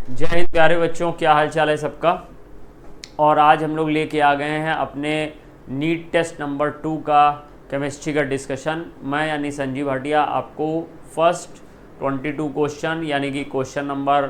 जय हिंद प्यारे बच्चों, क्या हाल चाल है सबका। और आज हम लोग लेके आ गए हैं अपने नीट टेस्ट नंबर 2 का केमिस्ट्री का डिस्कशन। मैं यानी संजीव भाटिया आपको फर्स्ट 22 क्वेश्चन यानी कि क्वेश्चन नंबर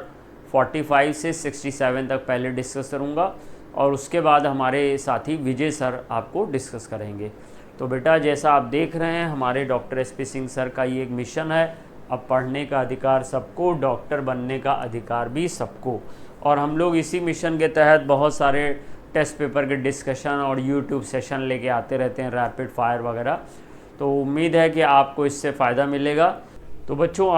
45 से 67 तक पहले डिस्कस करूँगा और उसके बाद हमारे साथी विजय सर आपको डिस्कस करेंगे। तो बेटा, जैसा आप देख रहे हैं हमारे डॉक्टर SP सिंह सर का ये एक मिशन है, अब पढ़ने का अधिकार सबको, डॉक्टर बनने का अधिकार भी सबको। और हम लोग इसी मिशन के तहत बहुत सारे टेस्ट पेपर के डिस्कशन और यूट्यूब सेशन लेके आते रहते हैं, रैपिड फायर वगैरह। तो उम्मीद है कि आपको इससे फ़ायदा मिलेगा। तो बच्चों,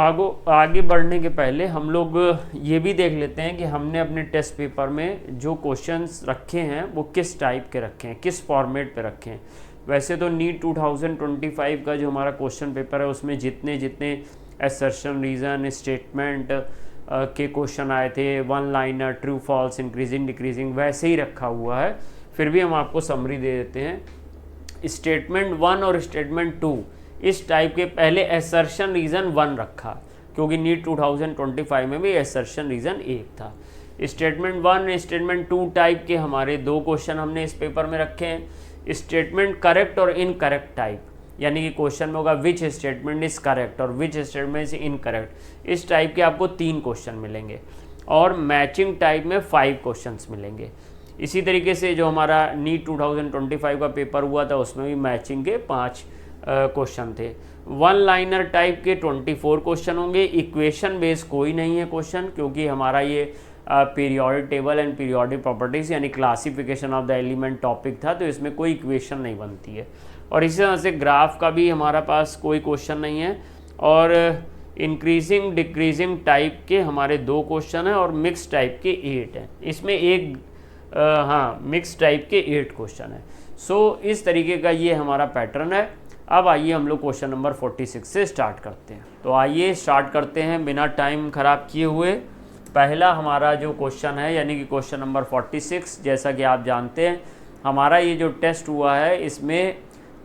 आगे बढ़ने के पहले हम लोग ये भी देख लेते हैं कि हमने अपने टेस्ट पेपर में जो क्वेश्चंस रखे हैं वो किस टाइप के रखे हैं, किस फॉर्मेट पे रखे हैं। वैसे तो नीट 2025 का जो हमारा क्वेश्चन पेपर है उसमें जितने असर्शन, रीज़न, स्टेटमेंट के क्वेश्चन आए थे, one liner, true false, increasing decreasing, वैसे ही रखा हुआ है। फिर भी हम आपको समरी दे देते हैं। स्टेटमेंट 1 और स्टेटमेंट 2 इस टाइप के पहले असर्शन रीज़न 1 रखा, क्योंकि नीट 2025 में भी असर्शन रीज़न 1 था। स्टेटमेंट 1, स्टेटमेंट 2 टाइप के हमारे 2 क्वेश्चन हमने इस पेपर में रखे हैं। स्टेटमेंट करेक्ट और इनकरेक्ट टाइप, यानी कि क्वेश्चन में होगा विच स्टेटमेंट इज करेक्ट और विच स्टेटमेंट इज इनकरेक्ट, इस टाइप के आपको 3 क्वेश्चन मिलेंगे। और मैचिंग टाइप में 5 क्वेश्चंस मिलेंगे। इसी तरीके से जो हमारा नीट 2025 का पेपर हुआ था उसमें भी मैचिंग के 5 क्वेश्चन थे। वन लाइनर टाइप के 24 क्वेश्चन होंगे। इक्वेशन बेस कोई नहीं है क्वेश्चन, क्योंकि हमारा ये periodic table and periodic properties यानी classification of the element topic था, तो इसमें कोई इक्वेशन नहीं बनती है। और इसी तरह से ग्राफ का भी हमारा पास कोई क्वेश्चन नहीं है। और इंक्रीजिंग डिक्रीजिंग टाइप के हमारे 2 क्वेश्चन हैं और मिक्स टाइप के 8 हैं। इसमें एक मिक्स टाइप के 8 क्वेश्चन है। सो इस तरीके का ये हमारा पैटर्न है। अब आइए हम लोग क्वेश्चन नंबर 46 से स्टार्ट करते हैं। तो आइए स्टार्ट करते हैं बिना टाइम ख़राब किए हुए। पहला हमारा जो क्वेश्चन है यानी कि क्वेश्चन नंबर 46, जैसा कि आप जानते हैं हमारा ये जो टेस्ट हुआ है इसमें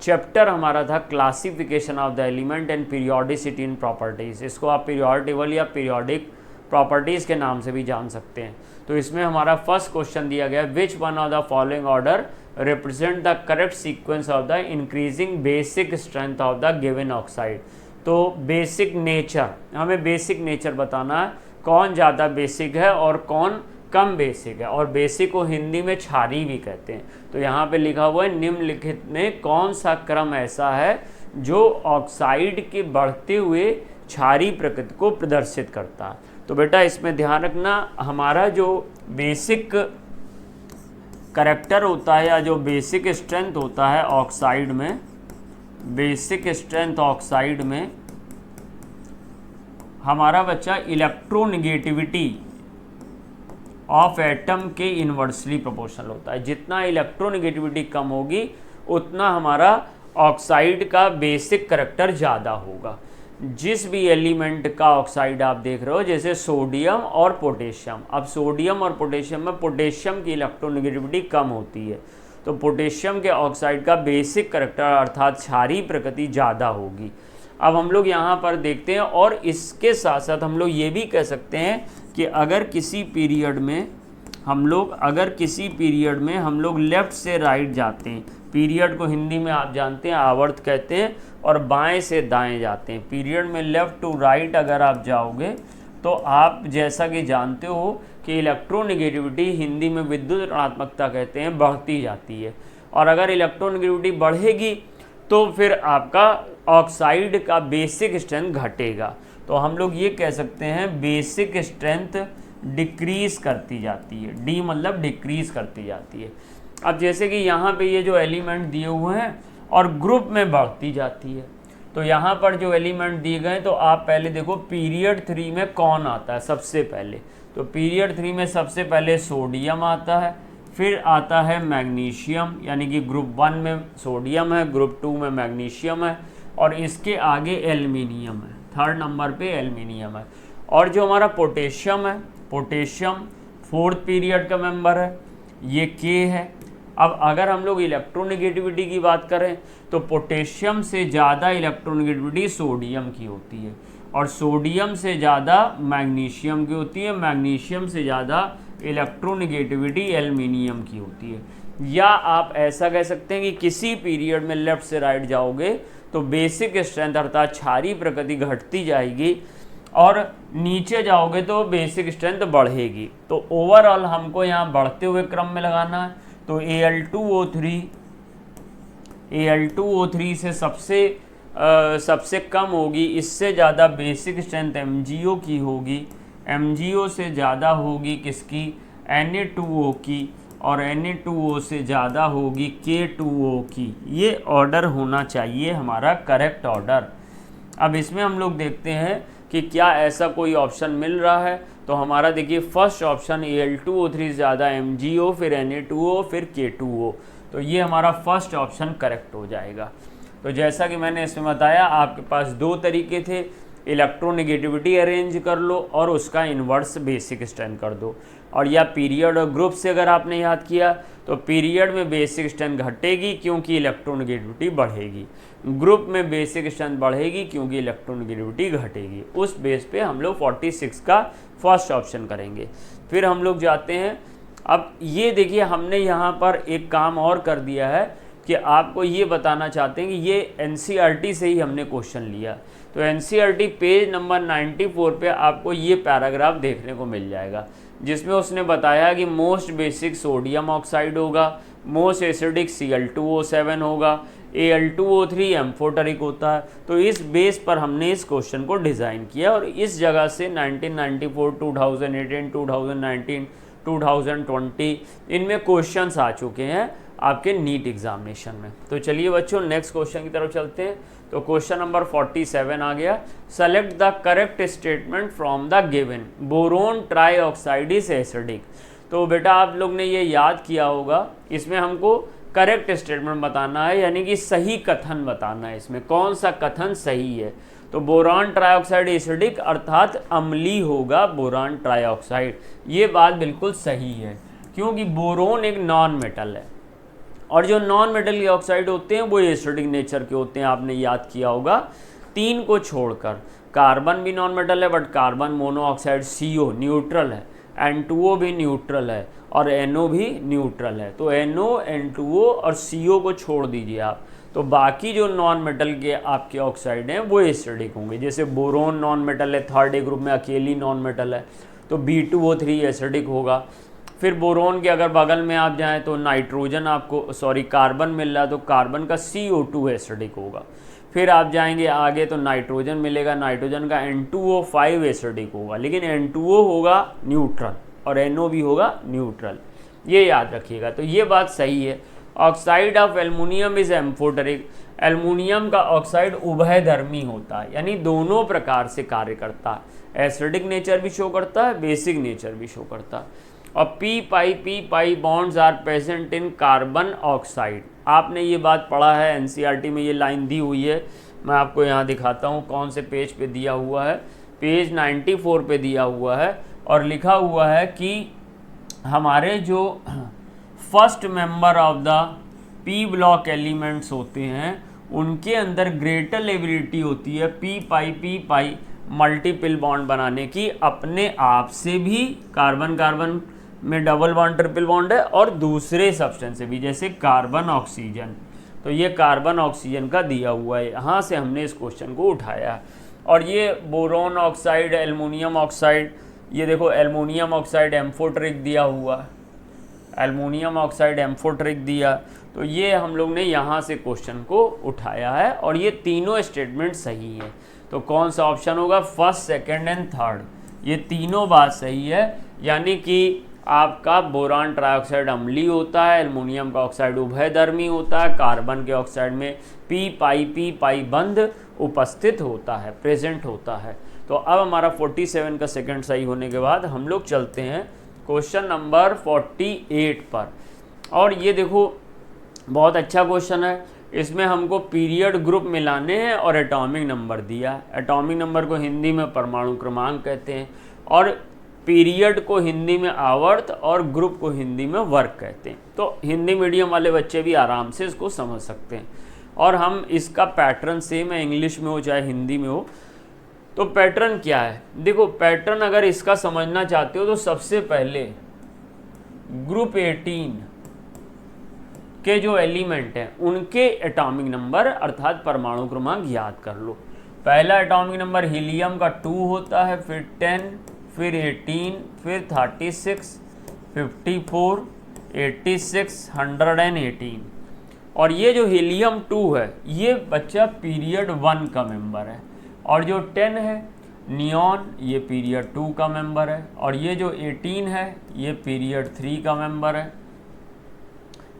चैप्टर हमारा था classification of the element and periodicity in properties. इसको आप पीरियोडिक टेबल या पीरियोडिक प्रॉपर्टीज़ के नाम से भी जान सकते हैं। तो इसमें हमारा फर्स्ट क्वेश्चन दिया गया, which one of the following order represent the correct sequence of the increasing basic strength of the given oxide. तो बेसिक नेचर, हमें बेसिक नेचर बताना है, कौन ज़्यादा बेसिक है और कौन कम बेसिक है। और बेसिक को हिंदी में क्षारीय भी कहते हैं। तो यहाँ पे लिखा हुआ है निम्नलिखित में कौन सा क्रम ऐसा है जो ऑक्साइड के बढ़ते हुए क्षारीय प्रकृति को प्रदर्शित करता है। तो बेटा इसमें ध्यान रखना, हमारा जो बेसिक करैक्टर होता है या जो बेसिक स्ट्रेंथ होता है ऑक्साइड में, बेसिक स्ट्रेंथ ऑक्साइड में हमारा बच्चा इलेक्ट्रोनिगेटिविटी ऑफ एटम के इन्वर्सली प्रोपोर्शनल होता है। जितना इलेक्ट्रोनिगेटिविटी कम होगी उतना हमारा ऑक्साइड का बेसिक करैक्टर ज़्यादा होगा। जिस भी एलिमेंट का ऑक्साइड आप देख रहे हो, जैसे सोडियम और पोटेशियम, अब सोडियम और पोटेशियम में पोटेशियम की इलेक्ट्रोनिगेटिविटी कम होती है, तो पोटेशियम के ऑक्साइड का बेसिक करैक्टर अर्थात क्षारीय प्रकृति ज़्यादा होगी। अब हम लोग यहाँ पर देखते हैं, और इसके साथ साथ हम लोग ये भी कह सकते हैं कि अगर किसी पीरियड में हम लोग लेफ़्ट से राइट जाते हैं, पीरियड को हिंदी में आप जानते हैं आवर्त कहते हैं, और बाएं से दाएं जाते हैं, पीरियड में लेफ़्ट टू राइट अगर आप जाओगे तो आप जैसा कि जानते हो कि इलेक्ट्रोनिगेटिविटी हिंदी में विद्युत ऋणात्मकता कहते हैं, बढ़ती जाती है। और अगर इलेक्ट्रोनिगेटिविटी बढ़ेगी तो फिर आपका ऑक्साइड का बेसिक स्ट्रेंथ घटेगा। तो हम लोग ये कह सकते हैं बेसिक स्ट्रेंथ डिक्रीज करती जाती है, डी मतलब डिक्रीज करती जाती है। अब जैसे कि यहाँ पे ये जो एलिमेंट दिए हुए हैं और ग्रुप में बढ़ती जाती है, तो यहाँ पर जो एलिमेंट दिए गए तो आप पहले देखो पीरियड 3 में कौन आता है सबसे पहले। तो पीरियड 3 में सबसे पहले सोडियम आता है, फिर आता है मैग्नीशियम, यानी कि ग्रुप 1 में सोडियम है, ग्रुप 2 में मैग्नीशियम है, और इसके आगे एल्युमिनियम है, 3rd नंबर पे एल्युमिनियम है। और जो हमारा पोटेशियम है, पोटेशियम 4th पीरियड का मेंबर है, ये के है। अब अगर हम लोग इलेक्ट्रोनिगेटिविटी की बात करें तो पोटेशियम से ज़्यादा इलेक्ट्रोनिगेटिविटी सोडियम की होती है, और सोडियम से ज़्यादा मैग्नीशियम की होती है, मैग्नीशियम से ज़्यादा इलेक्ट्रोनेगेटिविटी एल्युमिनियम की होती है। या आप ऐसा कह सकते हैं कि किसी पीरियड में लेफ्ट से राइट जाओगे तो बेसिक स्ट्रेंथ अर्थात क्षारीय प्रकृति घटती जाएगी और नीचे जाओगे तो बेसिक स्ट्रेंथ बढ़ेगी। तो ओवरऑल हमको यहाँ बढ़ते हुए क्रम में लगाना है। तो Al2O3 से सबसे कम होगी, इससे ज़्यादा बेसिक स्ट्रेंथ MgO की होगी, MgO से ज़्यादा होगी किसकी, Na2O की, और Na2O से ज़्यादा होगी K2O की। ये ऑर्डर होना चाहिए हमारा करेक्ट ऑर्डर। अब इसमें हम लोग देखते हैं कि क्या ऐसा कोई ऑप्शन मिल रहा है। तो हमारा देखिए फर्स्ट ऑप्शन Al2O3 से ज़्यादा MgO, फिर Na2O, फिर K2O, तो ये हमारा फर्स्ट ऑप्शन करेक्ट हो जाएगा। तो जैसा कि मैंने इसमें बताया, आपके पास दो तरीके थे, इलेक्ट्रोनेगेटिविटी अरेंज कर लो और उसका इन्वर्स बेसिक स्ट्रेंथ कर दो, और या पीरियड और ग्रुप से अगर आपने याद किया तो पीरियड में बेसिक स्ट्रेंथ घटेगी क्योंकि इलेक्ट्रोनेगेटिविटी बढ़ेगी, ग्रुप में बेसिक स्ट्रेंथ बढ़ेगी क्योंकि इलेक्ट्रोनेगेटिविटी घटेगी। उस बेस पे हम लोग 46 का फर्स्ट ऑप्शन करेंगे। फिर हम लोग जाते हैं, अब ये देखिए हमने यहाँ पर एक काम और कर दिया है कि आपको ये बताना चाहते हैं कि ये NCERT से ही हमने क्वेश्चन लिया। तो NCERT पेज नंबर 94 पे आपको ये पैराग्राफ देखने को मिल जाएगा, जिसमें उसने बताया कि मोस्ट बेसिक सोडियम ऑक्साइड होगा, मोस्ट एसिडिक Cl2O7 होगा, Al2O3 एम्फोटरिक होता है। तो इस बेस पर हमने इस क्वेश्चन को डिज़ाइन किया और इस जगह से 1994, 2018, 2019, 2020 इनमें क्वेश्चंस आ चुके हैं आपके नीट एग्जामिनेशन में। तो चलिए बच्चों नेक्स्ट क्वेश्चन की तरफ चलते हैं। तो क्वेश्चन नंबर 47 आ गया, select the correct statement from the given, boron trioxide is acidic. तो बेटा आप लोग ने ये याद किया होगा, इसमें हमको करेक्ट स्टेटमेंट बताना है, यानी कि सही कथन बताना है, इसमें कौन सा कथन सही है। तो बोरान ट्राईऑक्साइड एसिडिक अर्थात अम्लीय होगा बोरान ट्राईऑक्साइड, ये बात बिल्कुल सही है, क्योंकि बोरोन एक नॉन मेटल है और जो नॉन मेटल के ऑक्साइड होते हैं वो एसिडिक नेचर के होते हैं। आपने याद किया होगा 3 को छोड़कर, कार्बन भी नॉन मेटल है but carbon monoxide CO neutral है, N2O भी न्यूट्रल है और NO भी न्यूट्रल है। तो NO, N2O और CO को छोड़ दीजिए आप, तो बाकी जो नॉन मेटल के आपके ऑक्साइड हैं वो एसिडिक होंगे। जैसे बोरोन नॉन मेटल है, 3rd ग्रुप में अकेली नॉन मेटल है, तो B2O3 एसिडिक होगा। फिर बोरोन के अगर बगल में आप जाएं तो नाइट्रोजन कार्बन मिल रहा है, तो कार्बन का CO2 एसिडिक होगा। फिर आप जाएंगे आगे तो नाइट्रोजन मिलेगा, नाइट्रोजन का N2O5 एसिडिक होगा, लेकिन N2O होगा न्यूट्रल और NO भी होगा न्यूट्रल, ये याद रखिएगा। तो ये बात सही है। Oxide of aluminium is amphoteric, aluminium का ऑक्साइड उभयधर्मी होता है, यानी दोनों प्रकार से कार्य करता है, एसिडिक नेचर भी शो करता है, बेसिक नेचर भी शो करता है। और p pi bonds are present in carbon oxide, आपने ये बात पढ़ा है, NCERT में ये लाइन दी हुई है। मैं आपको यहाँ दिखाता हूँ कौन से पेज पे दिया हुआ है, पेज 94 पे दिया हुआ है और लिखा हुआ है कि हमारे जो first member of the P block elements होते हैं उनके अंदर ग्रेटर एबिलिटी होती है p पाई मल्टीपल बॉन्ड बनाने की, अपने आप से भी कार्बन कार्बन में डबल बॉन्ड ट्रिपल बॉन्ड है और दूसरे सब्सटेंस से भी, जैसे कार्बन ऑक्सीजन। तो ये कार्बन ऑक्सीजन का दिया हुआ है, यहाँ से हमने इस क्वेश्चन को उठाया। और ये बोरोन ऑक्साइड, एल्युमिनियम ऑक्साइड, ये देखो एल्युमिनियम ऑक्साइड एम्फोटरिक दिया हुआ है, एल्युमिनियम ऑक्साइड एम्फोटरिक दिया, तो ये हम लोग ने यहाँ से क्वेश्चन को उठाया है और ये तीनों स्टेटमेंट सही है। तो कौन सा ऑप्शन होगा, फर्स्ट, सेकंड एंड थर्ड, ये तीनों बात सही है। यानी कि आपका बोरान ट्राईऑक्साइड अम्लीय होता है, एल्युमिनियम का ऑक्साइड उभयधर्मी होता है, कार्बन के ऑक्साइड में p पाई बंध उपस्थित होता है, प्रेजेंट होता है। तो अब हमारा 47 का सेकंड सही होने के बाद हम लोग चलते हैं क्वेश्चन नंबर 48 पर। और ये देखो बहुत अच्छा क्वेश्चन है, इसमें हमको पीरियड ग्रुप मिलाने हैं और एटॉमिक नंबर दिया है। एटॉमिक नंबर को हिंदी में परमाणु क्रमांक कहते हैं और पीरियड को हिंदी में आवर्त और ग्रुप को हिंदी में वर्ग कहते हैं। तो हिंदी मीडियम वाले बच्चे भी आराम से इसको समझ सकते हैं। और हम इसका पैटर्न सेम है, इंग्लिश में हो चाहे हिंदी में हो, तो पैटर्न क्या है, देखो पैटर्न अगर इसका समझना चाहते हो तो सबसे पहले ग्रुप 18 के जो एलिमेंट हैं उनके एटॉमिक नंबर अर्थात परमाणु क्रमांक याद कर लो। पहला एटॉमिक नंबर हीलियम का 2 होता है, फिर 10, फिर 18, फिर 36, 54, 86, 118। और ये जो हीलियम 2 है ये बच्चा पीरियड 1 का मेंबर है, और जो 10 है नियॉन ये पीरियड 2 का मेंबर है, और ये जो 18 है ये पीरियड 3 का मेंबर है,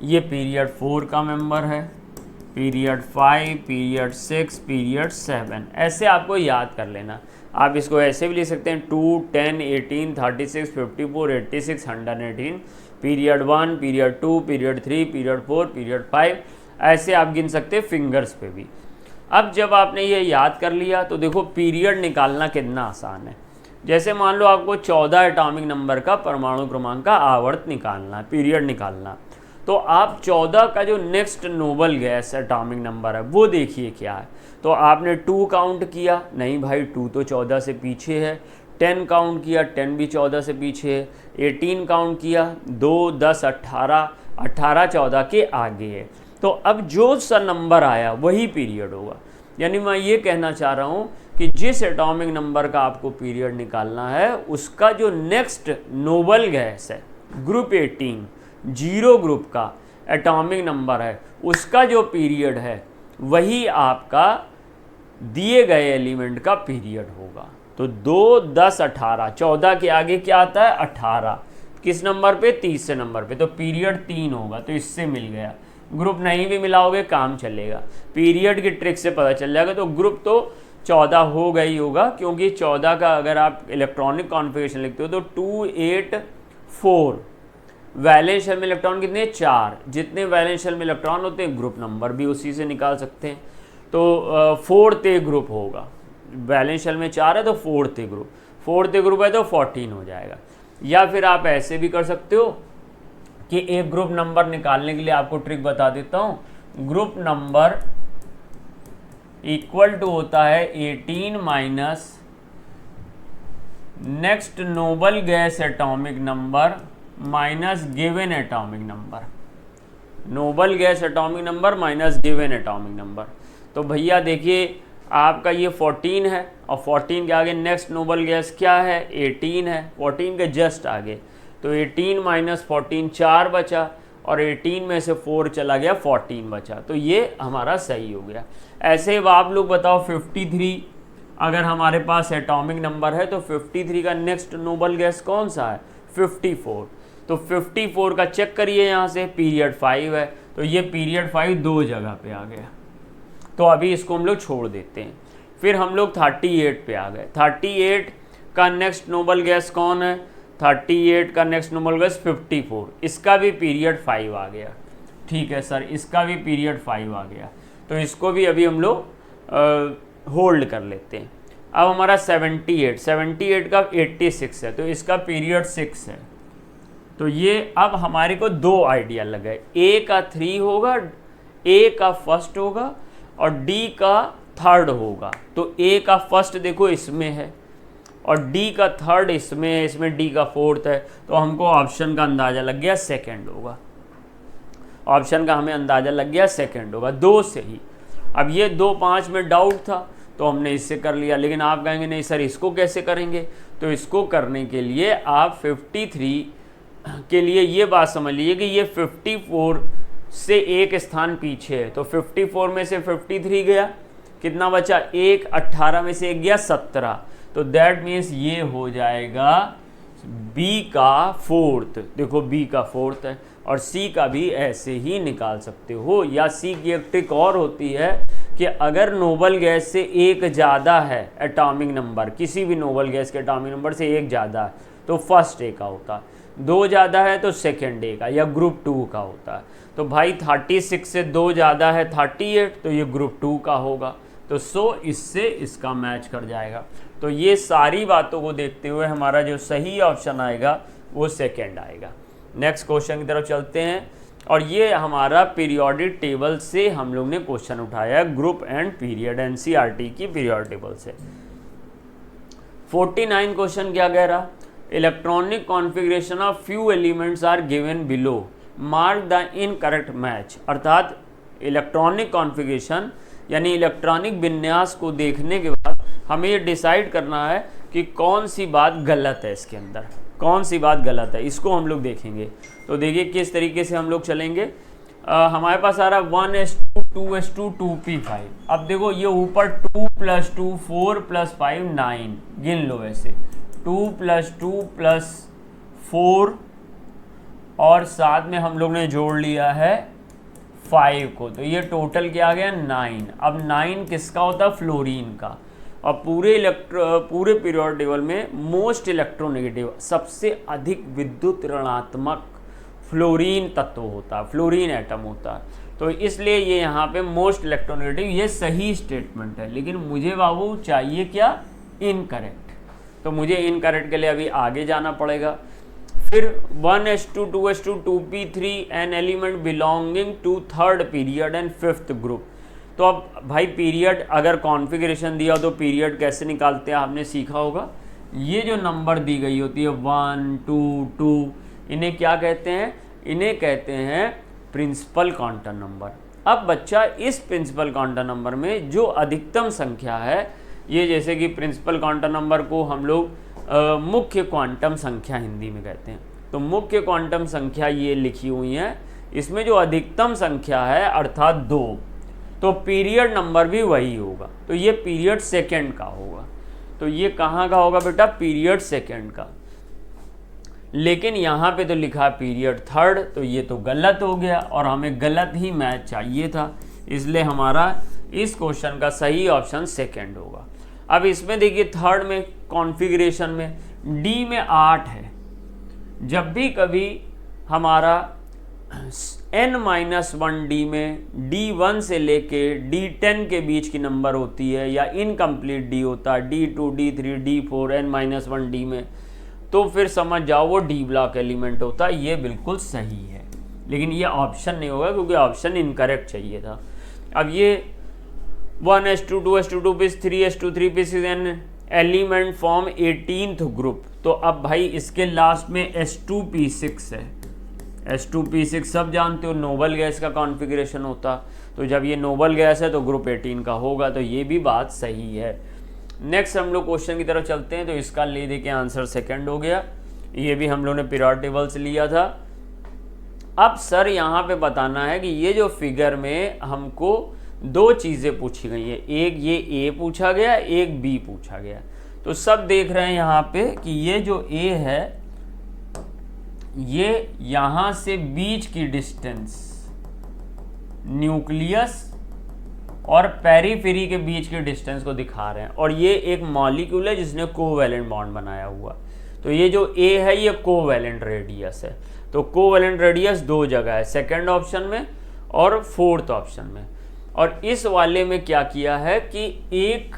ये पीरियड 4 का मेंबर है, पीरियड 5, पीरियड 6, पीरियड 7। ऐसे आपको याद कर लेना। आप इसको ऐसे भी लिख सकते हैं 2, 10, 18, 36, 54, 86, 118, period 1, period 2, period 3, period 4, period 5, ऐसे आप गिन सकते हैं फिंगर्स पे भी। अब जब आपने ये याद कर लिया तो देखो पीरियड निकालना कितना आसान है। जैसे मान लो आपको 14 एटॉमिक नंबर का परमाणु क्रमांक का आवर्त निकालना है, पीरियड निकालना, तो आप 14 का जो next noble gas atomic number है वो देखिए क्या है। तो आपने 2 काउंट किया, नहीं भाई 2 तो 14 से पीछे है। 10 काउंट किया, 10 भी 14 से पीछे है। 18 काउंट किया, 2, 10, 18, 18 14 के आगे है। तो अब जो सा नंबर आया वही पीरियड होगा। यानी मैं ये कहना चाह रहा हूँ कि जिस एटॉमिक नंबर का आपको पीरियड निकालना है उसका जो नेक्स्ट नोबल गैस है ग्रुप 18 जीरो ग्रुप का एटॉमिक नंबर है उसका जो पीरियड है वही आपका दिए गए एलिमेंट का पीरियड होगा। तो 2, 10, 18, 14 के आगे क्या आता है 18, किस नंबर पे, तीसरे नंबर पे, तो पीरियड 3 होगा। तो इससे मिल गया। ग्रुप नहीं भी मिलाओगे काम चलेगा, पीरियड की ट्रिक से पता चल जाएगा। तो ग्रुप तो 14 हो गई होगा, क्योंकि 14 का अगर आप इलेक्ट्रॉनिक कॉन्फ़िगरेशन लिखते हो तो 2, 8, 4, वैलेंस शेल में इलेक्ट्रॉन कितने, 4, जितने वैलेंस शेल में इलेक्ट्रॉन होते हैं ग्रुप नंबर भी उसी से निकाल सकते हैं। तो 4th ग्रुप होगा, वैलेंस शेल में 4 है तो 4th ग्रुप, 4th ग्रुप है तो 14 हो जाएगा। या फिर आप ऐसे भी कर सकते हो कि एक ग्रुप नंबर निकालने के लिए आपको ट्रिक बता देता हूँ। ग्रुप नंबर इक्वल टू होता है 18 minus next noble gas atomic number minus given atomic number, noble gas atomic number minus given atomic number. तो भैया देखिए आपका ये 14 है और 14 के आगे नेक्स्ट नोबल गैस क्या है, 18 है, 14 के जस्ट आगे। तो 18 माइनस 14 4 बचा, और 18 में से 4 चला गया 14 बचा। तो ये हमारा सही हो गया। ऐसे अब आप लोग बताओ 53 अगर हमारे पास एटॉमिक नंबर है तो 53 का नेक्स्ट नोबल गैस कौन सा है, 54। तो 54 का चेक करिए यहाँ से, पीरियड 5 है, तो ये पीरियड 5 दो जगह पे आ गया। तो अभी इसको हम लोग छोड़ देते हैं। फिर हम लोग 38 पे आ गए। 38 का नेक्स्ट नोबल गैस कौन है, 38 का नेक्स्ट नोबल गैस 54, इसका भी पीरियड 5 आ गया। ठीक है सर, इसका भी पीरियड 5 आ गया। तो इसको भी अभी हम लोग होल्ड कर लेते हैं। अब हमारा 78 का 86 है, तो इसका पीरियड 6 है। तो ये अब हमारे को दो आइडिया लगे, ए का 3 होगा, ए का फर्स्ट होगा और डी का थर्ड होगा। तो ए का फर्स्ट देखो इसमें है और डी का थर्ड इसमें है, इसमें डी का फोर्थ है। तो हमको ऑप्शन का अंदाज़ा लग गया सेकंड होगा, ऑप्शन का हमें अंदाज़ा लग गया सेकंड होगा, 2 से ही। अब ये 2, 5 में डाउट था तो हमने इससे कर लिया। लेकिन आप कहेंगे नहीं सर इसको कैसे करेंगे, तो इसको करने के लिए आप 53 के लिए ये बात समझ लीजिए कि ये 54 से एक स्थान पीछे है। तो 54 में से 53 गया, कितना बचा 1, 18 में से 1 गया 17। तो दैट मीन्स ये हो जाएगा बी का फोर्थ। देखो बी का फोर्थ है, और सी का भी ऐसे ही निकाल सकते हो। या सी की एक ट्रिक और होती है कि अगर नोबल गैस से एक ज़्यादा है एटॉमिक नंबर, किसी भी नोबल गैस के एटॉमिक नंबर से एक ज़्यादा है तो फर्स्ट ए का होता है, 2 ज़्यादा है तो सेकेंड ए का या ग्रुप 2 का होता है। तो भाई 36 से 2 ज़्यादा है 38, तो ये ग्रुप 2 का होगा। तो इससे इसका मैच कर जाएगा। तो ये सारी बातों को देखते हुए हमारा जो सही ऑप्शन आएगा वो सेकेंड आएगा। नेक्स्ट क्वेश्चन की तरफ चलते हैं, और ये हमारा पीरियोडिक टेबल से हम लोग ने क्वेश्चन उठाया है, ग्रुप एंड पीरियड, एनसीईआरटी की पीरियोडिक टेबल से। 49 क्वेश्चन क्या कह रहा, electronic configuration of few elements are given below, mark the incorrect match. अर्थात इलेक्ट्रॉनिक कॉन्फ़िगरेशन यानी इलेक्ट्रॉनिक विन्यास को देखने के बाद हमें ये डिसाइड करना है कि कौन सी बात गलत है, इसके अंदर कौन सी बात गलत है, इसको हम लोग देखेंगे। तो देखिए किस तरीके से हम लोग चलेंगे। हमारे पास आ रहा है 1s2 2s2 2p5। अब देखो ये ऊपर 2 + 2 4 + 5 9, गिन लो ऐसे 2 + 2 + 4 और साथ में हम लोग ने जोड़ लिया है 5 को, तो ये टोटल क्या आ गया 9। अब 9 किसका होता है, फ्लोरीन का। और पूरे पीरियोडिक टेबल में मोस्ट इलेक्ट्रोनेगेटिव, सबसे अधिक विद्युत ऋणात्मक फ्लोरीन तत्व होता है, फ्लोरीन एटम होता है। तो इसलिए ये यहाँ पे मोस्ट इलेक्ट्रोनेगेटिव, ये सही स्टेटमेंट है। लेकिन मुझे बाबू चाहिए क्या, इनकरेक्ट। तो मुझे इनकरेक्ट के लिए अभी आगे जाना पड़ेगा। फिर 1s2 2s2 2p3 an element belonging to third period and fifth group. तो अब भाई पीरियड अगर कॉन्फ़िगरेशन दिया हो तो पीरियड कैसे निकालते हैं आपने सीखा होगा। ये जो नंबर दी गई होती है 1 2 2, इन्हें क्या कहते हैं, इन्हें कहते हैं प्रिंसिपल क्वांटम नंबर। अब बच्चा इस प्रिंसिपल क्वांटम नंबर में जो अधिकतम संख्या है, ये जैसे कि प्रिंसिपल क्वांटम नंबर को हम लोग मुख्य क्वांटम संख्या हिंदी में कहते हैं। तो मुख्य क्वांटम संख्या ये लिखी हुई है, इसमें जो अधिकतम संख्या है अर्थात 2, तो पीरियड नंबर भी वही होगा। तो ये पीरियड सेकेंड का होगा। तो ये कहाँ का होगा बेटा, पीरियड सेकेंड का। लेकिन यहाँ पे तो लिखा पीरियड थर्ड, तो ये तो गलत हो गया और हमें गलत ही मैच चाहिए था, इसलिए हमारा इस क्वेश्चन का सही ऑप्शन सेकेंड होगा। अब इसमें देखिए थर्ड में कॉन्फ़िगरेशन में डी में 8 है। जब भी कभी हमारा n-1 डी में D1 से लेके D10 के बीच की नंबर होती है या इनकम्प्लीट डी होता है, D2 D3 D4 n-1 D में, तो फिर समझ जाओ वो डी ब्लॉक एलिमेंट होता है। ये बिल्कुल सही है, लेकिन ये ऑप्शन नहीं होगा क्योंकि ऑप्शन इनकरेक्ट चाहिए था। अब ये 1s2 2s2 2p 3s2 3p6 an element form 18th group. तो अब भाई इसके लास्ट में s2p6 है। s2p6 सब जानते हो नोबल गैस का कॉन्फ़िगरेशन होता, तो जब ये नोबल गैस है तो ग्रुप 18 का होगा, तो ये भी बात सही है। नेक्स्ट हम लोग क्वेश्चन की तरफ चलते हैं। तो इसका ले दे के आंसर सेकंड हो गया, ये भी हम लोग ने पीरियोडिक टेबल से लिया था। अब सर यहाँ पे बताना है कि ये जो फिगर में हमको दो चीज़ें पूछी गई है, एक ये ए पूछा गया, एक बी पूछा गया। तो सब देख रहे हैं यहाँ पे कि ये जो ए है, ये यहाँ से बीच की डिस्टेंस न्यूक्लियस और पेरीफेरी के बीच के डिस्टेंस को दिखा रहे हैं, और ये एक मॉलिक्यूल है जिसने कोवैलेंट बॉन्ड बनाया हुआ। तो ये जो ए है ये कोवैलेंट रेडियस है। तो कोवैलेंट रेडियस दो जगह है, सेकंड ऑप्शन में और फोर्थ ऑप्शन में। और इस वाले में क्या किया है कि एक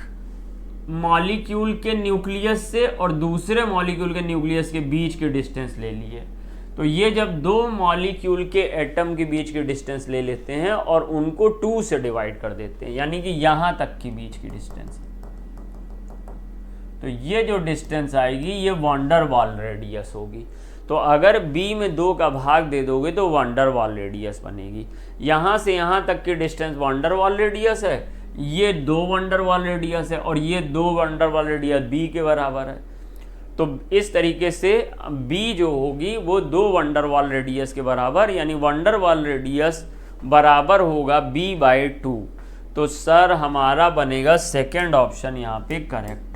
मॉलिक्यूल के न्यूक्लियस से और दूसरे मॉलिक्यूल के न्यूक्लियस के बीच के डिस्टेंस ले लिए। तो ये जब दो मॉलिक्यूल के एटम के बीच के डिस्टेंस ले लेते हैं और उनको 2 से डिवाइड कर देते हैं, यानी कि यहाँ तक की बीच की डिस्टेंस, तो ये जो डिस्टेंस आएगी ये वंडर वाल रेडियस होगी। तो अगर B में 2 का भाग दे दोगे तो वंडर वाल रेडियस बनेगी। यहाँ से यहाँ तक की डिस्टेंस वंडर वाल रेडियस है, ये 2 वंडर वाल रेडियस है, और ये 2 वंडर वाल रेडियस B के बराबर है। तो इस तरीके से B जो होगी वो 2 वंडर वाल रेडियस के बराबर, यानी वंडर वाल रेडियस बराबर होगा B/2। तो सर हमारा बनेगा सेकंड ऑप्शन यहाँ पे करेक्ट।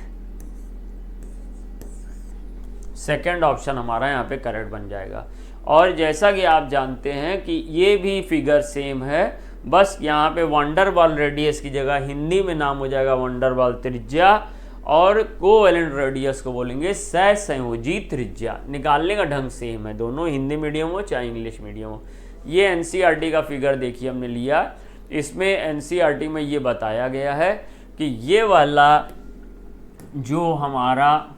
सेकंड ऑप्शन हमारा यहाँ पे करेक्ट बन जाएगा। और जैसा कि आप जानते हैं कि ये भी फिगर सेम है, बस यहाँ पे वंडर वाल रेडियस की जगह हिंदी में नाम हो जाएगा वंडर वाल त्रिज्या, और कोवैलेंट रेडियस को बोलेंगे सहसंयोजी त्रिज्या। निकालने का ढंग सेम है, दोनों हिंदी मीडियम हो चाहे इंग्लिश मीडियम हो। ये एनसीईआरटी का फिगर देखिए हमने लिया, इसमें एनसीईआरटी में ये बताया गया है कि ये वाला जो हमारा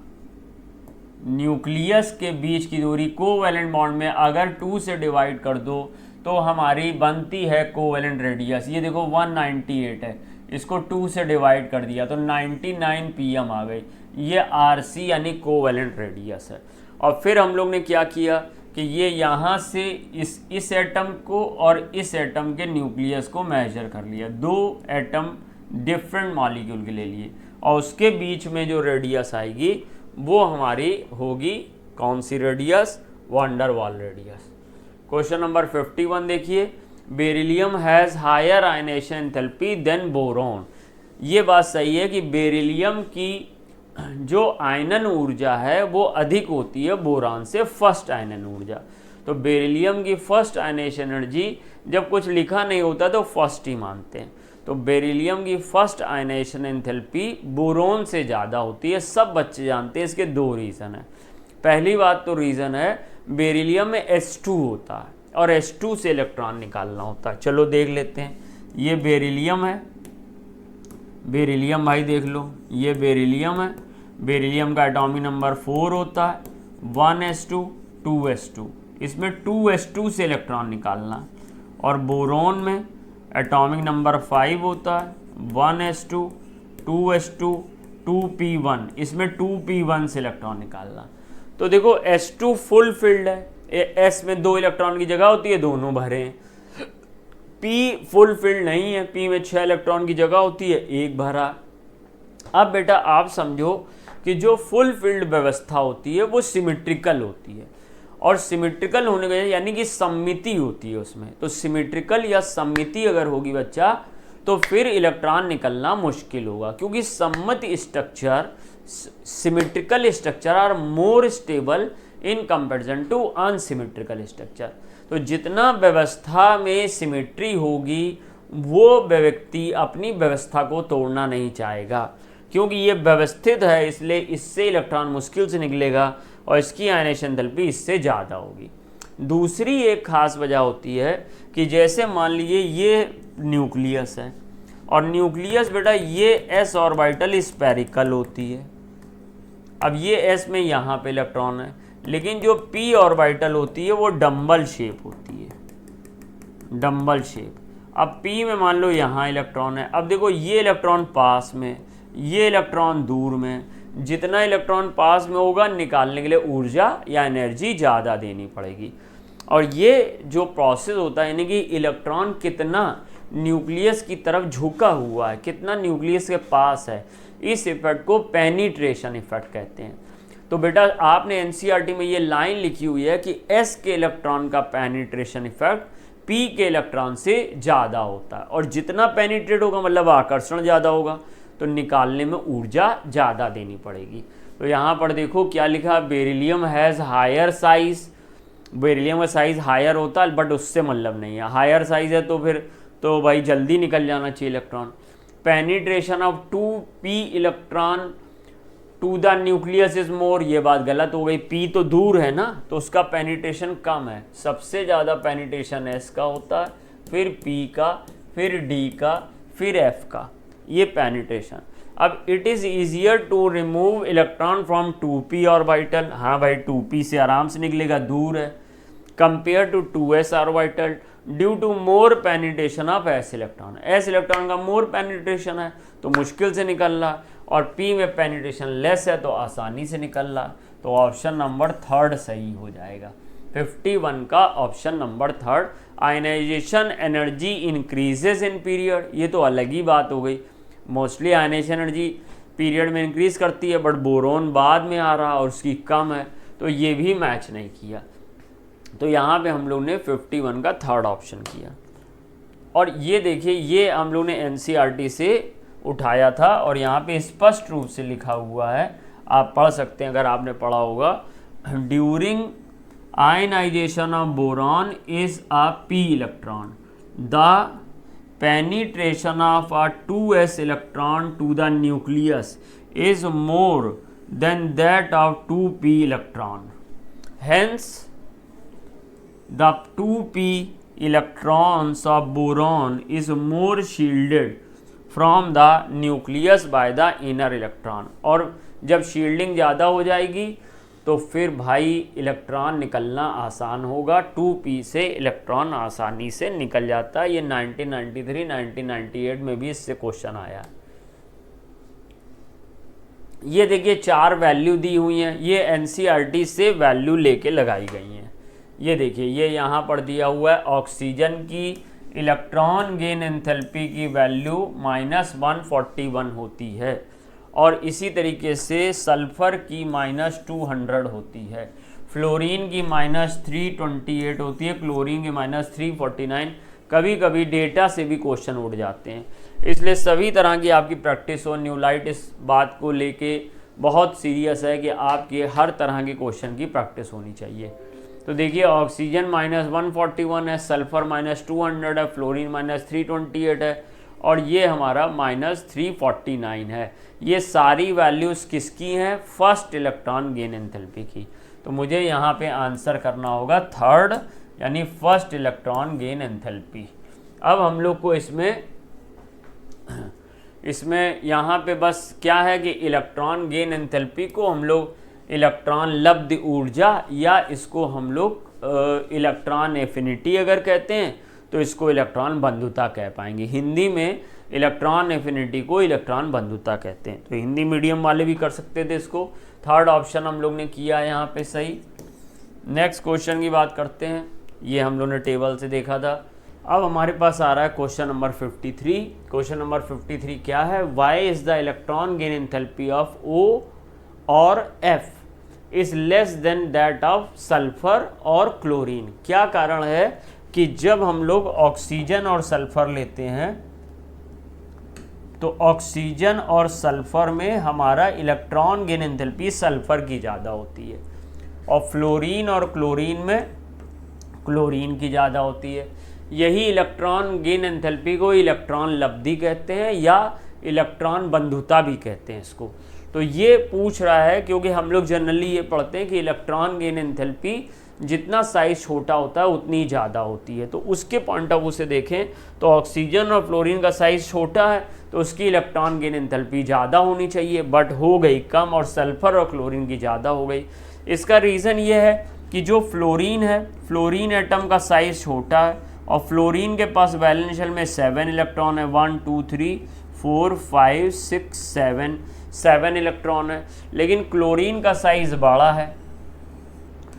न्यूक्लियस के बीच की दूरी कोवैलेंट बॉन्ड में अगर 2 से डिवाइड कर दो तो हमारी बनती है कोवैलेंट रेडियस। ये देखो 198 है, इसको 2 से डिवाइड कर दिया तो 99 pm आ गई। ये आरसी यानी कोवेलेंट रेडियस है। और फिर हम लोग ने क्या किया कि ये यहाँ से इस एटम को और इस एटम के न्यूक्लियस को मेजर कर लिया, दो एटम डिफरेंट मॉलिक्यूल के ले लिए, और उसके बीच में जो रेडियस आएगी वो हमारी होगी कौन सी रेडियस, वैन डर वाल रेडियस। क्वेश्चन नंबर 51 देखिए, beryllium has higher ionisation enthalpy than boron. ये बात सही है कि बेरिलियम की जो आयनन ऊर्जा है वो अधिक होती है बोरान से, फर्स्ट आयनन ऊर्जा। तो बेरिलियम की फर्स्ट आयनेशन एनर्जी, जब कुछ लिखा नहीं होता तो फर्स्ट ही मानते हैं, तो बेरिलियम की फर्स्ट आयनेशन एंथैल्पी बोरोन से ज़्यादा होती है। सब बच्चे जानते हैं, इसके दो रीज़न है। पहली बात तो रीज़न है बेरिलियम में H2 होता है और H2 से इलेक्ट्रॉन निकालना होता है। चलो देख लेते हैं, ये बेरिलियम है, बेरिलियम भाई देख लो, ये बेरिलियम है, बेरिलियम का एटॉमिक नंबर 4 होता है, 1s2 2s2, इसमें 2s2 से इलेक्ट्रॉन निकालना। और बोरोन में एटॉमिक नंबर 5 होता है, 1s2 2s2 2p1, इसमें 2p1 से इलेक्ट्रॉन निकालना। तो देखो S2 फुल फिल्ड है, S में 2 इलेक्ट्रॉन की जगह होती है, दोनों भरे हैं। P फुल फिल्ड नहीं है, P में 6 इलेक्ट्रॉन की जगह होती है, 1 भरा। अब बेटा आप समझो कि जो फुल फिल्ड व्यवस्था होती है वो सिमेट्रिकल होती है, और सिमेट्रिकल होने के यानी कि सममिति होती है उसमें। तो सिमेट्रिकल या सममिति अगर होगी बच्चा तो फिर इलेक्ट्रॉन निकलना मुश्किल होगा, क्योंकि सम्मत structure, symmetrical structure are more stable in comparison to unsymmetrical structure. तो जितना व्यवस्था में सिमेट्री होगी वो व्यक्ति अपनी व्यवस्था को तोड़ना नहीं चाहेगा, क्योंकि ये व्यवस्थित है, इसलिए इससे इलेक्ट्रॉन मुश्किल से निकलेगा और इसकी आयनेशन एंथैल्पी इससे ज़्यादा होगी। दूसरी एक खास वजह होती है कि जैसे मान लीजिए ये न्यूक्लियस है, और न्यूक्लियस बेटा ये s ऑर्बिटल स्फेरिकल होती है। अब ये s में यहाँ पे इलेक्ट्रॉन है, लेकिन जो p ऑर्बिटल होती है वो डम्बल शेप होती है, डम्बल शेप। अब p में मान लो यहाँ इलेक्ट्रॉन है, अब देखो ये इलेक्ट्रॉन पास में, ये इलेक्ट्रॉन दूर में, जितना इलेक्ट्रॉन पास में होगा निकालने के लिए ऊर्जा या एनर्जी ज़्यादा देनी पड़ेगी। और ये जो प्रोसेस होता है यानी कि इलेक्ट्रॉन कितना न्यूक्लियस की तरफ झुका हुआ है, कितना न्यूक्लियस के पास है, इस इफेक्ट को पेनिट्रेशन इफेक्ट कहते हैं। तो बेटा आपने एनसीईआरटी में ये लाइन लिखी हुई है कि S के इलेक्ट्रॉन का पेनिट्रेशन इफेक्ट P के इलेक्ट्रॉन से ज़्यादा होता है, और जितना पेनिट्रेट होगा मतलब आकर्षण ज़्यादा होगा, तो निकालने में ऊर्जा ज़्यादा देनी पड़ेगी। तो यहाँ पर देखो क्या लिखा, beryllium has higher size, beryllium का साइज हायर होता है बट उससे मतलब नहीं है, हायर साइज है तो फिर तो भाई जल्दी निकल जाना चाहिए electron. Penetration of 2p electron to the nucleus is more, ये बात गलत हो गई, p तो दूर है ना तो उसका पेनिट्रेशन कम है, सबसे ज़्यादा पेनिट्रेशन s का होता है, फिर p का, फिर d का, फिर f का, ये पेनिट्रेशन। अब it is easier to remove electron from 2p orbital, हाँ भाई 2p से आराम से निकलेगा, दूर है, compare to 2s orbital due to more penetration of s electron. s electron का मोर पेनिट्रेशन है तो मुश्किल से निकल रहा, और p में पेनिट्रेशन लेस है तो आसानी से निकल रहा। तो ऑप्शन नंबर 3 सही हो जाएगा, 51 का option number 3। Ionisation energy increases in period, ये तो अलग ही बात हो गई, मोस्टली आयनाइजेशन एनर्जी पीरियड में इंक्रीज करती है, बट बोरोन बाद में आ रहा और उसकी कम है, तो ये भी मैच नहीं किया। तो यहाँ पे हम लोग ने 51 का 3rd ऑप्शन किया। और ये देखिए ये हम लोग ने एनसीईआरटी से उठाया था, और यहाँ पे स्पष्ट रूप से लिखा हुआ है, आप पढ़ सकते हैं अगर आपने पढ़ा होगा, during ionisation of boron is a p electron, the penetration of a 2s electron to the nucleus is more than that of 2p electron. Hence, the 2p electrons of boron is more shielded from the nucleus by the inner electron. और जब shielding ज़्यादा हो जाएगी तो फिर भाई electron निकलना आसान होगा, 2p से इलेक्ट्रॉन आसानी से निकल जाता है। ये 1993 1998 में भी इससे क्वेश्चन आया। ये देखिए 4 वैल्यू दी हुई हैं, ये एनसीईआरटी से वैल्यू लेके लगाई गई हैं। ये देखिए ये यहाँ पर दिया हुआ है ऑक्सीजन की इलेक्ट्रॉन गेन एंथैल्पी की वैल्यू -141 होती है, और इसी तरीके से सल्फर की -200 होती है, फ्लोरीन की -328 होती है, क्लोरीन की -349। कभी कभी डेटा से भी क्वेश्चन उड़ जाते हैं, इसलिए सभी तरह की आपकी प्रैक्टिस हो। न्यूलाइट इस बात को लेके बहुत सीरियस है कि आपके हर तरह के क्वेश्चन की प्रैक्टिस होनी चाहिए। तो देखिए ऑक्सीजन -141 है, सल्फर -200 है, फ्लोरीन -328 है, और ये हमारा -349 है। ये सारी वैल्यूज़ किसकी हैं? फर्स्ट इलेक्ट्रॉन गेन एंथैल्पी की। तो मुझे यहाँ पे आंसर करना होगा थर्ड, यानी फर्स्ट इलेक्ट्रॉन गेन एंथैल्पी। अब हम लोग को इसमें यहाँ पे बस क्या है कि इलेक्ट्रॉन गेन एंथैल्पी को हम लोग इलेक्ट्रॉन लब्ध ऊर्जा, या इसको हम लोग इलेक्ट्रॉन एफिनिटी अगर कहते हैं तो इसको इलेक्ट्रॉन बंधुता कह पाएंगे। हिंदी में इलेक्ट्रॉन एफिनिटी को इलेक्ट्रॉन बंधुता कहते हैं, तो हिंदी मीडियम वाले भी कर सकते थे इसको। थर्ड ऑप्शन हम लोग ने किया है यहाँ पे सही। नेक्स्ट क्वेश्चन की बात करते हैं, ये हम लोग ने टेबल से देखा था। अब हमारे पास आ रहा है क्वेश्चन नंबर 53। क्वेश्चन नंबर 53 क्या है? Why is the electron gain enthalpy of O और F is less than that of sulphur और क्लोरीन। क्या कारण है कि जब हम लोग ऑक्सीजन और सल्फर लेते हैं तो ऑक्सीजन और सल्फर में हमारा इलेक्ट्रॉन गेन एंथैल्पी सल्फर की ज़्यादा होती है, और फ्लोरीन और क्लोरीन में क्लोरीन की ज़्यादा होती है। यही इलेक्ट्रॉन गेन एंथैल्पी को इलेक्ट्रॉन लब्धि कहते हैं, या इलेक्ट्रॉन बंधुता भी कहते हैं इसको। तो ये पूछ रहा है क्योंकि हम लोग जनरली ये पढ़ते हैं कि इलेक्ट्रॉन गेन एंथैल्पी जितना साइज छोटा होता है उतनी ज़्यादा होती है। तो उसके पॉइंट ऑफ व्यू से देखें तो ऑक्सीजन और फ्लोरीन का साइज छोटा है तो उसकी इलेक्ट्रॉन गेन एंथैल्पी ज़्यादा होनी चाहिए, बट हो गई कम, और सल्फर और क्लोरीन की ज़्यादा हो गई। इसका रीज़न ये है कि जो फ्लोरीन है, फ्लोरीन एटम का साइज छोटा है, और फ्लोरीन के पास वैलेंस शेल में 7 इलेक्ट्रॉन है, 1 2 3 4 5 6 7 इलेक्ट्रॉन है। लेकिन क्लोरीन का साइज बड़ा है,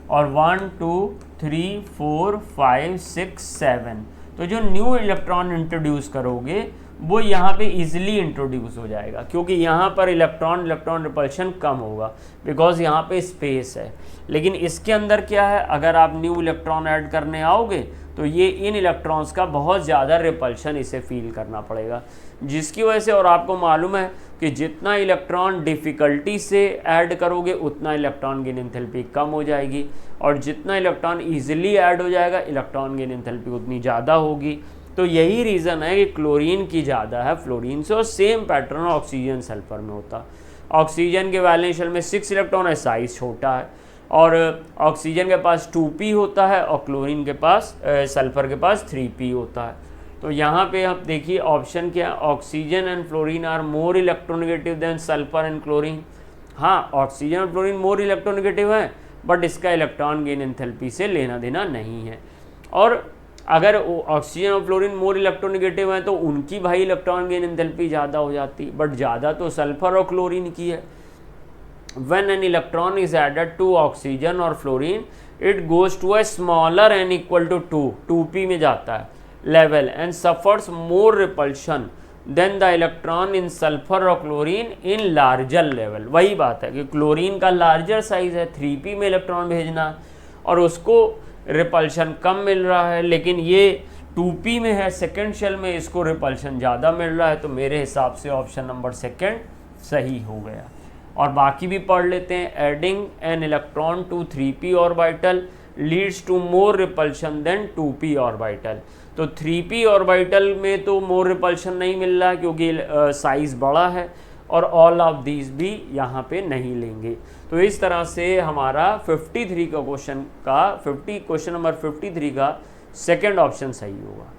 और 1 2 3 4 5 6 7, तो जो न्यू इलेक्ट्रॉन इंट्रोड्यूस करोगे वो यहाँ पे इजीली इंट्रोड्यूस हो जाएगा, क्योंकि यहाँ पर इलेक्ट्रॉन रिपल्शन कम होगा, बिकॉज यहाँ पे स्पेस है। लेकिन इसके अंदर क्या है, अगर आप न्यू इलेक्ट्रॉन ऐड करने आओगे तो ये इन इलेक्ट्रॉन्स का बहुत ज़्यादा रिपल्शन इसे फील करना पड़ेगा, जिसकी वजह से, और आपको मालूम है कि जितना इलेक्ट्रॉन डिफ़िकल्टी से ऐड करोगे उतना इलेक्ट्रॉन गेन एंथैल्पी कम हो जाएगी, और जितना इलेक्ट्रॉन ईजिली ऐड हो जाएगा इलेक्ट्रॉन गेन एंथैल्पी उतनी ज़्यादा होगी। तो यही रीज़न है कि क्लोरीन की ज़्यादा है फ्लोरीन से, और सेम पैटर्न ऑक्सीजन सल्फर में होता। ऑक्सीजन के वैलेंस शेल में 6 इलेक्ट्रॉन है, साइज छोटा है, और ऑक्सीजन के पास 2p होता है, और क्लोरीन के पास सल्फर के पास 3p होता है। तो यहाँ पे आप देखिए ऑप्शन क्या है, oxygen and fluorine are more electronegative than sulphur and chlorine. हाँ, ऑक्सीजन और फ्लोरीन मोर इलेक्ट्रोनेगेटिव है, बट इसका इलेक्ट्रॉन गेन एंथैल्पी से लेना देना नहीं है। और अगर ऑक्सीजन और फ्लोरीन मोर इलेक्ट्रोनेगेटिव हैं तो उनकी भाई इलेक्ट्रॉन गेन एंथैल्पी ज़्यादा हो जाती, बट ज़्यादा तो सल्फर और क्लोरीन की है। When an electron is added to oxygen or fluorine, it goes to a smaller n equal to 2p में जाता है level and suffers more repulsion than the electron in sulfur or chlorine in larger level। वही बात है कि chlorine का larger size है, 3p में इलेक्ट्रॉन भेजना है, और उसको रिपल्शन कम मिल रहा है, लेकिन ये 2p में है सेकेंड शेल में, इसको रिपल्शन ज़्यादा मिल रहा है। तो मेरे हिसाब से ऑप्शन नंबर सेकेंड सही हो गया। और बाकी भी पढ़ लेते हैं। Adding an electron to 3p orbital leads to more repulsion than 2p orbital. तो 3p ऑर्बिटल में तो मोर रिपल्शन नहीं मिल रहा क्योंकि साइज बड़ा है, और ऑल ऑफ दीज भी यहाँ पे नहीं लेंगे। तो इस तरह से हमारा 53 का क्वेश्चन नंबर 53 का सेकेंड ऑप्शन सही होगा।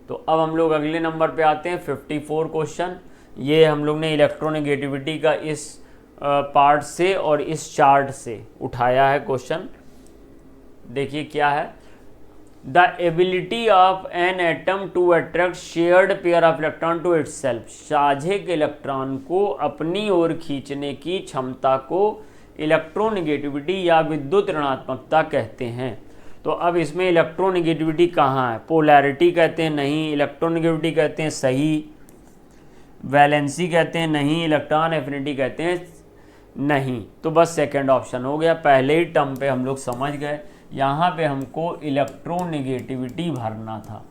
तो अब हम लोग अगले नंबर पे आते हैं 54 क्वेश्चन। ये हम लोग ने इलेक्ट्रोनेगेटिविटी का इस पार्ट से और इस चार्ट से उठाया है क्वेश्चन। देखिए क्या है, the ability of an atom to attract shared pair of electron to itself, साझे के इलेक्ट्रॉन को अपनी ओर खींचने की क्षमता को इलेक्ट्रोनेगेटिविटी या विद्युत ऋणात्मकता कहते हैं। तो अब इसमें इलेक्ट्रोनेगेटिविटी कहाँ है? पोलैरिटी कहते हैं नहीं, इलेक्ट्रोनेगेटिविटी कहते हैं सही, वैलेंसी कहते हैं नहीं, इलेक्ट्रॉन एफिनिटी कहते हैं नहीं। तो बस सेकंड ऑप्शन हो गया। पहले ही टर्म पे हम लोग समझ गए, यहाँ पे हमको इलेक्ट्रोनेगेटिविटी भरना था,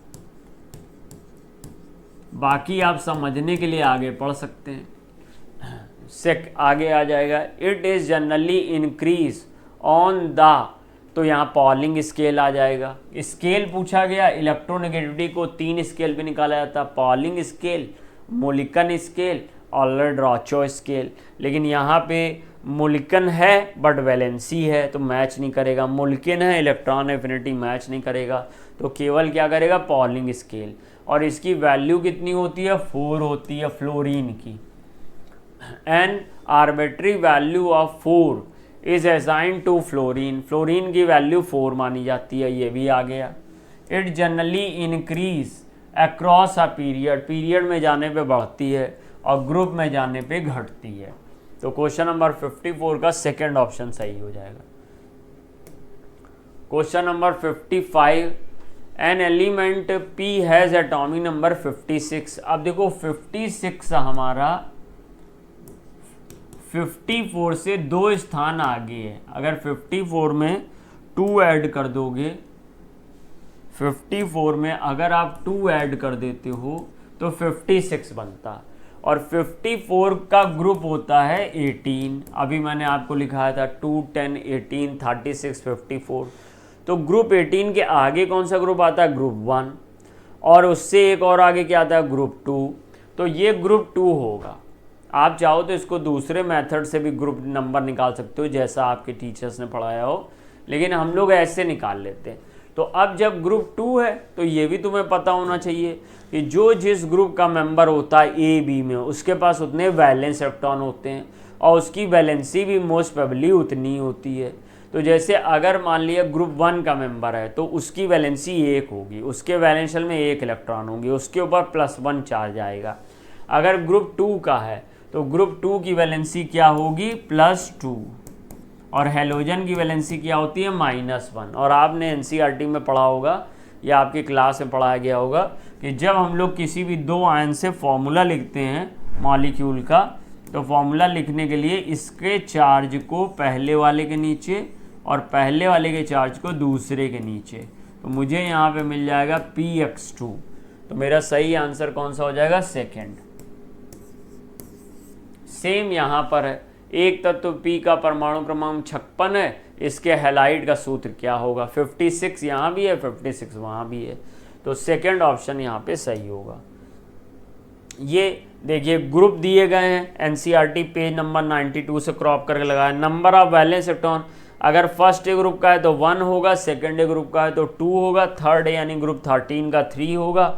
बाकी आप समझने के लिए आगे पढ़ सकते हैं। आगे आ जाएगा, it is generally increase on the, तो यहाँ पॉलिंग स्केल आ जाएगा। स्केल पूछा गया, इलेक्ट्रोनेगेटिविटी को 3 स्केल पे निकाला जाता, पॉलिंग स्केल, मोलिकन स्केल और लर्ड-रॉचो स्केल। लेकिन यहाँ पे मोलिकन है बट वैलेंसी है तो मैच नहीं करेगा, मोलिकन है इलेक्ट्रॉन एफिनिटी मैच नहीं करेगा, तो केवल क्या करेगा? Polling scale. और इसकी वैल्यू कितनी होती है? 4 होती है फ्लोरीन की। An arbitrary value of 4 is assign to fluorine, fluorine की वैल्यू 4 मानी जाती है, ये भी आ गया। It generally increase across a period, period में जाने पे बढ़ती है और ग्रुप में जाने पे घटती है। तो क्वेश्चन नंबर 54 का सेकंड ऑप्शन सही हो जाएगा। Question number 55, an element P has atomic number 56। अब देखो 56 हमारा 54 से 2 स्थान आगे है। अगर 54 में 2 ऐड कर दोगे, 54 में अगर आप 2 ऐड कर देते हो तो 56 बनता, और 54 का ग्रुप होता है 18। अभी मैंने आपको लिखाया था 2, 10, 18, 36, 54। तो ग्रुप 18 के आगे कौन सा ग्रुप आता है? ग्रुप 1। और उससे एक और आगे क्या आता है? ग्रुप 2। तो ये ग्रुप 2 होगा। आप चाहो तो इसको दूसरे मेथड से भी ग्रुप नंबर निकाल सकते हो, जैसा आपके टीचर्स ने पढ़ाया हो, लेकिन हम लोग ऐसे निकाल लेते हैं। तो अब जब ग्रुप 2 है तो ये भी तुम्हें पता होना चाहिए कि जो जिस ग्रुप का मेंबर होता है ए बी में, उसके पास उतने वैलेंस इलेक्ट्रॉन होते हैं और उसकी वैलेंसी भी मोस्ट प्रोबेबली उतनी होती है। तो जैसे अगर मान लिया ग्रुप 1 का मेंबर है तो उसकी वैलेंसी 1 होगी, उसके वैलेंशियल में 1 इलेक्ट्रॉन होंगे, उसके ऊपर +1 चार्ज आएगा। अगर ग्रुप 2 का है तो ग्रुप 2 की वैलेंसी क्या होगी? +2, और हेलोजन की वैलेंसी क्या होती है? -1। और आपने एनसीईआरटी में पढ़ा होगा या आपकी क्लास में पढ़ाया गया होगा कि जब हम लोग किसी भी 2 आयन से फॉर्मूला लिखते हैं मॉलिक्यूल का, तो फॉर्मूला लिखने के लिए इसके चार्ज को पहले वाले के नीचे और पहले वाले के चार्ज को दूसरे के नीचे, तो मुझे यहाँ पे मिल जाएगा px2। तो मेरा सही आंसर कौन सा हो जाएगा? सेकेंड। सेम यहाँ पर है, एक तत्व P का परमाणु क्रमांक 56 है, इसके हैलाइड का सूत्र क्या होगा? 56 यहाँ भी है, 56 वहाँ भी है, तो सेकंड ऑप्शन यहाँ पे सही होगा। ये देखिए ग्रुप दिए गए हैं, एनसीईआरटी पेज नंबर 92 से क्रॉप करके लगाया। नंबर ऑफ वैलेंस इलेक्ट्रॉन, अगर फर्स्ट ए ग्रुप का है तो 1 होगा, सेकंड ए ग्रुप का है तो 2 होगा, थर्ड ए यानी ग्रुप 13 का 3 होगा,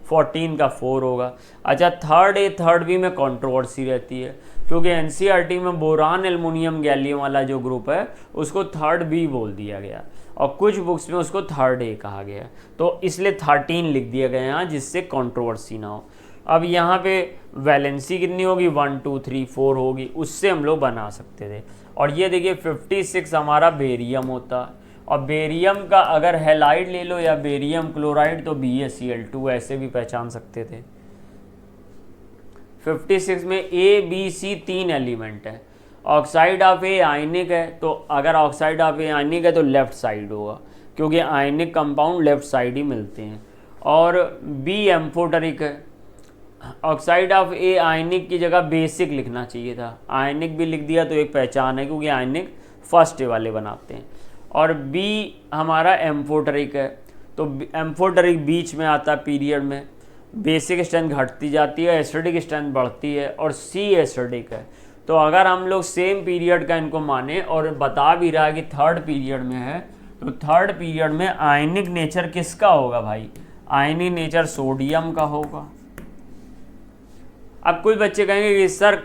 14 का 4 होगा। अच्छा थर्ड ए थर्ड बी में कंट्रोवर्सी रहती है, क्योंकि एनसीईआरटी में बोरान एल्युमिनियम गैलियम वाला जो ग्रुप है उसको थर्ड बी बोल दिया गया और कुछ बुक्स में उसको थर्ड ए कहा गया, तो इसलिए 13 लिख दिया गया यहाँ जिससे कंट्रोवर्सी ना हो। अब यहाँ पे वैलेंसी कितनी होगी? 1, 2, 3, 4 होगी, उससे हम लोग बना सकते थे। और ये देखिए 56 हमारा बेरियम होता है, और बेरियम का अगर हैलाइड ले लो या बेरियम क्लोराइड तो BaCl2 ऐसे भी पहचान सकते थे। 56 में A, B, C 3 एलिमेंट है, ऑक्साइड ऑफ ए आयनिक है, तो अगर ऑक्साइड ऑफ ए आयनिक है तो लेफ्ट साइड होगा, क्योंकि आयनिक कंपाउंड लेफ्ट साइड ही मिलते हैं। और B एम्फोटेरिक है, ऑक्साइड ऑफ ए आयनिक की जगह बेसिक लिखना चाहिए था, आयनिक भी लिख दिया तो एक पहचान है, क्योंकि आयनिक फर्स्ट ए वाले बनाते हैं। और B हमारा एम्फोटेरिक है, तो एम्फोटेरिक बीच में आता है पीरियड में, बेसिक स्ट्रेंथ घटती जाती है, एसिडिक स्ट्रेंथ बढ़ती है, और C एसिडिक है। तो अगर हम लोग सेम पीरियड का इनको माने और बता भी रहा है कि थर्ड पीरियड में है, तो थर्ड पीरियड में आयनिक नेचर किसका होगा भाई? आयनिक नेचर सोडियम का होगा। अब कुछ बच्चे कहेंगे कि सर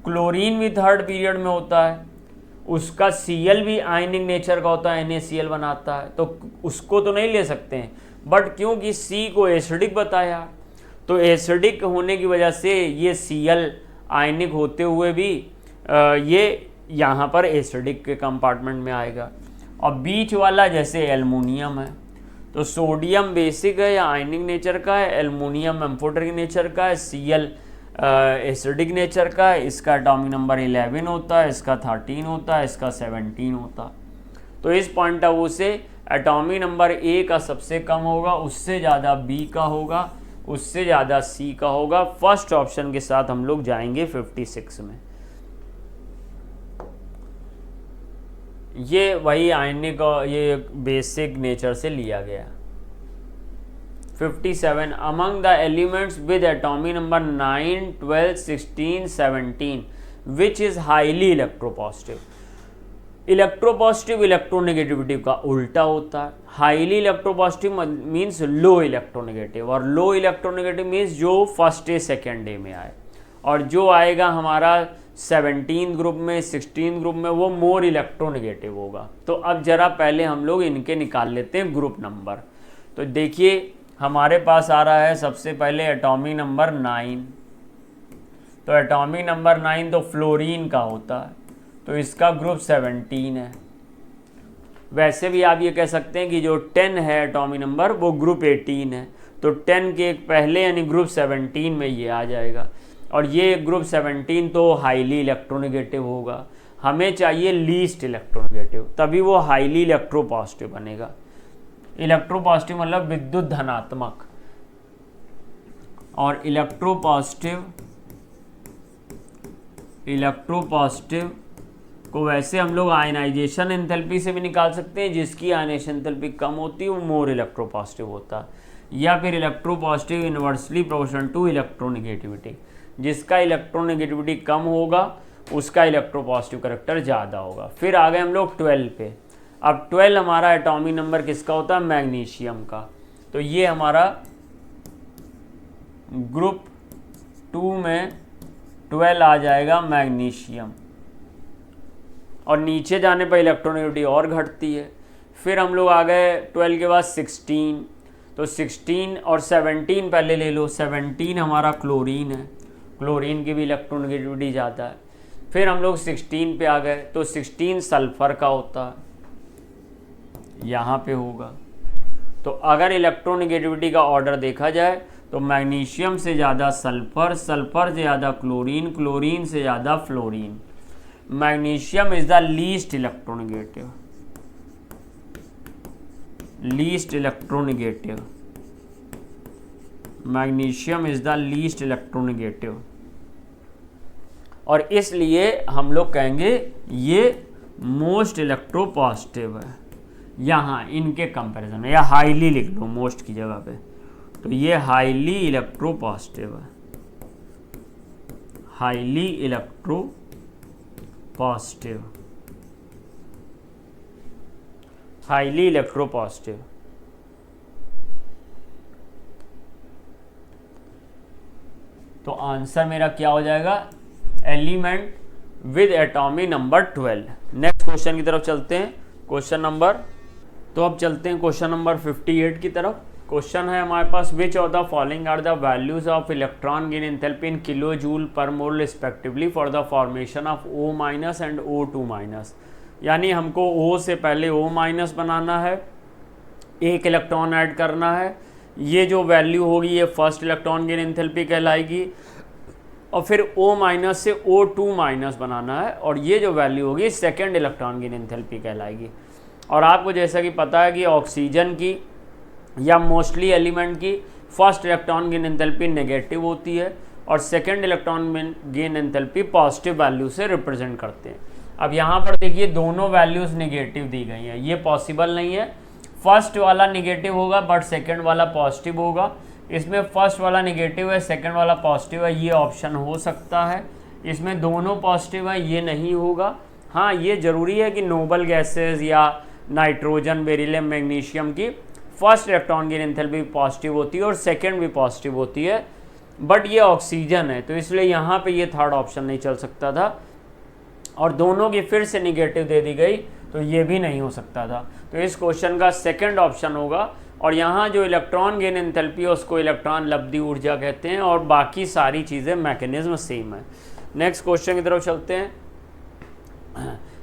क्लोरीन भी थर्ड पीरियड में होता है, उसका Cl भी आयनिक नेचर का होता है, NaCl बनाता है, तो उसको तो नहीं ले सकते हैं। बट क्योंकि C को एसिडिक बताया, तो एसिडिक होने की वजह से ये Cl आयनिक होते हुए भी ये यहाँ पर एसिडिक के कंपार्टमेंट में आएगा। और बीच वाला जैसे एल्युमिनियम है, तो सोडियम बेसिक है या आयनिक नेचर का है, एल्युमिनियम एम्फोटेरिक नेचर का है, Cl एसिडिक नेचर का है। इसका एटॉमिक नंबर 11 होता है, इसका 13 होता है, इसका 17 होता है। तो इस पॉइंट ऑफ व्यू से एटॉमिक नंबर ए का सबसे कम होगा, उससे ज़्यादा बी का होगा, उससे ज़्यादा सी का होगा। फर्स्ट ऑप्शन के साथ हम लोग जाएंगे 56 में। ये वही आयनिक और ये बेसिक नेचर से लिया गया। 57 among the elements with atomic number 9, 12, 16, 17 which is highly electropositive. Electropositive electronegativity का उल्टा होता है। Highly electropositive means low electronegative, और लो इलेक्ट्रोनेगेटिव मीन्स जो फर्स्ट डे सेकेंड डे में आए, और जो आएगा हमारा 17 ग्रुप में 16 ग्रुप में वो मोर इलेक्ट्रोनेगेटिव होगा। तो अब जरा पहले हम लोग इनके निकाल लेते हैं ग्रुप नंबर। तो देखिए हमारे पास आ रहा है सबसे पहले एटॉमिक नंबर 9। तो एटॉमिक नंबर 9 तो फ्लोरीन का होता है, तो इसका ग्रुप 17 है। वैसे भी आप ये कह सकते हैं कि जो 10 है एटॉमिक नंबर वो ग्रुप 18 है, तो 10 के पहले यानी ग्रुप 17 में ये आ जाएगा। और ये ग्रुप 17 तो हाईली इलेक्ट्रोनेगेटिव होगा, हमें चाहिए लीस्ट इलेक्ट्रोनेगेटिव, तभी वो हाईली इलेक्ट्रोपॉजिटिव बनेगा। इलेक्ट्रोपॉजिटिव मतलब विद्युत धनात्मक, और इलेक्ट्रोपॉजिटिव को वैसे हम लोग आयनाइजेशन एंथैल्पी से भी निकाल सकते हैं, जिसकी आयनाइजेशन एंथैल्पी कम होती है वो मोर इलेक्ट्रोपॉजिटिव होता है, या फिर electropositive inversely proportional to electronegativity, जिसका इलेक्ट्रोनेगेटिविटी कम होगा उसका इलेक्ट्रोपॉजिटिव करैक्टर ज़्यादा होगा। फिर आ गए हम लोग 12 पे। अब 12 हमारा एटॉमिक नंबर किसका होता है? मैग्नीशियम का। तो ये हमारा ग्रुप 2 में 12 आ जाएगा मैग्नीशियम, और नीचे जाने पर इलेक्ट्रोनेगेटिविटी और घटती है। फिर हम लोग आ गए 12 के बाद 16, तो 16 और 17 पहले ले लो। 17 हमारा क्लोरीन है, क्लोरीन की भी इलेक्ट्रोनेगेटिविटी ज़्यादा है। फिर हम लोग 16 पे आ गए, तो 16 सल्फर का होता है, यहाँ पे होगा। तो अगर इलेक्ट्रोनेगेटिविटी का ऑर्डर देखा जाए तो मैग्नीशियम से ज़्यादा सल्फर, सल्फर से ज़्यादा क्लोरीन, क्लोरीन से ज़्यादा fluorine. Magnesium is the least electronegative, least electronegative. Magnesium is the least electronegative, और इसलिए हम लोग कहेंगे ये मोस्ट इलेक्ट्रोपॉजिटिव है यहाँ इनके कंपैरिजन में, या हाईली लिख लो मोस्ट की जगह पे। तो ये हाईली इलेक्ट्रोपॉजिटिव है, हाईली इलेक्ट्रोपॉजिटिव, हाईली इलेक्ट्रोपॉजिटिव। तो आंसर मेरा क्या हो जाएगा? Element with atomic number 12। Next question की तरफ चलते हैं। क्वेश्चन नंबर, तो अब चलते हैं क्वेश्चन नंबर 58 की तरफ। क्वेश्चन है हमारे पास, which of the following are the values of electron gain enthalpy in kilo joule per mole respectively for the formation of O- and O2-। यानी हमको O से पहले O- बनाना है, एक इलेक्ट्रॉन ऐड करना है। ये जो वैल्यू होगी ये फर्स्ट इलेक्ट्रॉन गेन एंथैल्पी कहलाएगी, और फिर O- से O2- बनाना है, और ये जो वैल्यू होगी सेकेंड इलेक्ट्रॉन गेन एंथैल्पी कहलाएगी। और आपको जैसा कि पता है कि ऑक्सीजन की या मोस्टली एलिमेंट की first electron gain enthalpy negative होती है, और second electron gain enthalpy positive value से रिप्रेजेंट करते हैं। अब यहाँ पर देखिए दोनों वैल्यूज़ नेगेटिव दी गई हैं, ये पॉसिबल नहीं है। फर्स्ट वाला नेगेटिव होगा बट सेकेंड वाला पॉजिटिव होगा। इसमें फर्स्ट वाला नेगेटिव है, सेकेंड वाला पॉजिटिव है, ये ऑप्शन हो सकता है। इसमें दोनों पॉजिटिव है, ये नहीं होगा। हाँ, ये ज़रूरी है कि नोबल गैसेस या नाइट्रोजन, बेरिलियम, मैग्नीशियम की first electron gain enthalpy positive होती है और सेकेंड भी पॉजिटिव होती है, बट ये ऑक्सीजन है, तो इसलिए यहाँ पे ये थर्ड ऑप्शन नहीं चल सकता था। और दोनों की फिर से निगेटिव दे दी गई, तो ये भी नहीं हो सकता था। तो इस क्वेश्चन का सेकंड ऑप्शन होगा। और यहाँ जो इलेक्ट्रॉन गेन एंथैल्पी है उसको इलेक्ट्रॉन लब्धि ऊर्जा कहते हैं, और बाकी सारी चीज़ें मैकेनिज्म सेम है। नेक्स्ट क्वेश्चन की तरफ चलते हैं।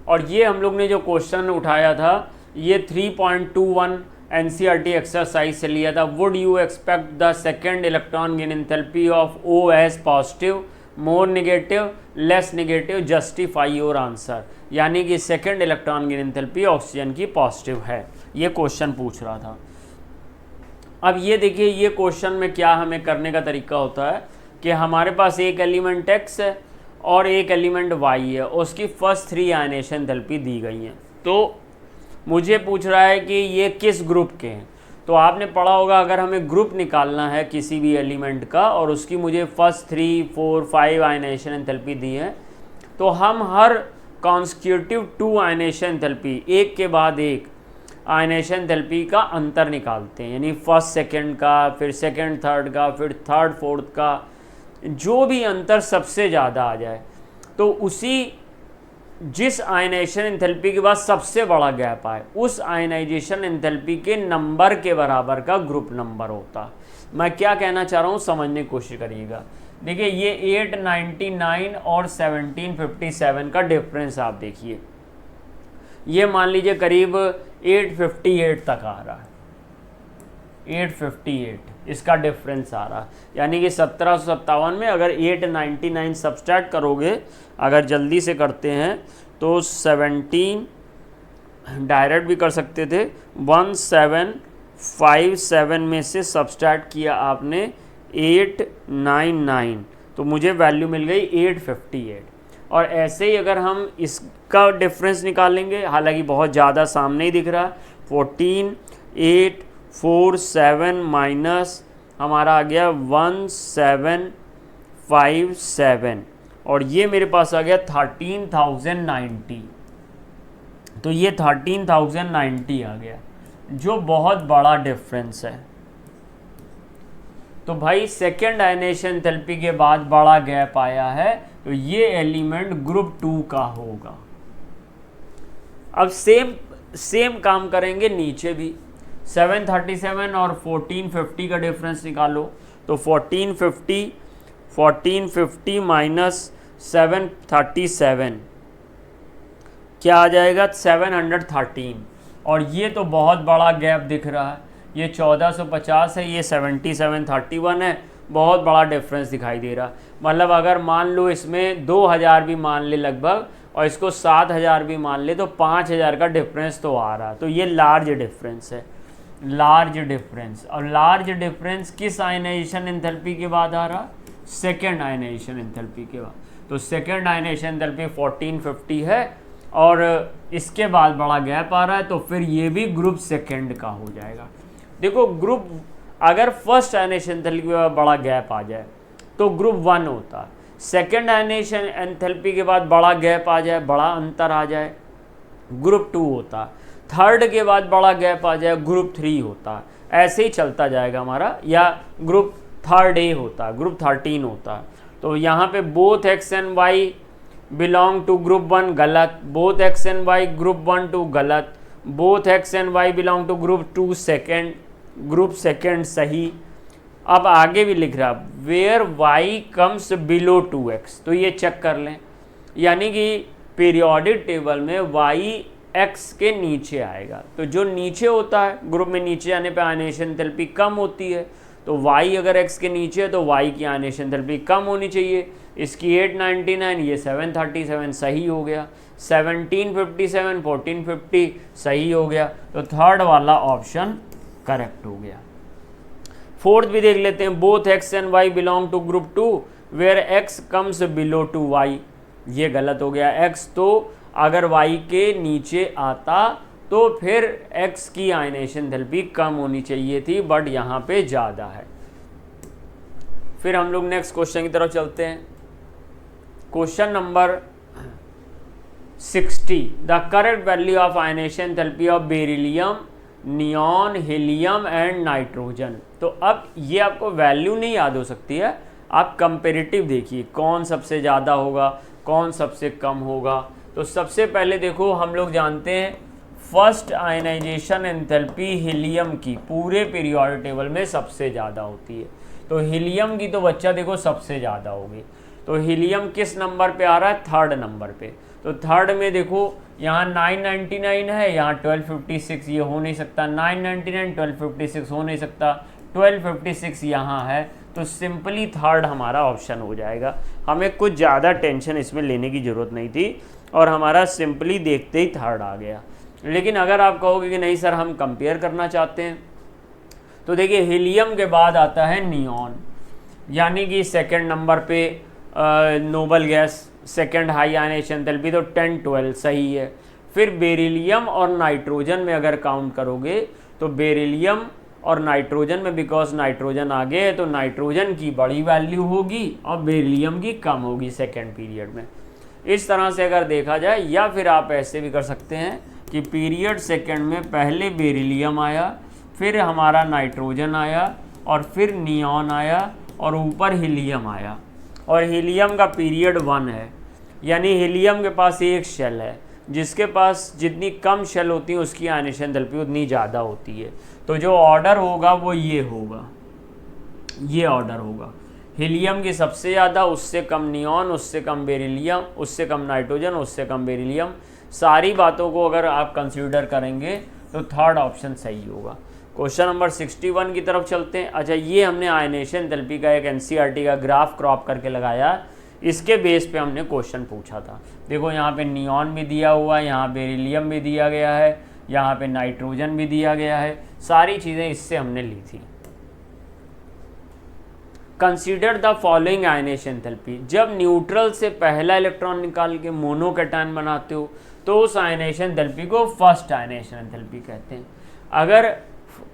और ये हम लोग ने जो क्वेश्चन उठाया था ये 3.21 NCERT एक्सरसाइज से लिया था। Would you expect the second electron gain enthalpy of O as positive, more negative, less negative, justify your answer. यानी कि second electron gain enthalpy oxygen की पॉजिटिव है, ये क्वेश्चन पूछ रहा था। अब ये देखिए, ये क्वेश्चन में क्या हमें करने का तरीका होता है कि हमारे पास एक एलिमेंट X है और एक एलिमेंट Y है, उसकी फर्स्ट 3 आयनेशन एंथैल्पी दी गई हैं। तो मुझे पूछ रहा है कि ये किस ग्रुप के हैं। तो आपने पढ़ा होगा, अगर हमें ग्रुप निकालना है किसी भी एलिमेंट का और उसकी मुझे फर्स्ट 3, 4, 5 आयनेशन एंथैल्पी दी है, तो हम हर कॉन्स्टिट्यूटिव 2 आयनेशन एंथैल्पी, एक के बाद एक आयनेशन एंथैल्पी का अंतर निकालते हैं। यानी फर्स्ट सेकंड का, फिर सेकंड थर्ड का, फिर थर्ड फोर्थ का, जो भी अंतर सबसे ज़्यादा आ जाए तो उसी जिस आयनाइजेशन एंथैल्पी के बाद सबसे बड़ा गैप आए उस आयनाइजेशन एंथैल्पी के नंबर के बराबर का ग्रुप नंबर होता। मैं क्या कहना चाह रहा हूँ समझने की कोशिश करिएगा। देखिए, ये 899 और 1757 का डिफरेंस आप देखिए, ये मान लीजिए करीब 858 तक आ रहा है, 858 इसका डिफरेंस आ रहा। यानी कि 1757 में अगर 899 सब्सट्रैक्ट करोगे, अगर जल्दी से करते हैं तो 17 डायरेक्ट भी कर सकते थे, 1757 में से सब्सट्रैक्ट किया आपने 899, तो मुझे वैल्यू मिल गई 858। और ऐसे ही अगर हम इसका डिफरेंस निकालेंगे, हालांकि बहुत ज़्यादा सामने ही दिख रहा है, 14847 माइनस हमारा आ गया 1757 और ये मेरे पास आ गया 13,090। तो ये 13,090 आ गया, जो बहुत बड़ा डिफरेंस है। तो भाई सेकेंड आयनेशन एंथैल्पी के बाद बड़ा गैप आया है, तो ये एलिमेंट ग्रुप 2 का होगा। अब सेम काम करेंगे नीचे भी, 737 और 1450 का डिफरेंस निकालो। तो 1450 माइनस 737 क्या आ जाएगा, 713। और ये तो बहुत बड़ा गैप दिख रहा है, ये 1450 है, ये 7731 है, बहुत बड़ा डिफरेंस दिखाई दे रहा। मतलब अगर मान लो इसमें 2000 भी मान ले लगभग और इसको 7000 भी मान ले, तो 5000 का डिफरेंस तो आ रहा। तो ये लार्ज डिफरेंस है, लार्ज डिफरेंस। और लार्ज डिफरेंस किस आयनाइजेशन एंथैल्पी के बाद आ रहा, सेकेंड आयनाइजेशन एंथैल्पी के बाद। तो सेकेंड आयनाइजेशन एंथैल्पी 1450 है और इसके बाद बड़ा गैप आ रहा है, तो फिर ये भी ग्रुप सेकेंड का हो जाएगा। देखो, ग्रुप अगर फर्स्ट आयनाइजेशन एंथैल्पी के बाद बड़ा गैप आ जाए तो ग्रुप 1 होता, सेकेंड आयनाइजेशन एंथैल्पी के बाद बड़ा गैप आ जाए, बड़ा अंतर आ जाए, ग्रुप 2 होता, थर्ड के बाद बड़ा गैप आ जाए, ग्रुप 3 होता। ऐसे ही चलता जाएगा हमारा, या ग्रुप थर्ड ए होता, ग्रुप 13 होता। तो यहाँ पे both X and Y belong to group 1 गलत, both X and Y group 1 2 गलत, both X and Y belong to group 2 second, group second सही। अब आगे भी लिख रहा where Y comes below 2x, तो ये चेक कर लें, यानी कि पीरियोडिक टेबल में वाई x के नीचे आएगा। तो जो नीचे होता है ग्रुप में, नीचे आने पे आयनाइजेशन एंथैल्पी कम होती है, तो y अगर x के नीचे है तो y की आयनाइजेशन एंथैल्पी कम होनी चाहिए। इसकी 899, ये 737 सही हो गया, 1757 1450 सही हो गया। तो थर्ड वाला ऑप्शन करेक्ट हो गया। फोर्थ भी देख लेते हैं, both X and Y belong to group 2 where X comes below to Y, ये गलत हो गया। एक्स तो अगर वाई के नीचे आता तो फिर एक्स की आयनाइजेशन एंथैल्पी कम होनी चाहिए थी, बट यहाँ पे ज़्यादा है। फिर हम लोग नेक्स्ट क्वेश्चन की तरफ चलते हैं। Question number 60, the correct value of ionisation enthalpy of beryllium, neon, helium and nitrogen. तो अब ये आपको वैल्यू नहीं याद हो सकती है, आप कंपेरेटिव देखिए कौन सबसे ज़्यादा होगा, कौन सबसे कम होगा। तो सबसे पहले देखो हम लोग जानते हैं फर्स्ट आयनाइजेशन एंथैल्पी हीलियम की पूरे पीरियोडिक टेबल में सबसे ज़्यादा होती है। तो हीलियम की तो बच्चा देखो सबसे ज़्यादा होगी। तो हीलियम किस नंबर पे आ रहा है? थर्ड नंबर पे। तो थर्ड में देखो यहाँ 999 है, यहाँ 1256, ये हो नहीं सकता। 999 1256 हो नहीं सकता। 1256 यहाँ है, तो सिंपली थर्ड हमारा ऑप्शन हो जाएगा। हमें कुछ ज़्यादा टेंशन इसमें लेने की ज़रूरत नहीं थी और हमारा सिंपली देखते ही थर्ड आ गया। लेकिन अगर आप कहोगे कि नहीं सर हम कंपेयर करना चाहते हैं, तो देखिए हीलियम के बाद आता है नियॉन, यानी कि सेकंड नंबर पे noble gas, second high ionisation enthalpy, तो 10-12 सही है। फिर बेरिलियम और नाइट्रोजन में अगर काउंट करोगे तो बेरिलियम और नाइट्रोजन में, बिकॉज नाइट्रोजन आगे है तो नाइट्रोजन की बड़ी वैल्यू होगी और बेरिलियम की कम होगी सेकेंड पीरियड में। इस तरह से अगर देखा जाए, या फिर आप ऐसे भी कर सकते हैं कि पीरियड सेकेंड में पहले बेरिलियम आया, फिर हमारा नाइट्रोजन आया और फिर नियॉन आया और ऊपर हीलियम आया, और हीलियम का पीरियड 1 है, यानी हीलियम के पास एक शेल है। जिसके पास जितनी कम शेल होती है उसकी आयनाइजेशन एंथैल्पी उतनी ज़्यादा होती है। तो जो ऑर्डर होगा वो ये होगा, ये ऑर्डर होगा। हीलियम की सबसे ज़्यादा, उससे कम नियॉन, उससे कम बेरिलियम, उससे कम नाइट्रोजन, उससे कम बेरिलियम। सारी बातों को अगर आप कंसीडर करेंगे तो थर्ड ऑप्शन सही होगा। क्वेश्चन नंबर 61 की तरफ चलते हैं। अच्छा, ये हमने आयनाइजेशन एंथैल्पी का एक एनसीईआरटी का ग्राफ क्रॉप करके लगाया, इसके बेस पे हमने क्वेश्चन पूछा था। देखो यहाँ पे नियॉन भी दिया हुआ है, यहाँ बेरिलियम भी दिया गया है, यहाँ पे नाइट्रोजन भी दिया गया है, सारी चीज़ें इससे हमने ली थी। Consider the following ionisation enthalpy. जब न्यूट्रल से पहला इलेक्ट्रॉन निकाल के मोनोकैटायन बनाते हो तो उस आयनाइजेशन एंथैल्पी को फर्स्ट आयनाइजेशन एंथैल्पी कहते हैं। अगर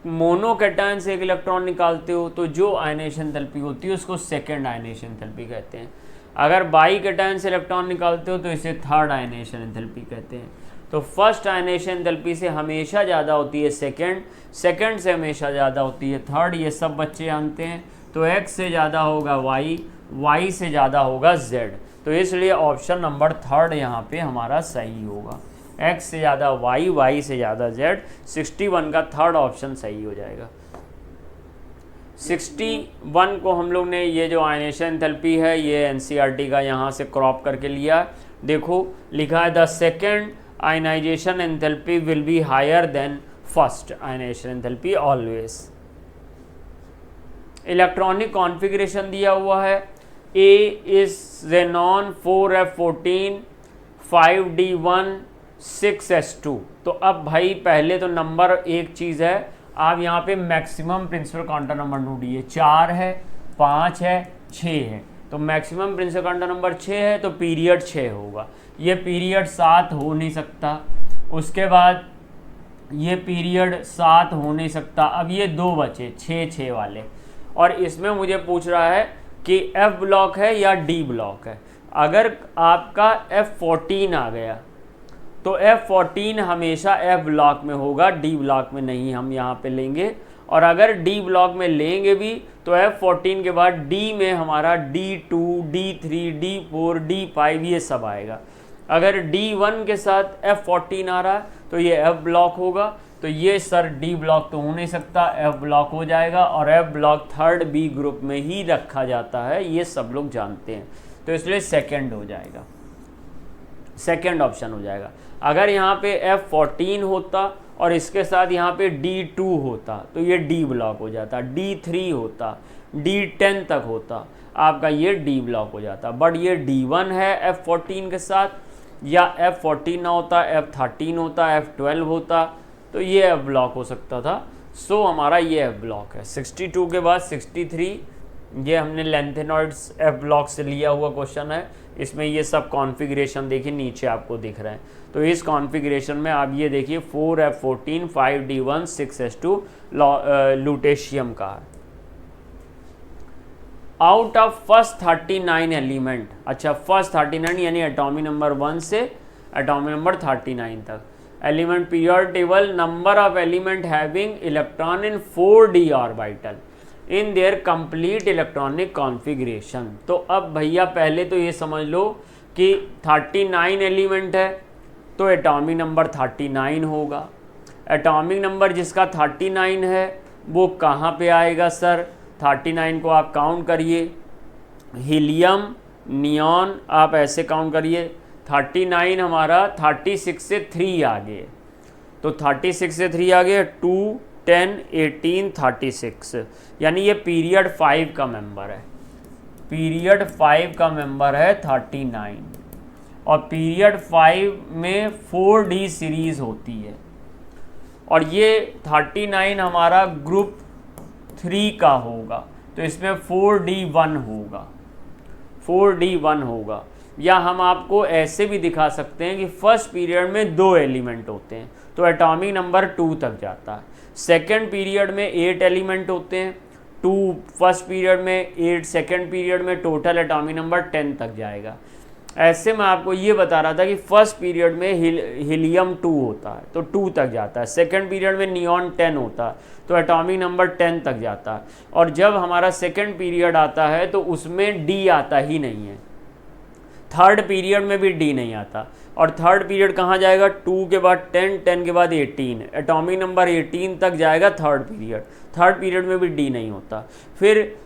मोनोकैटायन से एक इलेक्ट्रॉन निकालते हो तो जो आयनाइजेशन एंथैल्पी होती है उसको सेकेंड आयनाइजेशन एंथैल्पी कहते हैं। अगर बाई कैटायन से इलेक्ट्रॉन निकालते हो तो इसे थर्ड आयनाइजेशन एंथैल्पी कहते हैं। तो फर्स्ट आयनाइजेशन एंथैल्पी से हमेशा ज़्यादा होती है सेकंड, सेकंड से हमेशा ज़्यादा होती है थर्ड, ये सब बच्चे जानते हैं। तो एक्स से ज़्यादा होगा वाई, वाई से ज़्यादा होगा जेड। तो इसलिए ऑप्शन नंबर थर्ड यहाँ पे हमारा सही होगा। एक्स से ज़्यादा वाई, वाई से ज़्यादा जेड। 61 का थर्ड ऑप्शन सही हो जाएगा। 61 को हम लोग ने, ये जो आयनाइजेशन एंथैल्पी है ये एनसीईआरटी का यहाँ से क्रॉप करके लिया। देखो लिखा है the second ionisation enthalpy will be higher than first ionisation enthalpy always. Electronic configuration दिया हुआ है, ए is xenon 4f14 5d1 6s2। तो अब भाई पहले तो नंबर एक चीज़ है, आप यहाँ पे मैक्सिमम प्रिंसिपल क्वांटम नंबर ढूंढिए। 4 है, 5 है, 6 है। तो मैक्सिमम प्रिंसिपल क्वांटम नंबर 6 है तो पीरियड 6 होगा। ये पीरियड 7 हो नहीं सकता, उसके बाद ये पीरियड 7 हो नहीं सकता। अब ये दो बचे 6-6 वाले, और इसमें मुझे पूछ रहा है कि F ब्लॉक है या D ब्लॉक है। अगर आपका F14 आ गया तो F14 हमेशा F ब्लॉक में होगा, D ब्लॉक में नहीं हम यहाँ पे लेंगे। और अगर D ब्लॉक में लेंगे भी तो F14 के बाद D में हमारा D2, D3, D4, D5 ये सब आएगा। अगर D1 के साथ F14 आ रहा है तो ये F ब्लॉक होगा। तो ये सर D ब्लॉक तो हो नहीं सकता, F ब्लॉक हो जाएगा। और F block third B group में ही रखा जाता है, ये सब लोग जानते हैं। तो इसलिए सेकेंड हो जाएगा, सेकेंड ऑप्शन हो जाएगा। अगर यहाँ पे F14 होता और इसके साथ यहाँ पे D2 होता तो ये D ब्लॉक हो जाता, D3 होता, D10 तक होता, आपका ये D ब्लॉक हो जाता। बट ये D1 है F14 के साथ, या F14 ना होता, F13 होता, F12 होता, तो ये F ब्लॉक हो सकता था। सो हमारा ये F ब्लॉक है। 62 के बाद 63, ये हमने लेंथेनॉइड्स F ब्लॉक से लिया हुआ क्वेश्चन है। इसमें ये सब कॉन्फ़िगरेशन देखिए नीचे आपको दिख रहे हैं। तो इस कॉन्फ़िगरेशन में आप ये देखिए 4f14 5d1 6s2 लूटेशियम का है। आउट ऑफ फर्स्ट 39 एलिमेंट, अच्छा फर्स्ट 39 यानी एटॉमिक नंबर 1 से एटॉमिक नंबर 39 तक, element period table, number of element having electron in 4d orbital in their complete electronic configuration. तो अब भैया पहले तो ये समझ लो कि 39 एलिमेंट है तो एटॉमिक नंबर 39 होगा। एटॉमिक नंबर जिसका 39 है वो कहाँ पे आएगा सर? 39 को आप काउंट करिए, हीलियम, नियॉन, आप ऐसे काउंट करिए। 39 हमारा 36 से 3 आगे, तो 36 से 3 आगे 2, 10, 18, 36, यानी ये पीरियड 5 का मेंबर है। पीरियड 5 का मेंबर है 39, और पीरियड 5 में 4D सीरीज होती है, और ये 39 हमारा ग्रुप 3 का होगा, तो इसमें 4D1 होगा, 4D1 होगा। या हम आपको ऐसे भी दिखा सकते हैं कि फर्स्ट पीरियड में 2 एलिमेंट होते हैं तो एटॉमिक नंबर 2 तक जाता है। सेकेंड पीरियड में 8 एलिमेंट होते हैं, 2 फर्स्ट पीरियड में, 8 सेकेंड पीरियड में, टोटल एटॉमिक नंबर 10 तक जाएगा। ऐसे मैं आपको ये बता रहा था कि फर्स्ट पीरियड में हीलियम 2 होता है तो 2 तक जाता है, सेकेंड पीरियड में नियॉन 10 होता है तो एटॉमिक नंबर 10 तक जाता है, और जब हमारा सेकेंड पीरियड आता है तो उसमें डी आता ही नहीं है। थर्ड पीरियड में भी डी नहीं आता, और थर्ड पीरियड कहाँ जाएगा? 2 के बाद 10, 10 के बाद 18, एटॉमिक नंबर 18 तक जाएगा थर्ड पीरियड। थर्ड पीरियड में भी डी नहीं होता। फिर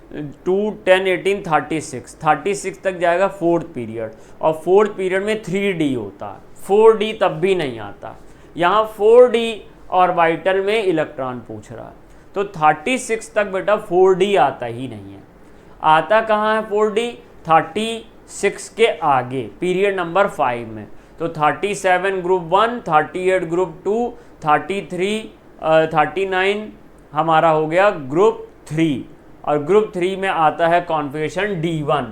2, 10, 18, 36, 36 तक जाएगा फोर्थ पीरियड, और फोर्थ पीरियड में 3D होता है, 4D तब भी नहीं आता। यहाँ 4D ऑर्बिटल में इलेक्ट्रॉन पूछ रहा है, तो 36 तक बेटा 4D आता ही नहीं है। आता कहाँ है 4D? 36 के आगे पीरियड नंबर 5 में, तो 37 ग्रुप 1, 38 ग्रुप 2, 39 हमारा हो गया ग्रुप 3, और ग्रुप 3 में आता है कॉन्फ़िगरेशन D1।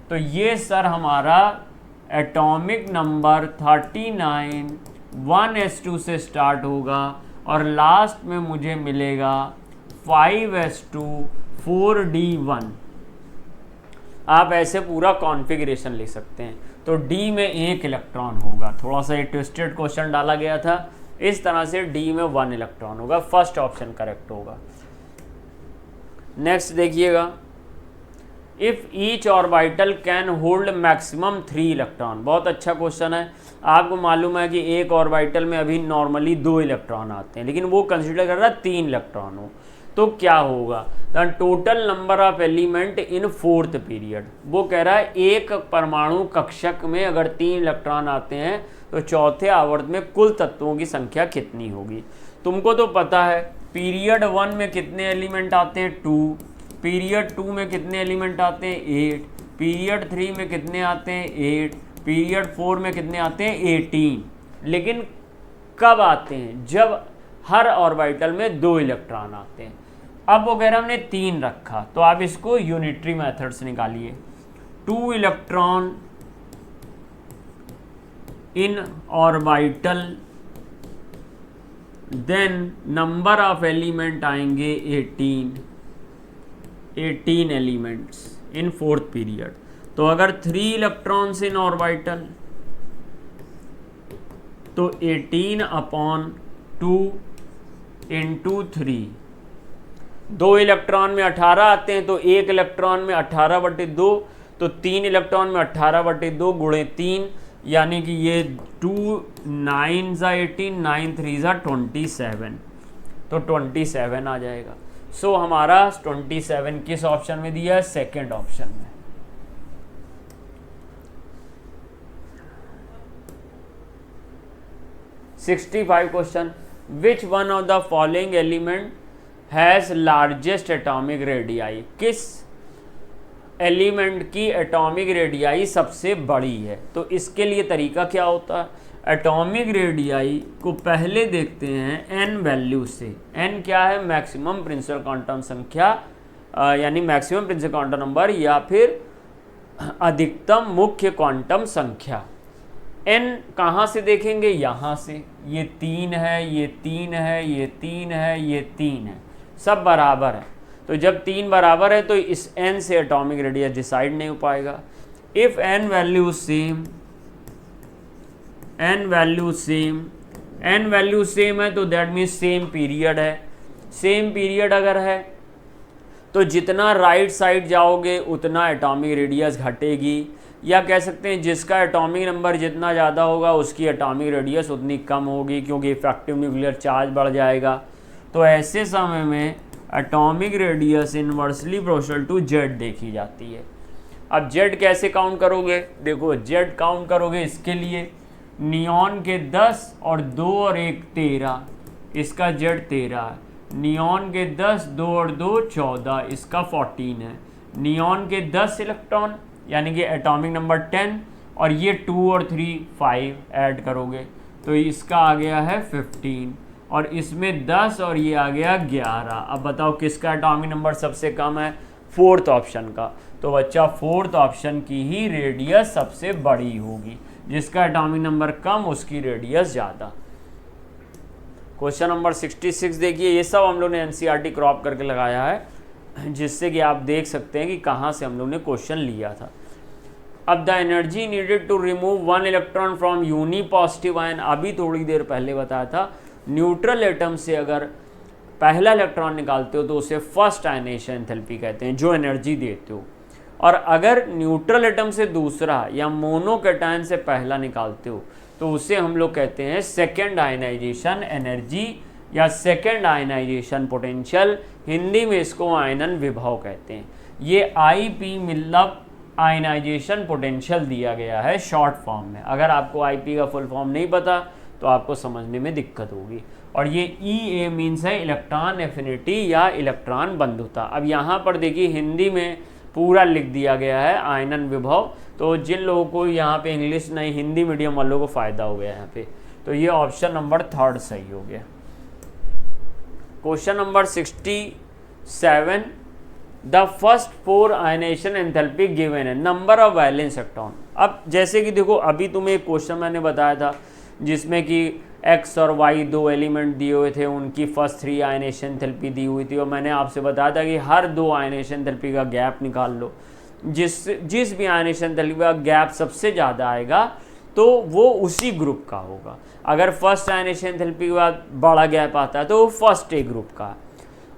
तो ये सर हमारा एटॉमिक नंबर 39 1s2 से स्टार्ट होगा, और लास्ट में मुझे मिलेगा 5s2 4d1। आप ऐसे पूरा कॉन्फ़िगरेशन लिख सकते हैं। तो डी में 1 इलेक्ट्रॉन होगा, थोड़ा सा ये ट्विस्टेड क्वेश्चन डाला गया था, इस तरह से डी में 1 इलेक्ट्रॉन होगा, फर्स्ट ऑप्शन करेक्ट होगा। नेक्स्ट देखिएगा, if each orbital can hold maximum 3 electron. बहुत अच्छा क्वेश्चन है। आपको मालूम है कि एक ऑर्बिटल में अभी नॉर्मली 2 इलेक्ट्रॉन आते हैं, लेकिन वो कंसिडर कर रहा है 3 इलेक्ट्रॉन हो, तो क्या होगा? The total number of element in fourth period. वो कह रहा है एक परमाणु कक्षक में अगर 3 इलेक्ट्रॉन आते हैं तो चौथे आवर्त में कुल तत्वों की संख्या कितनी होगी? तुमको तो पता है पीरियड 1 में कितने एलिमेंट आते हैं? 2। पीरियड 2 में कितने एलिमेंट आते हैं? 8। पीरियड 3 में कितने आते हैं? 8। पीरियड 4 में कितने आते हैं? 18। लेकिन कब आते हैं? जब हर ऑर्बिटल में 2 इलेक्ट्रॉन आते हैं। अब वो कह रहा हमने 3 रखा, तो आप इसको यूनिटरी मेथड से निकालिए। 2 electron in orbital, then number of element आएंगे 18 एलिमेंट्स इन फोर्थ पीरियड। तो अगर 3 इलेक्ट्रॉन्स इन ऑर्बिटल तो 18/2 इंटू 3, 2 इलेक्ट्रॉन में 18 आते हैं तो 1 इलेक्ट्रॉन में 18/2, तो 3 इलेक्ट्रॉन में 18/2 गुणे 3, यानी कि ये 2 9 18, 9 3 27, तो 27 आ जाएगा। सो हमारा 27 किस ऑप्शन में दिया है? सेकेंड ऑप्शन में। Question, which one of the following element has largest atomic radii? किस एलिमेंट की एटॉमिक रेडियाई सबसे बड़ी है? तो इसके लिए तरीका क्या होता है? एटॉमिक रेडियाई को पहले देखते हैं n वैल्यू से। n क्या है? मैक्सिमम प्रिंसिपल क्वांटम संख्या, यानी मैक्सिमम प्रिंसिपल क्वांटम नंबर, या फिर अधिकतम मुख्य क्वांटम संख्या। n कहाँ से देखेंगे? यहाँ से। ये 3 है, ये 3 है, ये 3 है, ये 3 है, सब बराबर है। तो जब 3 बराबर है तो इस n से एटॉमिक रेडियस डिसाइड नहीं हो पाएगा। If n value same, n value same है तो दैट मीन्स सेम पीरियड है। सेम पीरियड अगर है तो जितना राइट साइड जाओगे उतना एटॉमिक रेडियस घटेगी, या कह सकते हैं जिसका एटॉमिक नंबर जितना ज़्यादा होगा उसकी एटॉमिक रेडियस उतनी कम होगी, क्योंकि इफेक्टिव न्यूक्लियर चार्ज बढ़ जाएगा। तो ऐसे समय में atomic radius inversely proportional to Z देखी जाती है। अब जेड कैसे काउंट करोगे? देखो जेड काउंट करोगे इसके लिए नियॉन के 10 और 2 और 1 13, इसका जेड 13 है। नियॉन के 10, 2 और 2 14, इसका 14 है। नियॉन के 10 इलेक्ट्रॉन यानी कि एटॉमिक नंबर 10 और ये 2 और 3 5 ऐड करोगे तो इसका आ गया है 15, और इसमें 10 और ये आ गया 11। अब बताओ किसका एटॉमिक नंबर सबसे कम है? फोर्थ ऑप्शन का। तो बच्चा फोर्थ ऑप्शन की ही रेडियस सबसे बड़ी होगी, जिसका एटॉमिक नंबर कम उसकी रेडियस ज़्यादा। क्वेश्चन नंबर 66 देखिए, ये सब हम लोग ने एनसीईआरटी क्रॉप करके लगाया है, जिससे कि आप देख सकते हैं कि कहाँ से हम लोग ने क्वेश्चन लिया था। अब the energy needed to remove 1 electron from unipositive ion, अभी थोड़ी देर पहले बताया था, न्यूट्रल एटम से अगर पहला इलेक्ट्रॉन निकालते हो तो उसे फर्स्ट आयनेशन एंथैल्पी कहते हैं, जो एनर्जी देते हो। और अगर न्यूट्रल एटम से दूसरा या मोनोकैटायन से पहला निकालते हो तो उसे हम लोग कहते हैं सेकेंड आयनाइजेशन एनर्जी या सेकेंड आयनाइजेशन पोटेंशियल, हिंदी में इसको आयनन विभव कहते हैं। ये आईपी मतलब आयनाइजेशन पोटेंशियल दिया गया है शॉर्ट फॉर्म में। अगर आपको आईपी का फुल फॉर्म नहीं पता तो आपको समझने में दिक्कत होगी। और ये ई ए मीन्स है इलेक्ट्रॉन एफिनिटी या इलेक्ट्रॉन बंधुता। अब यहाँ पर देखिए हिंदी में पूरा लिख दिया गया है आयनन विभव, तो जिन लोगों को यहाँ पे इंग्लिश नहीं, हिंदी मीडियम वालों को फ़ायदा हो गया यहाँ पे। तो ये ऑप्शन नंबर 3 सही हो गया। Question number 67, the first 4 ionisation enthalpy given है, नंबर ऑफ वैलेंस इलेक्ट्रॉन। अब जैसे कि देखो अभी तुम्हें एक क्वेश्चन मैंने बताया था जिसमें कि एक्स और वाई 2 एलिमेंट दिए हुए थे, उनकी फर्स्ट 3 आयनेशन एंथैल्पी दी हुई थी, और मैंने आपसे बताया था कि हर 2 आयनेशन एंथैल्पी का गैप निकाल लो। जिस भी आयनेशन एंथैल्पी का गैप सबसे ज़्यादा आएगा तो वो उसी ग्रुप का होगा। अगर फर्स्ट आयनेशन एंथैल्पी के बाद बड़ा गैप आता है तो वो फर्स्ट ए ग्रुप का।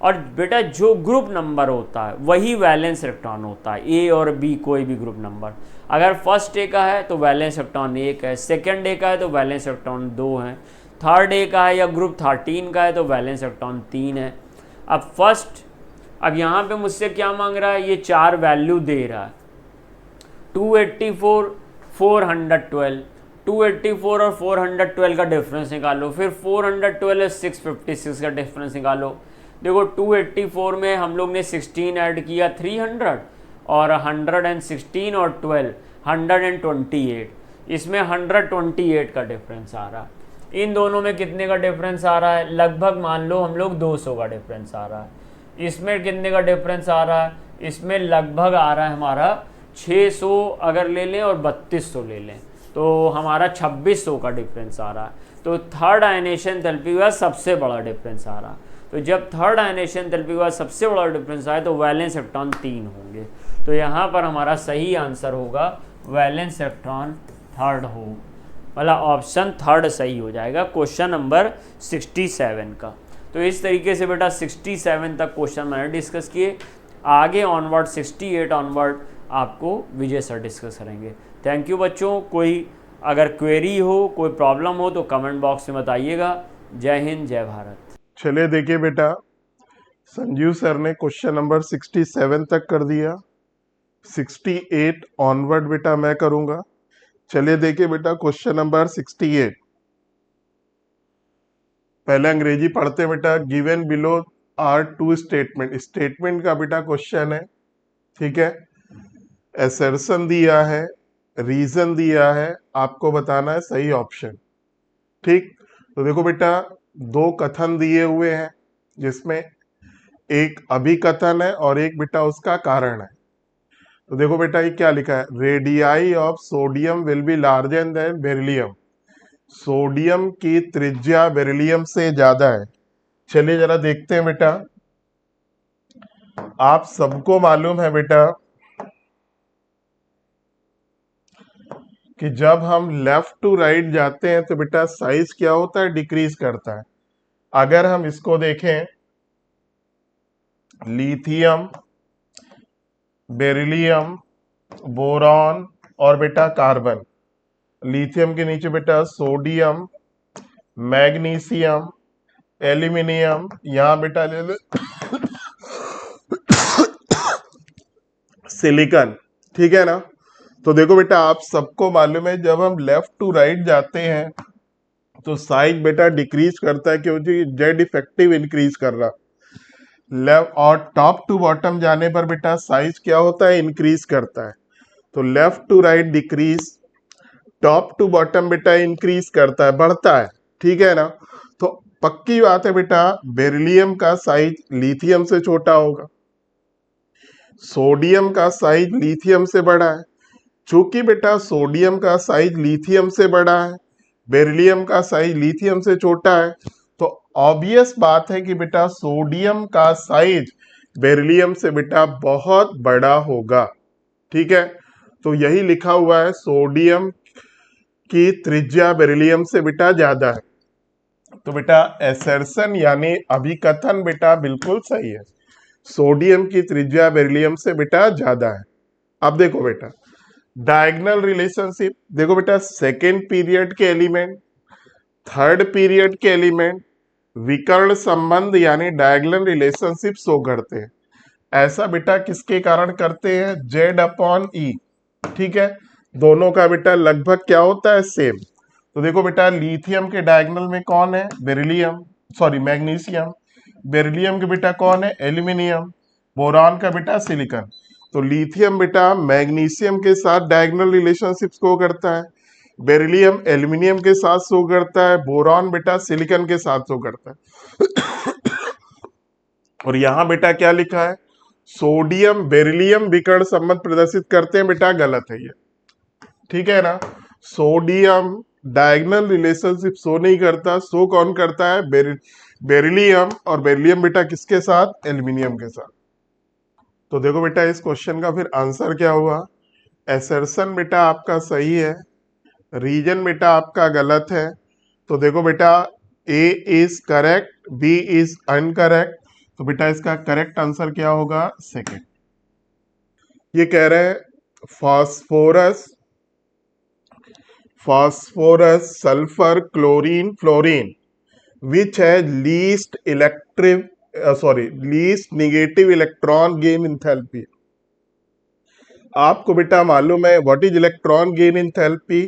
और बेटा जो ग्रुप नंबर होता है वही वैलेंस इलेक्ट्रॉन होता है, ए और बी कोई भी ग्रुप नंबर। अगर फर्स्ट ए का है तो वैलेंस इलेक्ट्रॉन 1 है, सेकंड ए का है तो वैलेंस इलेक्ट्रॉन 2 है, थर्ड ए का है या ग्रुप 13 का है तो वैलेंस इलेक्ट्रॉन 3 है। अब यहाँ पे मुझसे क्या मांग रहा है? ये 4 वैल्यू दे रहा है, 284 412, 284 और 412 का डिफरेंस निकालो, फिर 412 और 656 का डिफरेंस निकालो। देखो 284 में हम लोग ने 16 ऐड किया 300, और 116 और 12 128, इसमें 128 का डिफरेंस आ रहा है। इन दोनों में कितने का डिफरेंस आ रहा है? लगभग मान लो हम लोग 200 का डिफरेंस आ रहा है। इसमें कितने का डिफरेंस आ रहा है? इसमें लगभग आ रहा है हमारा 600 अगर ले लें और 3200 ले लें तो हमारा 2600 का डिफरेंस आ रहा है। तो थर्ड आयनेशन एंथैल्पी का सबसे बड़ा डिफरेंस आ रहा है। तो जब थर्ड आयनेशन एंथैल्पी का सबसे बड़ा डिफरेंस आए तो वैलेंस इलेक्ट्रॉन 3 होंगे। तो यहाँ पर हमारा सही आंसर होगा वैलेंस इलेक्ट्रॉन थर्ड हो, मतलब ऑप्शन 3 सही हो जाएगा क्वेश्चन नंबर 67 का। तो इस तरीके से बेटा 67 तक क्वेश्चन मैंने डिस्कस किए। आगे ऑनवर्ड 68 ऑनवर्ड आपको विजय सर डिस्कस करेंगे। थैंक यू बच्चों। कोई अगर क्वेरी हो, कोई प्रॉब्लम हो तो कमेंट बॉक्स में बताइएगा। जय हिंद, जय भारत। चलिए देखिए बेटा, संजीव सर ने क्वेश्चन नंबर 67 तक कर दिया, 68 ऑनवर्ड बेटा मैं करूंगा। चलिए देखिए बेटा क्वेश्चन नंबर 68, पहले अंग्रेजी पढ़ते बेटा। गिवन बिलो आर 2 स्टेटमेंट का बेटा क्वेश्चन है, ठीक है। एसर्शन दिया है, रीजन दिया है, आपको बताना है सही ऑप्शन, ठीक। तो देखो बेटा 2 कथन दिए हुए हैं, जिसमें एक अभिकथन है और एक बेटा उसका कारण है। तो देखो बेटा ये क्या लिखा है, radii of sodium will be larger than beryllium. Sodium की त्रिज्या बेरिलियम से ज्यादा है। चलिए जरा देखते हैं बेटा। आप सबको मालूम है बेटा कि जब हम लेफ्ट टू राइट जाते हैं तो बेटा साइज क्या होता है, डिक्रीज करता है। अगर हम इसको देखें, लिथियम, बेरिलियम, बोरॉन और बेटा कार्बन। लिथियम के नीचे बेटा सोडियम, मैग्नीशियम, एल्यूमिनियम, यहां बेटा ले लो सिलिकॉन। ठीक है ना। तो देखो बेटा आप सबको मालूम है जब हम लेफ्ट टू राइट जाते हैं तो साइज बेटा डिक्रीज करता है क्योंकि जेड इफेक्टिव इंक्रीज कर रहा। लेफ्ट और टॉप टू बॉटम जाने पर बेटा साइज क्या होता है, इंक्रीज करता है। तो left to right decrease, top to bottom बेटा इंक्रीज करता है, बढ़ता है। ठीक है ना। तो पक्की बात है बेटा बेरिलियम का साइज लिथियम से छोटा होगा, सोडियम का साइज लिथियम से बड़ा है। चूंकि बेटा सोडियम का साइज लिथियम से बड़ा है, बेरिलियम का साइज लिथियम से छोटा है, तो ऑब्वियस बात है कि बेटा सोडियम का साइज बेरिलियम से बेटा बहुत बड़ा होगा। ठीक है। तो यही लिखा हुआ है, सोडियम की त्रिज्या बेरिलियम से बेटा ज्यादा है। तो बेटा एसर्शन यानी अभिकथन बेटा बिल्कुल सही है, सोडियम की त्रिज्या बेरिलियम से बेटा ज्यादा है। अब देखो बेटा डायगोनल रिलेशनशिप, देखो बेटा सेकेंड पीरियड के एलिमेंट, थर्ड पीरियड के एलिमेंट विकर्ण संबंध यानी डायगोनल रिलेशनशिप शो करते हैं। ऐसा बेटा किसके कारण करते हैं, जेड अपॉन ई। ठीक है। दोनों का बेटा लगभग क्या होता है, सेम। तो देखो बेटा लिथियम के डायगोनल में कौन है, बेरिलियम, सॉरी मैग्नीशियम। बेरिलियम के बेटा कौन है, एल्यूमिनियम। बोरान का बेटा सिलिकॉन। तो लिथियम बेटा मैग्नीशियम के साथ डायगोनल रिलेशनशिप शो करता है, बेरिलियम एल्यूमिनियम के साथ शो करता है, बोरॉन बेटा सिलिकॉन के साथ शो करता है। और यहां बेटा क्या लिखा है, सोडियम बेरिलियम विकर्ण संबंध प्रदर्शित करते हैं, बेटा गलत है ये। ठीक है ना। सोडियम डायगोनल रिलेशनशिप शो नहीं करता, शो कौन करता है, बेरिलियम। और बेरिलियम बेटा किसके साथ, एल्यूमिनियम के साथ। तो देखो बेटा इस क्वेश्चन का फिर आंसर क्या हुआ, एसर्शन बेटा आपका सही है, रीजन बेटा आपका गलत है। तो देखो बेटा ए is correct, B is incorrect. तो बेटा इसका करेक्ट आंसर क्या होगा, सेकेंड। ये कह रहे हैं phosphorus, phosphorus, sulphur, chlorine, fluorine which has least electric least negative electron gain enthalpy. आपको बेटा मालूम है what is electron gain enthalpy,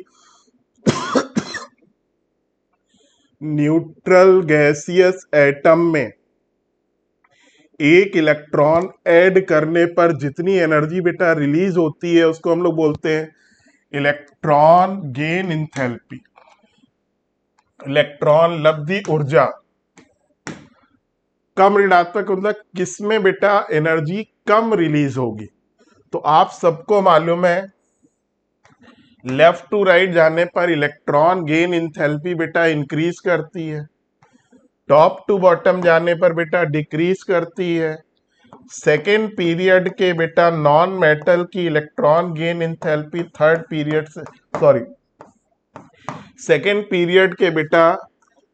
neutral gaseous atom में एक इलेक्ट्रॉन ऐड करने पर जितनी एनर्जी बेटा रिलीज होती है उसको हम लोग बोलते हैं इलेक्ट्रॉन गेन इंथैल्पी। इलेक्ट्रॉन लब्धि ऊर्जा कम ऋणात्मक मतलब किसमें बेटा एनर्जी कम रिलीज होगी। तो आप सबको मालूम है लेफ्ट टू राइट जाने पर इलेक्ट्रॉन गेन इंथैल्पी बेटा इंक्रीज करती है, टॉप टू बॉटम जाने पर बेटा डिक्रीज करती है। सेकेंड पीरियड के बेटा नॉन मेटल की electron gain enthalpy third period से सेकेंड पीरियड के बेटा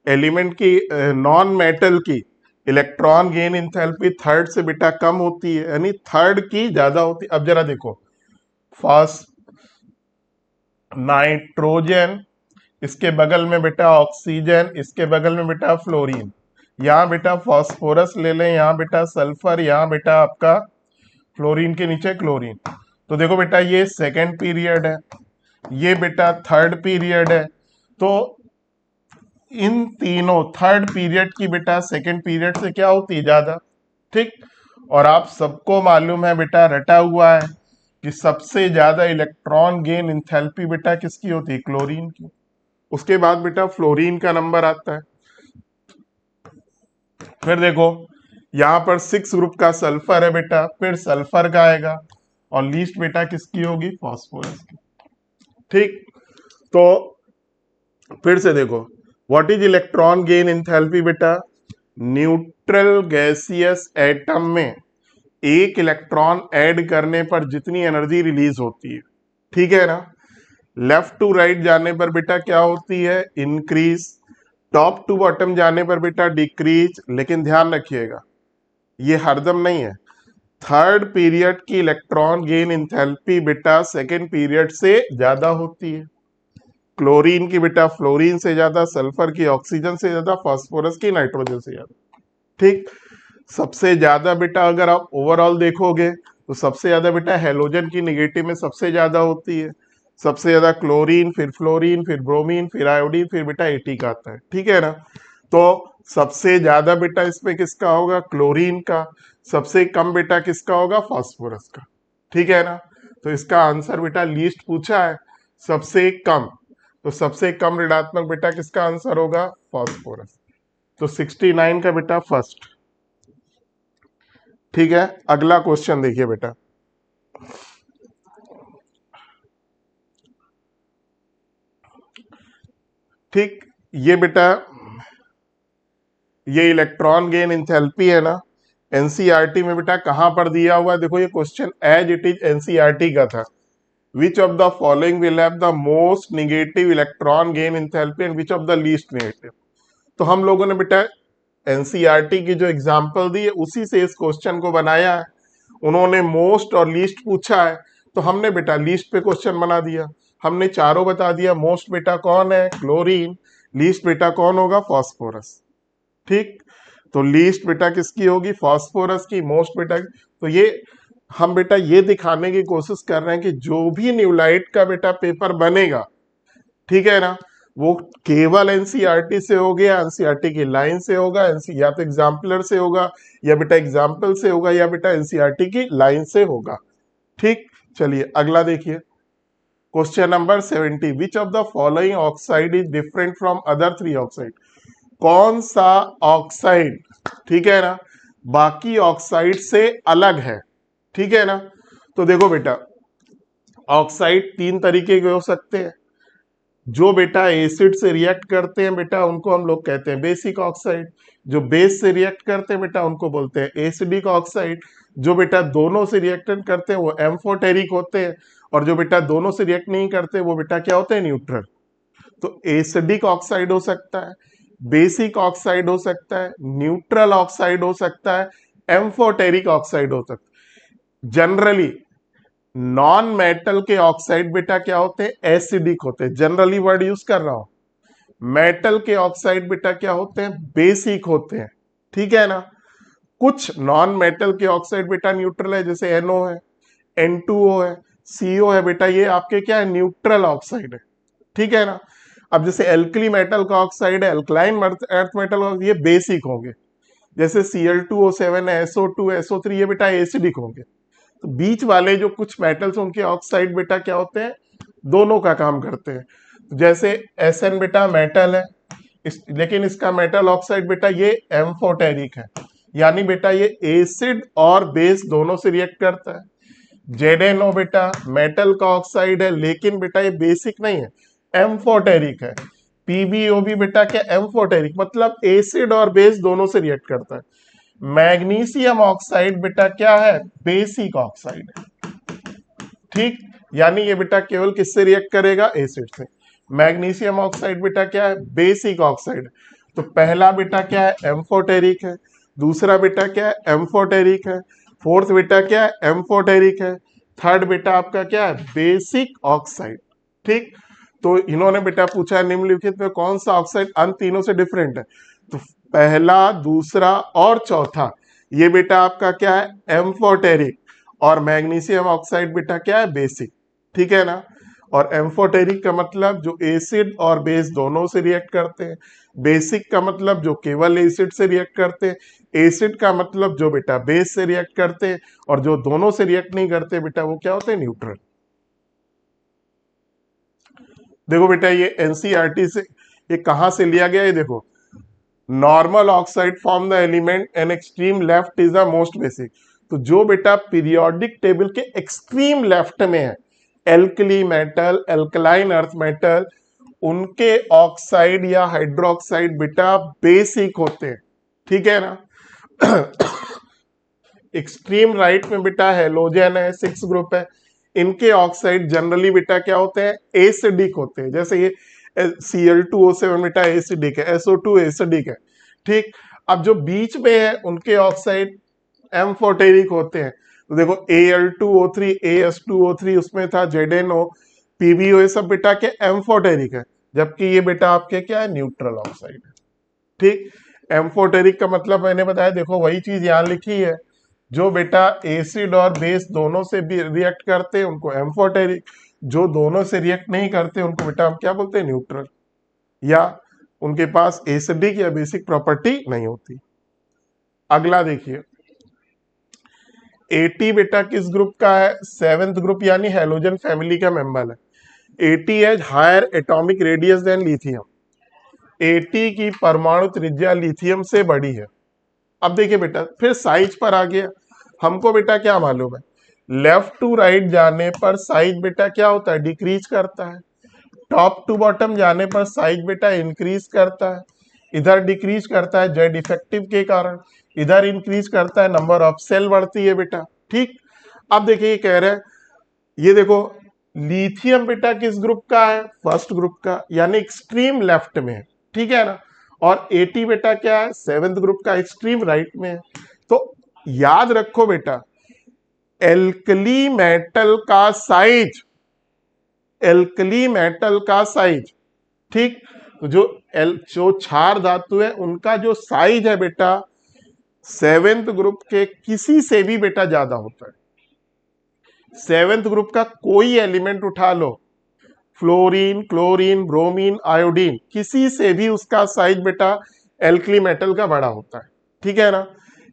एलिमेंट की नॉन मेटल की इलेक्ट्रॉन गेन इंथैल्पी थर्ड से बेटा कम होती है, यानी थर्ड की ज्यादा होती है। अब जरा देखो फर्स्ट नाइट्रोजन, इसके बगल में बेटा ऑक्सीजन, इसके बगल में बेटा फ्लोरीन, यहाँ बेटा फास्फोरस ले लें, यहाँ बेटा सल्फर, यहाँ बेटा आपका फ्लोरीन के नीचे क्लोरीन। तो देखो बेटा ये सेकेंड पीरियड है, ये बेटा थर्ड पीरियड है। तो इन तीनों थर्ड पीरियड की बेटा सेकेंड पीरियड से क्या होती है, ज्यादा। ठीक। और आप सबको मालूम है बेटा रटा हुआ है कि सबसे ज्यादा इलेक्ट्रॉन गेन इंथैल्पी बेटा किसकी होती है, क्लोरीन की। उसके बाद बेटा फ्लोरीन का नंबर आता है। फिर देखो यहां पर 6 ग्रुप का सल्फर है बेटा, फिर सल्फर का आएगा और लीस्ट बेटा किसकी होगी, फास्फोरस की। ठीक। तो फिर से देखो what is electron gain enthalpy बेटा, न्यूट्रल गैसियस एटम में एक इलेक्ट्रॉन ऐड करने पर जितनी एनर्जी रिलीज होती है। ठीक है ना। लेफ्ट टू राइट जाने पर बेटा क्या होती है, इंक्रीज, टॉप टू बॉटम जाने पर बेटा डिक्रीज। लेकिन ध्यान रखिएगा ये हरदम नहीं है, थर्ड पीरियड की इलेक्ट्रॉन गेन इंथैल्पी बेटा सेकेंड पीरियड से ज्यादा होती है। क्लोरीन की बेटा फ्लोरीन से ज्यादा, सल्फर की ऑक्सीजन से ज्यादा, फास्फोरस की नाइट्रोजन से ज्यादा। ठीक, सबसे ज्यादा बेटा अगर आप ओवरऑल देखोगे तो सबसे ज्यादा बेटा हेलोजन की निगेटिव में सबसे ज्यादा होती है। सबसे ज्यादा क्लोरीन, फिर फ्लोरीन, फिर ब्रोमीन, फिर आयोडीन, फिर बेटा एटी का आता है। ठीक है ना। तो सबसे ज्यादा बेटा इसमें किसका होगा? क्लोरीन का। सबसे कम बेटा किसका होगा? फास्फोरस का। ठीक है ना। तो इसका आंसर बेटा लीस्ट पूछा है, सबसे कम। तो सबसे कम ऋणात्मक बेटा किसका आंसर होगा? फास्फोरस। तो 69 का बेटा फर्स्ट। ठीक है, अगला क्वेश्चन देखिए बेटा। ठीक, ये बेटा ये इलेक्ट्रॉन गेन इंथैल्पी है ना, एनसीईआरटी में बेटा कहां पर दिया हुआ है? देखो ये question as it is NCERT का था। Which of the following will have the most negative electron gain enthalpy and which of the least negative. तो हम लोगों ने बेटा एनसीईआरटी की जो एग्जांपल दी है उसी से इस क्वेश्चन को बनाया है। उन्होंने मोस्ट और लीस्ट पूछा है, तो हमने बेटा लीस्ट पे क्वेश्चन बना दिया। हमने चारों बता दिया। मोस्ट बेटा कौन है? क्लोरीन। लीस्ट बेटा कौन होगा? फास्फोरस। ठीक, तो लीस्ट बेटा किसकी होगी? फास्फोरस की। मोस्ट बेटा तो ये हम बेटा ये दिखाने की कोशिश कर रहे हैं कि जो भी न्यूलाइट का बेटा पेपर बनेगा, ठीक है ना, वो केवल एनसीईआरटी से हो गया, एनसीईआरटी की लाइन से होगा, या तो एग्जाम्पलर से होगा, या बेटा एग्जाम्पल से होगा, या बेटा एनसीईआरटी की लाइन से होगा। ठीक, चलिए अगला देखिए। Question number 70, which of the following oxide is different from other three oxide. कौन सा ऑक्साइड, ठीक है ना, बाकी ऑक्साइड से अलग है? ठीक है ना। तो देखो बेटा, ऑक्साइड तीन तरीके के हो सकते हैं। जो बेटा एसिड से रिएक्ट करते हैं बेटा उनको हम लोग कहते हैं बेसिक ऑक्साइड। जो बेस से रिएक्ट करते हैं बेटा उनको बोलते हैं एसिडिक ऑक्साइड। जो बेटा दोनों से रिएक्ट करते हैं वो एम्फोटेरिक होते हैं। और जो बेटा दोनों से रिएक्ट नहीं करते वो बेटा क्या होते हैं? न्यूट्रल। तो एसिडिक ऑक्साइड हो सकता है, बेसिक ऑक्साइड हो सकता है, न्यूट्रल ऑक्साइड हो सकता है, एम्फोटेरिक ऑक्साइड हो सकता है। जनरली नॉन मेटल के ऑक्साइड बेटा क्या होते हैं? एसिडिक होते हैं। जनरली वर्ड यूज कर रहा हूं। मेटल के ऑक्साइड बेटा क्या होते हैं? बेसिक होते हैं। ठीक है ना। कुछ नॉन मेटल के ऑक्साइड बेटा न्यूट्रल है, जैसे NO है, N2O है, CO है बेटा, ये आपके क्या है? न्यूट्रल ऑक्साइड है। ठीक है ना। अब जैसे एल्कली मेटल का ऑक्साइड है, एल्कलाइन अर्थ मेटल, ये बेसिक होंगे। जैसे Cl2O7 है, SO2, SO3, ये बेटा एसिडिक होंगे। तो बीच वाले जो कुछ मेटल्स उनके ऑक्साइड बेटा क्या होते हैं? दोनों का काम करते हैं। तो जैसे SN बेटा मेटल है, लेकिन इसका मेटल ऑक्साइड बेटा ये एम्फोटेरिक है, यानी बेटा ये एसिड और बेस दोनों से रिएक्ट करता है। ZNO बेटा मेटल का ऑक्साइड है, लेकिन बेटा ये बेसिक नहीं है, एम्फोटेरिक है। PbO भी बेटा क्या? एम्फोटेरिक, मतलब एसिड और बेस दोनों से रिएक्ट करता है। मैग्नीशियम ऑक्साइड बेटा क्या है? बेसिक ऑक्साइड है। ठीक, यानी ये बेटा केवल किससे रिएक्ट करेगा? एसिड से। मैग्नीशियम ऑक्साइड बेटा क्या है? Basic oxide. तो पहला बेटा क्या है? एम्फोटेरिक है। दूसरा बेटा क्या है? एम्फोटेरिक है। फोर्थ बेटा क्या है? एम्फोटेरिक है। थर्ड बेटा आपका क्या है? Basic oxide. ठीक, तो इन्होंने बेटा पूछा निम्नलिखित में कौन सा ऑक्साइड अन तीनों से डिफरेंट है। तो पहला, दूसरा और चौथा, ये बेटा आपका क्या है? एम्फोटेरिक। और मैग्नीशियम ऑक्साइड बेटा क्या है? बेसिक। ठीक है ना। और एम्फोटेरिक का मतलब जो एसिड और बेस दोनों से रिएक्ट करते हैं। बेसिक का मतलब जो केवल एसिड से रिएक्ट करते हैं। एसिड का मतलब जो बेटा बेस से रिएक्ट करते हैं। और जो दोनों से रिएक्ट नहीं करते बेटा वो क्या होते हैं? न्यूट्रल। देखो बेटा ये एनसीईआरटी से, ये कहां से लिया गया है? देखो, normal oxide form the element and extreme left is the most basic. तो जो बेटा पीरियोडिक टेबल के एक्सट्रीम लेफ्ट में है, alkali metal, alkaline earth metal, उनके ऑक्साइड या हाइड्रोक्साइड बेटा बेसिक होते हैं। ठीक है ना। एक्सट्रीम राइट में बेटा हेलोजन है, 6 ग्रुप है, इनके ऑक्साइड जनरली बेटा क्या होते हैं? एसिडिक होते हैं। जैसे ये Cl2O7 बेटा एसिडिक है, SO2 एसिडिक है। ठीक, अब जो बीच में है उनके ऑक्साइड एम्फोटेरिक होते हैं। तो देखो Al2O3 AS2O3 उसमें था, ZNO PbO, ये सब बेटा के एम्फोटेरिक है, जबकि ये बेटा आपके क्या है, न्यूट्रल ऑक्साइड है। ठीक, एम्फोटेरिक का मतलब मैंने बताया, देखो वही चीज यहाँ लिखी है, जो बेटा एसिड और बेस दोनों से भी रिएक्ट करते हैं उनको एम्फोटेरिक, जो दोनों से रिएक्ट नहीं करते उनको बेटा हम क्या बोलते हैं, न्यूट्रल, या उनके पास एसिडिक या बेसिक प्रॉपर्टी नहीं होती। अगला देखिए, एटी बेटा किस ग्रुप का है, सेवेंथ ग्रुप यानी हेलोजन फैमिली का मेंबर है। एटी है higher atomic radius than lithium, AT की परमाणु त्रिज्या लिथियम से बड़ी है। अब देखिए बेटा फिर साइज पर आ गया, हमको बेटा क्या मालूम है, लेफ्ट टू राइट जाने पर साइज बेटा क्या होता है, डिक्रीज करता है, टॉप टू बॉटम जाने पर साइज बेटा इंक्रीज करता है, इधर डिक्रीज करता है जेड इफेक्टिव के कारण, इधर इंक्रीज करता है, नंबर ऑफ सेल बढ़ती है बेटा। ठीक, अब देखिए ये कह रहे हैं, ये देखो लिथियम बेटा किस ग्रुप का है, फर्स्ट ग्रुप का, यानी एक्सट्रीम लेफ्ट में है, ठीक है ना, और एटी बेटा क्या है, सेवेंथ ग्रुप का, एक्सट्रीम राइट में है। तो याद रखो बेटा, एल्कली मेटल का साइज, एल्कली मेटल का साइज, ठीक, तो जो क्षार धातु है उनका जो साइज है बेटा सेवेंथ ग्रुप के किसी से भी बेटा ज्यादा होता है। सेवेंथ ग्रुप का कोई एलिमेंट उठा लो, फ्लोरीन, क्लोरीन, ब्रोमीन, आयोडीन, किसी से भी उसका साइज बेटा एल्कली मेटल का बड़ा होता है, ठीक है ना,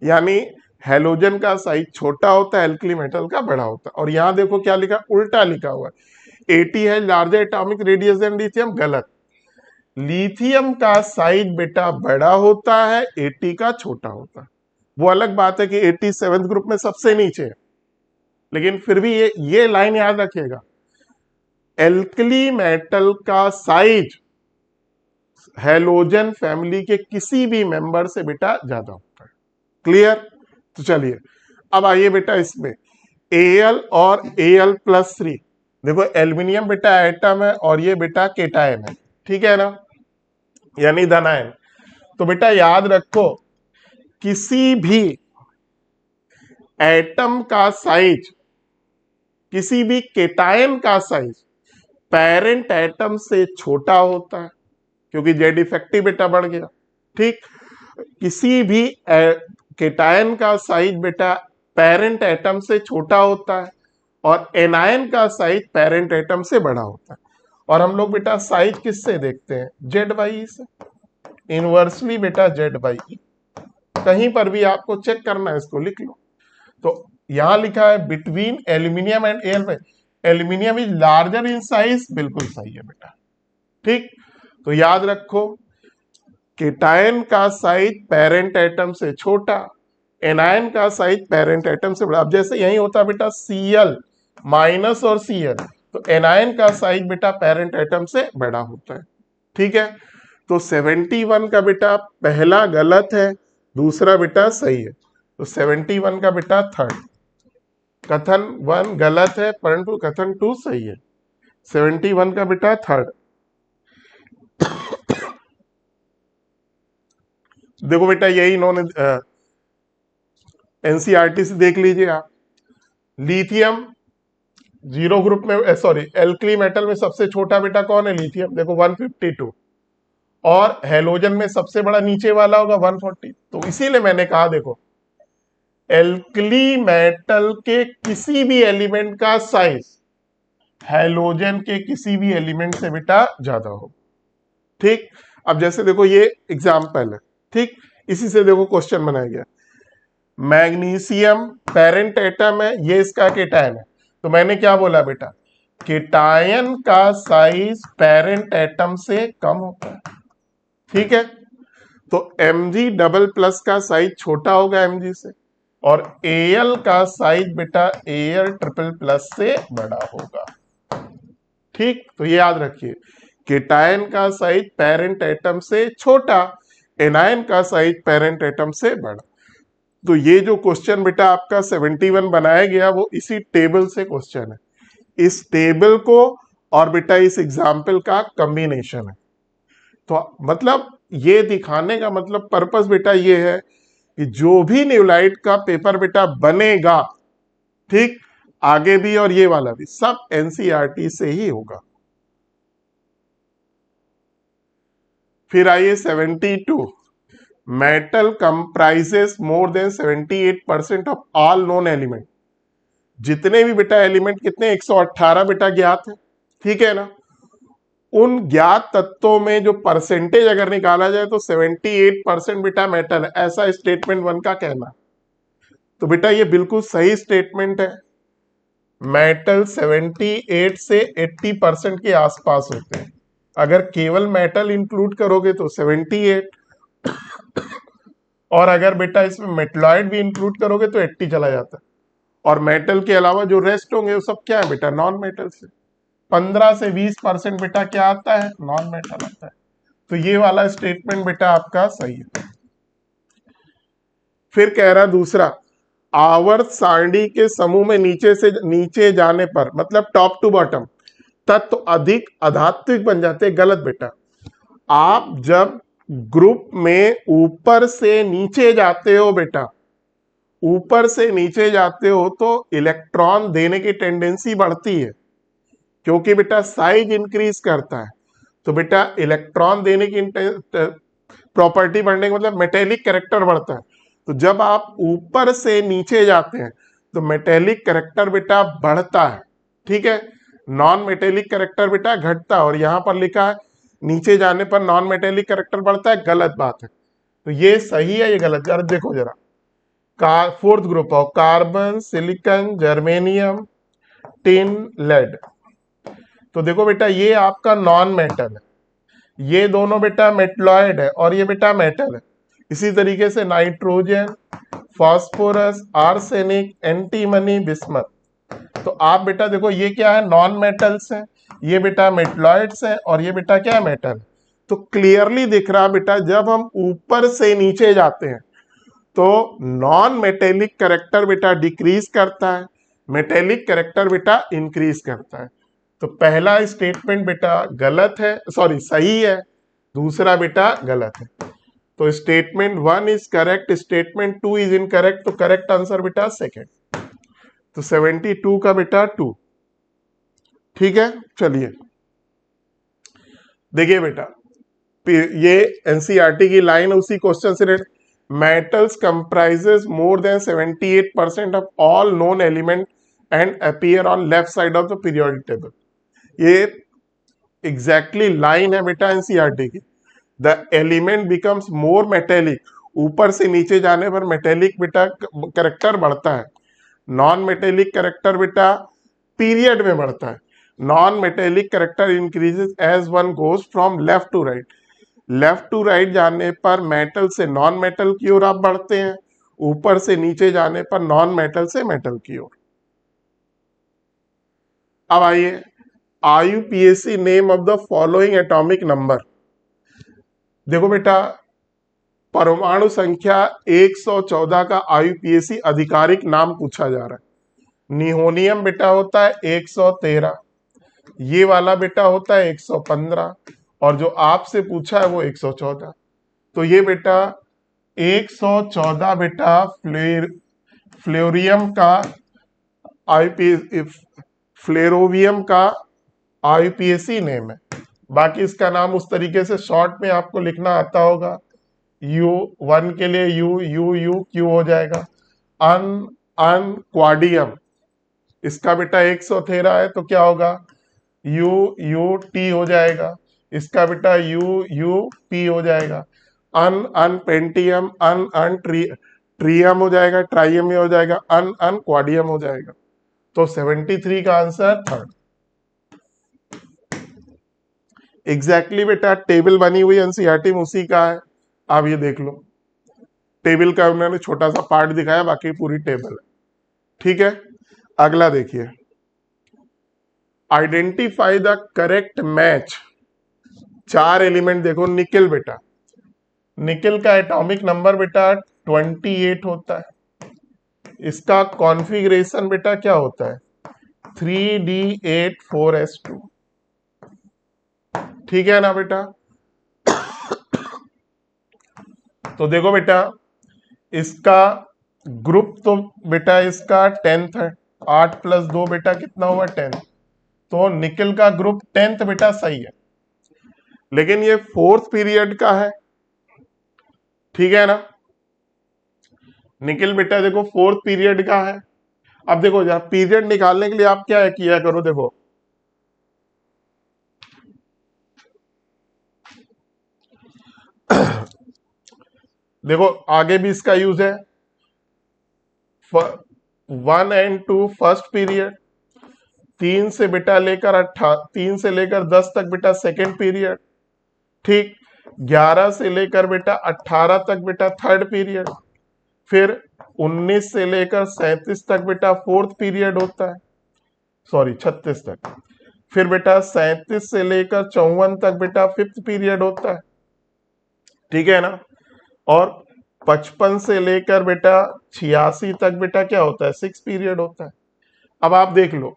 यानी हेलोजन का साइज छोटा होता है, एल्कली मेटल का बड़ा होता है। और यहां देखो क्या लिखा, उल्टा लिखा हुआ है, एटी है larger atomic radius than lithium, गलत, लिथियम का साइज बेटा बड़ा होता है, एटी का छोटा होता है। वो अलग बात है कि एटी सेवेंथ ग्रुप में सबसे नीचे है, लेकिन फिर भी ये लाइन याद रखिएगा, एल्कली मेटल का साइज हेलोजन फैमिली के किसी भी मेंबर से बेटा ज्यादा होता है। क्लियर, तो चलिए अब आइए बेटा इसमें Al और Al+3, देखो एल्यूमिनियम बेटा एटम है और ये बेटा केटायन है, ठीक है ना, यानी धनायन। तो बेटा याद रखो, किसी भी एटम का साइज, किसी भी केटायन का साइज पेरेंट एटम से छोटा होता है, क्योंकि जेड इफेक्टिव बेटा बढ़ गया। ठीक, किसी भी केटायन का साइज बेटा पेरेंट एटम से छोटा होता है और एनायन का साइज पेरेंट एटम से बड़ा होता है। और हम लोग बेटा साइज किससे देखते हैं, जेड बाई से, इनवर्सली बेटा जेड बाई ई। कहीं पर भी आपको चेक करना है इसको लिख लो। तो यहां लिखा है between aluminium and L, aluminium is larger in size, बिल्कुल सही है बेटा। ठीक, तो याद रखो केटायन का साइज पेरेंट एटम से छोटा, एनायन का साइज पेरेंट एटम से बड़ा। अब जैसे यही होता है बेटा Cl माइनस और Cl, तो एनायन का साइज बेटा पेरेंट एटम से बड़ा होता है। ठीक है, तो 71 का बेटा पहला गलत है, दूसरा बेटा सही है, तो 71 का बेटा थर्ड, कथन 1 गलत है परंतु कथन 2 सही है, 71 का बेटा थर्ड। देखो बेटा यही इन्होंने एनसीईआरटी से देख लीजिए आप, लिथियम जीरो ग्रुप में, सॉरी एल्कली मेटल में सबसे छोटा बेटा कौन है, लिथियम, देखो 152, और हेलोजन में सबसे बड़ा नीचे वाला होगा 140। तो इसीलिए मैंने कहा देखो एल्कली मेटल के किसी भी एलिमेंट का साइज हेलोजन के किसी भी एलिमेंट से बेटा ज्यादा हो। ठीक, अब जैसे देखो ये एग्जाम्पल है, ठीक, इसी से देखो क्वेश्चन बनाया गया, मैग्नीशियम पेरेंट एटम है, ये इसका केटायन है, तो मैंने क्या बोला बेटा, केटायन का साइज पेरेंट एटम से कम होता है। ठीक है, तो Mg डबल प्लस का साइज छोटा होगा Mg से, और Al का साइज बेटा Al ट्रिपल प्लस से बड़ा होगा। ठीक, तो ये याद रखिए, केटायन का साइज पेरेंट एटम से छोटा, एनायन का साइज पेरेंट एटम से बड़ा। तो ये जो क्वेश्चन बेटा आपका 71 बनाया गया वो इसी टेबल से क्वेश्चन है, इस टेबल को और बेटा इस एग्जाम्पल का कॉम्बिनेशन है। तो मतलब ये दिखाने का मतलब पर्पस बेटा ये है कि जो भी न्यूलाइट का पेपर बेटा बनेगा ठीक, आगे भी और ये वाला भी सब एनसीईआरटी से ही होगा। फिर आइए 72, metal comprises more than 78% of all known element. जितने भी बेटा एलिमेंट कितने 118 बेटा ज्ञात है, ठीक है ना। उन ज्ञात तत्वों में जो परसेंटेज अगर निकाला जाए तो 78% बेटा मेटल है, ऐसा स्टेटमेंट 1 का कहना। तो बेटा ये बिल्कुल सही स्टेटमेंट है। मेटल 78 से 80% के आसपास होते हैं। अगर केवल मेटल इंक्लूड करोगे तो 78, और अगर बेटा इसमें मेटलॉइड भी इंक्लूड करोगे तो 80 चला जाता है। और मेटल के अलावा जो रेस्ट होंगे वो सब क्या है बेटा, नॉन मेटल से 15 से 20% बेटा क्या आता है, नॉन मेटल आता है। तो ये वाला स्टेटमेंट बेटा आपका सही है। फिर कह रहा दूसरा, आवर्त सारणी के समूह में नीचे से नीचे जाने पर, मतलब टॉप टू बॉटम, तत्व अधिक अधात्विक बन जाते हैं। गलत बेटा। आप जब ग्रुप में ऊपर से नीचे जाते हो बेटा, ऊपर से नीचे जाते हो तो इलेक्ट्रॉन देने की टेंडेंसी बढ़ती है, क्योंकि बेटा साइज इंक्रीज करता है। तो बेटा इलेक्ट्रॉन देने की प्रॉपर्टी बढ़ने का मतलब मेटेलिक कैरेक्टर बढ़ता है। तो जब आप ऊपर से नीचे जाते हैं तो मेटेलिक कैरेक्टर बेटा बढ़ता है, ठीक है। नॉन मेटेलिक कैरेक्टर बेटा घटता है, और यहां पर लिखा है नीचे जाने पर नॉन मेटेलिक कैरेक्टर बढ़ता है, गलत बात है। तो ये सही है, ये गलत। यार देखो जरा, fourth group of carbon, silicon, germanium, tin, lead. तो देखो बेटा ये आपका नॉन मेटल है, ये दोनों बेटा मेटलॉइड है, और ये बेटा मेटल है। इसी तरीके से nitrogen, phosphorus, arsenic, antimony, bismuth. तो आप बेटा देखो ये क्या है, नॉन मेटल्स है, ये बेटा मेटलॉइड्स है, और ये बेटा क्या है, मेटल। तो क्लियरली दिख रहा बेटा जब हम ऊपर से नीचे जाते हैं तो नॉन मेटेलिक कैरेक्टर बेटा डिक्रीज करता है, मेटेलिक कैरेक्टर बेटा इंक्रीज करता है। तो पहला स्टेटमेंट बेटा गलत है, सॉरी सही है, दूसरा बेटा गलत है। तो statement 1 is correct, statement 2 is incorrect. तो करेक्ट आंसर बेटा सेकेंड। तो 72 का बेटा 2, ठीक है। चलिए देखिए बेटा, ये एनसीईआरटी की लाइन उसी क्वेश्चन से related, metals comprises more than 78% of all known element and appear on left side of the periodic table। ये एग्जैक्टली लाइन है बेटा एनसीईआरटी की। The element becomes more metallic, ऊपर से नीचे जाने पर मेटेलिक बेटा कैरेक्टर बढ़ता है, नॉन मेटेलिक कैरेक्टर बेटा पीरियड में बढ़ता है। Non metallic character increases as one goes from left to right. Left to right जाने पर मेटल से नॉन मेटल की ओर आप बढ़ते हैं, ऊपर से नीचे जाने पर नॉन मेटल से मेटल की ओर। अब आइए, IUPAC name of the following atomic number. देखो बेटा परमाणु संख्या 114 का आईयूपीएसी आधिकारिक नाम पूछा जा रहा है। निहोनियम बेटा होता है 113, ये वाला बेटा होता है 115, और जो आपसे पूछा है वो 114। तो ये बेटा 114 बेटा फ्लोरियम का आईपी फ्लेरोवियम का आईपीएसी नेम है। बाकी इसका नाम उस तरीके से शॉर्ट में आपको लिखना आता होगा, U1 के लिए यू यू यू क्यू हो जाएगा। अन क्वाडियम, इसका बेटा 113 है तो क्या होगा, यू यू टी हो जाएगा, इसका बेटा यू यू पी हो जाएगा। अन पेंटियम, अन ट्रियम हो जाएगा, ट्राइयम हो जाएगा, अन क्वाडियम हो जाएगा। तो 73 का आंसर थर्ड। एग्जैक्टली बेटा टेबल बनी हुई एनसीईआरटी में उसी का है, आप ये देख लो। टेबल का उन्होंने छोटा सा पार्ट दिखाया, बाकी पूरी टेबल है, ठीक है। अगला देखिए, identify the correct match. 4 element देखो, निकेल बेटा, निकेल का एटॉमिक नंबर बेटा 28 होता है। इसका कॉन्फ़िगरेशन बेटा क्या होता है, 3D8 4s2, ठीक है ना बेटा। तो देखो बेटा इसका ग्रुप तो बेटा इसका 10th है, 8 + 2 बेटा कितना हुआ 10। तो निकिल का ग्रुप 10th बेटा सही है, लेकिन ये 4th पीरियड का है, ठीक है ना। निकिल बेटा देखो 4th पीरियड का है। अब देखो जरा पीरियड निकालने के लिए आप क्या किया करो, देखो देखो आगे भी इसका यूज है। 1 and 2 फर्स्ट पीरियड, 3 से बेटा लेकर 3 से लेकर 10 तक बेटा सेकेंड पीरियड, ठीक। 11 से लेकर बेटा 18 तक बेटा थर्ड पीरियड, फिर 19 से लेकर 37 तक बेटा फोर्थ पीरियड होता है, सॉरी 36 तक। फिर बेटा 37 से लेकर 54 तक बेटा फिफ्थ पीरियड होता है, ठीक है ना। और 55 से लेकर बेटा 86 तक बेटा क्या होता है, सिक्स पीरियड होता है। अब आप देख लो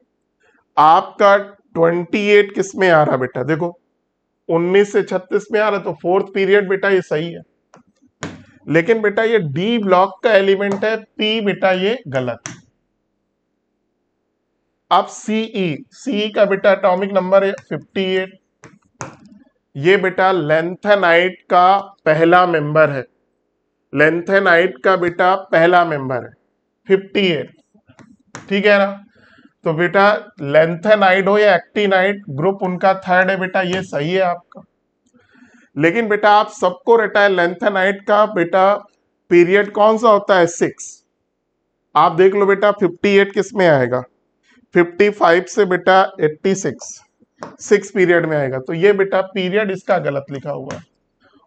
आपका 28 किस में आ रहा बेटा, देखो 19 से 36 में आ रहा, तो फोर्थ पीरियड बेटा ये सही है। लेकिन बेटा ये डी ब्लॉक का एलिमेंट है, पी बेटा ये गलत है। अब सीई का बेटा एटॉमिक नंबर है 58, ये बेटा लेंथेनाइट का पहला मेंबर है, लेंथेनाइट का बेटा पहला मेंबर है 58, ठीक है ना। तो बेटा लेंथेनाइट हो या एक्टिनाइट, ग्रुप उनका थर्ड है बेटा, ये सही है आपका। लेकिन बेटा आप सबको रटा है लेंथेनाइट का बेटा पीरियड कौन सा होता है, 6। आप देख लो बेटा 58 किस में आएगा, 55 से बेटा 86 6 पीरियड में आएगा। तो ये बेटा पीरियड इसका गलत लिखा हुआ है,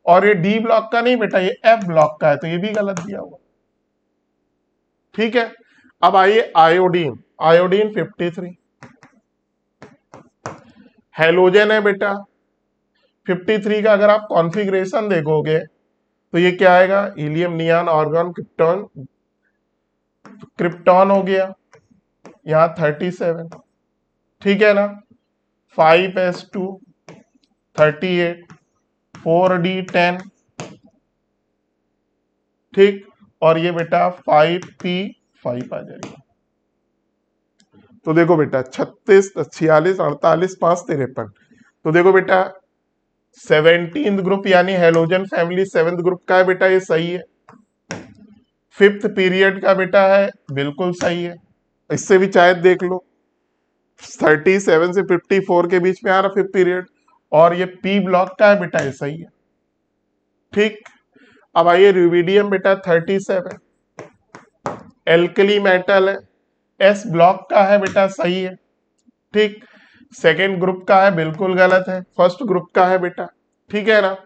और ये डी ब्लॉक का नहीं बेटा, ये एफ ब्लॉक का है, तो ये भी गलत दिया हुआ, ठीक है। अब आइए आयोडीन, आयोडीन 53 हेलोजन है बेटा 53 का। अगर आप कॉन्फ़िगरेशन देखोगे तो ये क्या आएगा, helium, neon, argon, krypton, krypton हो गया यहां 37, ठीक है ना। 5s2 38, 4d10, ठीक। और ये बेटा 5p5 आ जाएगा। तो देखो बेटा 36, 46, 48, 5, 53। तो देखो बेटा 17th ग्रुप यानी हेलोजन फैमिली 7th ग्रुप का है बेटा, ये सही है। फिफ्थ पीरियड का बेटा है, बिल्कुल सही है। इससे भी शायद देख लो 37 से 54 के बीच में आ रहा फिफ्थ पीरियड, और ये पी ब्लॉक का है बेटा, ये सही है, ठीक। अब आइए रुबिडियम बेटा 37 एल्कली मेटल है, एस ब्लॉक का है बेटा, सही है, ठीक। सेकेंड ग्रुप का है, बिल्कुल गलत है, फर्स्ट ग्रुप का है बेटा, ठीक है ना।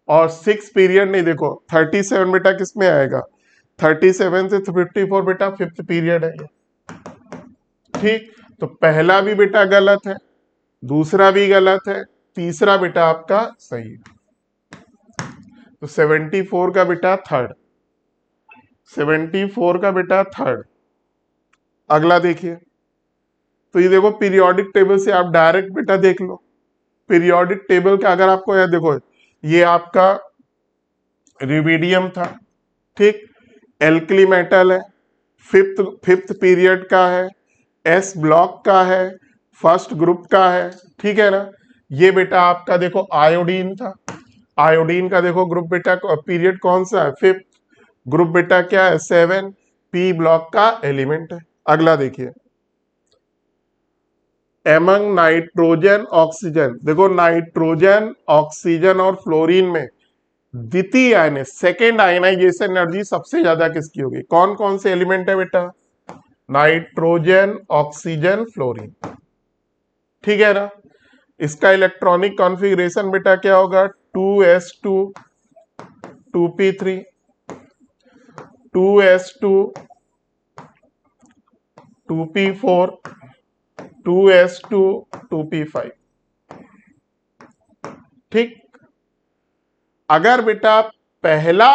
और सिक्स पीरियड नहीं, देखो 37 बेटा किस में आएगा, 37 से 54 बेटा फिफ्थ पीरियड है ये, ठीक। तो पहला भी बेटा गलत है, दूसरा भी गलत है, तीसरा बेटा आपका सही है। तो 74 का बेटा थर्ड, 74 का बेटा थर्ड। अगला देखिए, तो ये देखो पीरियोडिक टेबल से आप डायरेक्ट बेटा देख लो, पीरियोडिक टेबल का अगर आपको याद, देखो ये आपका रुबिडियम था, ठीक। एल्कली मेटल है, फिफ्थ पीरियड का है, एस ब्लॉक का है, फर्स्ट ग्रुप का है, ठीक है ना। ये बेटा आपका देखो आयोडीन था, आयोडीन का देखो ग्रुप बेटा पीरियड कौन सा है, फिफ्थ। ग्रुप बेटा क्या है, 7, पी ब्लॉक का एलिमेंट है। अगला देखिए, एमंग नाइट्रोजन ऑक्सीजन, देखो नाइट्रोजन ऑक्सीजन और फ्लोरीन में द्वितीय आयन सेकेंड आयनाइजेशन एनर्जी सबसे ज्यादा किसकी होगी, कौन कौन से एलिमेंट है बेटा, नाइट्रोजन, ऑक्सीजन, फ्लोरीन, ठीक है ना। इसका इलेक्ट्रॉनिक कॉन्फ़िगरेशन बेटा क्या होगा, 2s2 2p3 2s2 2p4 2s2 2p5, ठीक। अगर बेटा पहला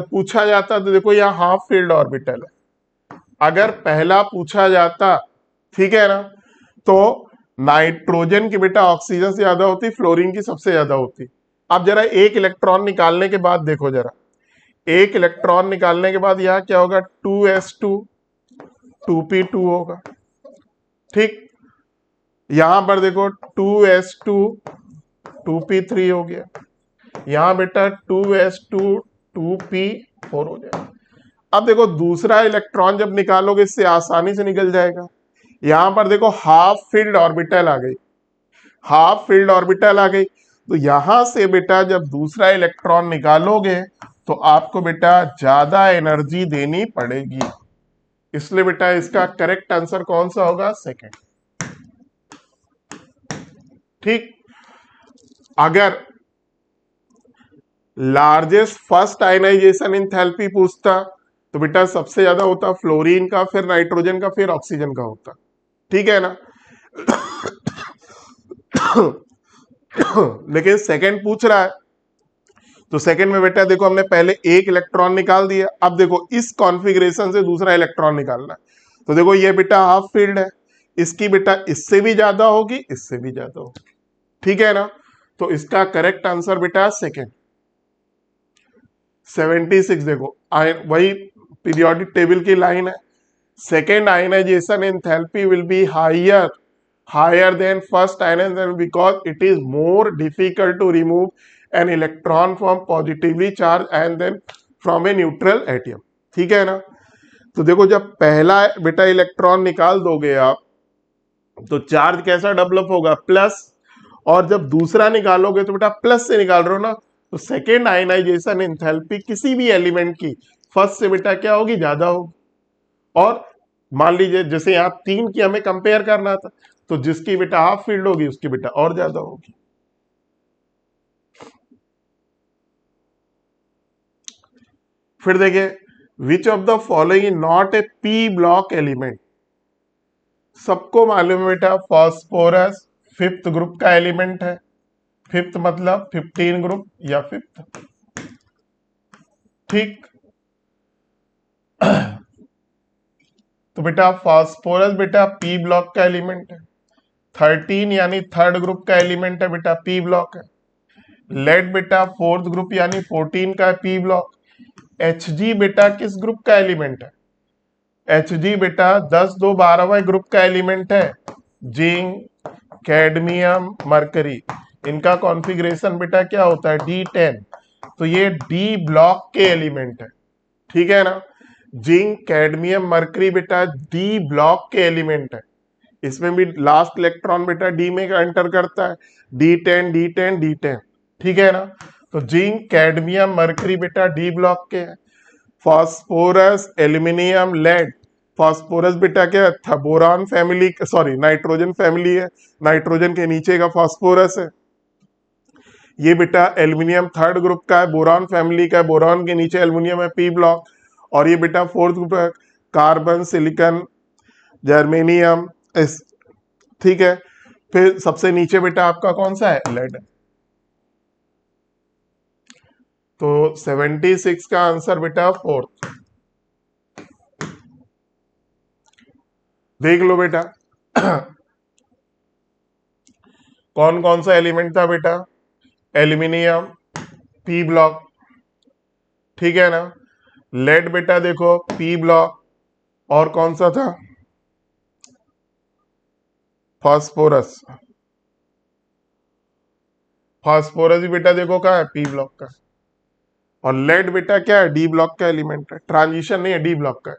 पूछा जाता तो देखो यहाँ हाफ फील्ड ऑर्बिटल है, अगर पहला पूछा जाता, ठीक है ना, तो नाइट्रोजन की बेटा ऑक्सीजन से ज्यादा होती, फ्लोरीन की सबसे ज्यादा होती। अब जरा एक इलेक्ट्रॉन निकालने के बाद देखो, जरा एक इलेक्ट्रॉन निकालने के बाद यहाँ क्या होगा, 2s2 2p2 होगा, ठीक, यहां पर देखो 2s2 2p3 हो गया, यहां बेटा 2s2 2p4 हो जाएगा। अब देखो दूसरा इलेक्ट्रॉन जब निकालोगे इससे आसानी से निकल जाएगा। यहां पर देखो हाफ फील्ड ऑर्बिटल आ गई, हाफ फील्ड ऑर्बिटल आ गई, तो यहां से बेटा जब दूसरा इलेक्ट्रॉन निकालोगे तो आपको बेटा ज्यादा एनर्जी देनी पड़ेगी, इसलिए बेटा इसका करेक्ट आंसर कौन सा होगा? सेकंड। ठीक, अगर लार्जेस्ट फर्स्ट आयनाइजेशन एंथैल्पी पूछता तो बेटा सबसे ज्यादा होता फ्लोरीन का, फिर नाइट्रोजन का, फिर ऑक्सीजन का होता। ठीक है ना? लेकिन सेकंड पूछ रहा है, तो सेकंड में बेटा देखो हमने पहले एक इलेक्ट्रॉन निकाल दिया, अब देखो इस कॉन्फ़िगरेशन से दूसरा इलेक्ट्रॉन निकालना है। तो देखो ये बेटा हाफ फील्ड है, इसकी बेटा इससे भी ज्यादा होगी, इससे भी ज्यादा होगी। ठीक है ना? तो इसका करेक्ट आंसर बेटा सेकंड। 76 देखो वही पीरियोडिक टेबल की लाइन है, second ionisation enthalpy will be higher than first ionization because it is more difficult to remove an electron from positively charged and then from a neutral atom। ठीक है ना? तो देखो जब पहला बेटा इलेक्ट्रॉन निकाल दोगे आप तो चार्ज कैसा डेवलप होगा? प्लस, और जब दूसरा निकालोगे तो बेटा प्लस से निकाल रहे हो ना, तो सेकेंड आयनाइजेशन एंथैल्पी किसी भी एलिमेंट की फर्स्ट से बेटा क्या होगी? ज्यादा होगी। और मान लीजिए जैसे यहाँ 3 की हमें कंपेयर करना था, तो जिसकी बेटा हाफ फील्ड होगी उसकी बेटा और ज्यादा होगी। फिर देखिए विच of the following is not A P block element. सबको मालूम है बेटा फास्फोरस फिफ्थ ग्रुप का एलिमेंट है, फिफ्थ मतलब 15 ग्रुप या फिफ्थ। ठीक, तो बेटा फास्फोरस बेटा पी ब्लॉक का एलिमेंट है, 13 यानी थर्ड ग्रुप का एलिमेंट है बेटा, पी ब्लॉक है। लेड बेटा फोर्थ ग्रुप यानी 14 का पी ब्लॉक। Hg बेटा किस ग्रुप का एलिमेंट है? Hg बेटा 10 2 12वें ग्रुप का एलिमेंट है, जिंक कैडमियम मरकरी। इनका कॉन्फ़िगरेशन बेटा क्या होता है? D10, तो ये डी ब्लॉक के एलिमेंट है। ठीक है ना? जिंक कैडमियम मरकरी बेटा डी ब्लॉक के एलिमेंट है, इसमें भी लास्ट इलेक्ट्रॉन बेटा डी में एंटर करता है, D10 D10 D10। ठीक है ना? तो जिंक कैडमियम मरकरी बेटा डी ब्लॉक के है। फास्फोरस एल्यूमिनियम लेड, फास्फोरस बेटा क्या था? Boron family, sorry nitrogen family है, नाइट्रोजन के नीचे का फास्फोरस है। ये बेटा एल्यूमिनियम थर्ड ग्रुप का है, बोरान फैमिली का है, बोरान के नीचे एल्यूमिनियम है, पी ब्लॉक। और ये बेटा फोर्थ ग्रुप है, कार्बन सिलिकॉन जर्मेनियम इस। ठीक है, फिर सबसे नीचे बेटा आपका कौन सा है? लेड। तो 76 का आंसर बेटा फोर्थ। देख लो बेटा कौन कौन सा एलिमेंट था बेटा? एल्यूमिनियम पी ब्लॉक, ठीक है ना? लेड बेटा देखो पी ब्लॉक, और कौन सा था? फास्फोरस, फास्फोरस भी बेटा देखो कहाँ है? पी ब्लॉक का। और लेड बेटा क्या है? डी ब्लॉक का एलिमेंट है, ट्रांजिशन नहीं है, डी ब्लॉक का है।